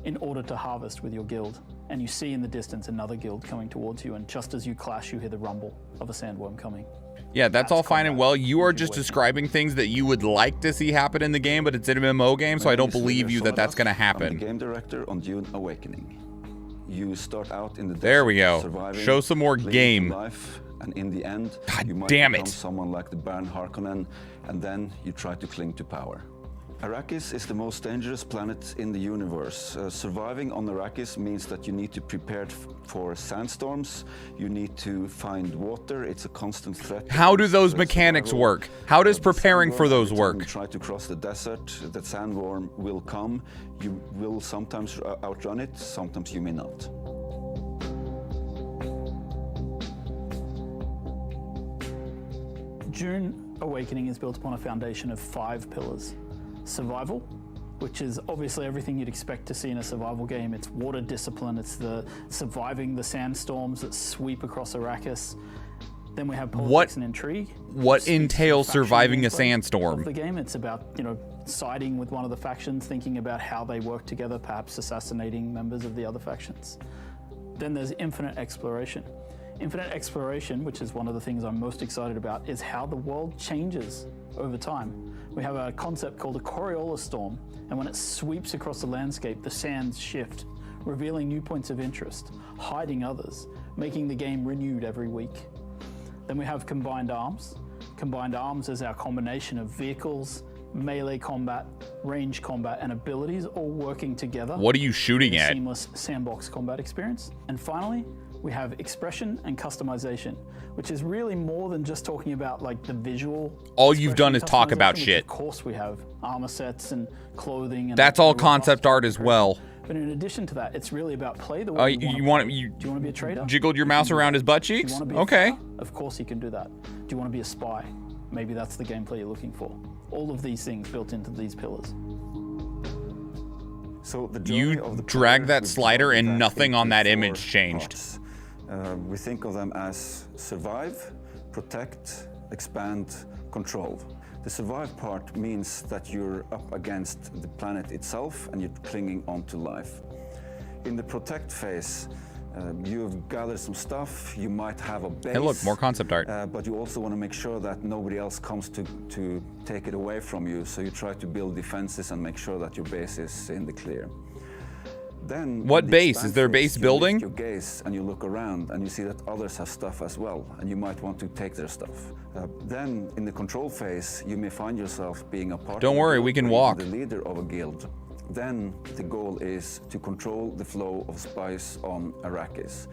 in order to harvest with your guild. And you see in the distance another guild coming towards you, and just as you clash, you hear the rumble of a sandworm coming. Yeah, that's all fine and well. You are just describing things that you would like to see happen in the game, but it's an MMO game, so I don't believe you that that's going to happen. I'm the game director on Dune Awakening. You start out in the desert, there we go. surviving, Show some more game. Life, and in the end, God you might damn become it. someone like the Baron Harkonnen, and then you try to cling to power. Arrakis is the most dangerous planet in the universe. Surviving on Arrakis means that you need to prepare for sandstorms, you need to find water, it's a constant threat. How do those mechanics work? How does preparing for those work? You try to cross the desert, the sandworm will come, you will sometimes outrun it, sometimes you may not. Dune Awakening is built upon a foundation of 5 pillars. Survival, which is obviously everything you'd expect to see in a survival game. It's water discipline, it's the surviving the sandstorms that sweep across Arrakis. Then we have politics and intrigue. What entails surviving a sandstorm? Of the game, it's about, siding with one of the factions, thinking about how they work together, perhaps assassinating members of the other factions. Then there's infinite exploration. Infinite exploration, which is one of the things I'm most excited about, is how the world changes over time. We have a concept called a Coriolis storm, and when it sweeps across the landscape, the sands shift, revealing new points of interest, hiding others, making the game renewed every week. Then we have combined arms. Combined arms is our combination of vehicles, melee combat, range combat, and abilities all working together. What are you shooting in a at? Seamless sandbox combat experience. And finally, we have expression and customization, which is really more than just talking about like the visual. All you've done is talk about which shit. Of course we have armor sets and clothing. And That's all concept art as well. But in addition to that, it's really about play the way you do you want to be a trader? Jiggled your mouse around his butt cheeks? Do you want to be a okay. fighter? Of course you can do that. Do you want to be a spy? Maybe that's the gameplay you're looking for. All of these things built into these pillars. So the You drag that slider and nothing on that image changed. We think of them as survive, protect, expand, control. The survive part means that you're up against the planet itself and you're clinging onto life. In the protect phase, you've gathered some stuff, you might have a base. Hey, look, more concept art. But you also want to make sure that nobody else comes to take it away from you, so you try to build defenses and make sure that your base is in the clear. Then, what base? Is there a base building? You lift your gaze and you look around and you see that others have stuff as well, and you might want to take their stuff. Then, in the control phase, you may find yourself being a part. Don't worry, we can walk. The leader of a guild. Then the goal is to control the flow of spies on Arrakis.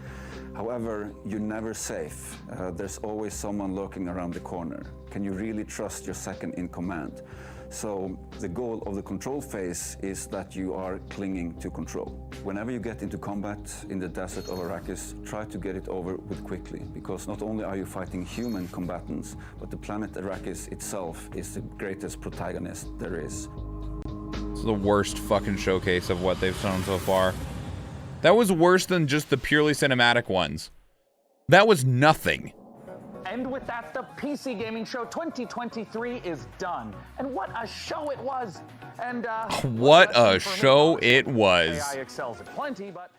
However, you're never safe. There's always someone lurking around the corner. Can you really trust your second in command? So the goal of the control phase is that you are clinging to control. Whenever you get into combat in the desert of Arrakis, try to get it over with quickly, because not only are you fighting human combatants, but the planet Arrakis itself is the greatest protagonist there is. It's the worst fucking showcase of what they've shown so far. That was worse than just the purely cinematic ones. That was nothing. And with that, the PC Gaming Show 2023 is done. And what a show it was! And what a show it was. AI excels at plenty, but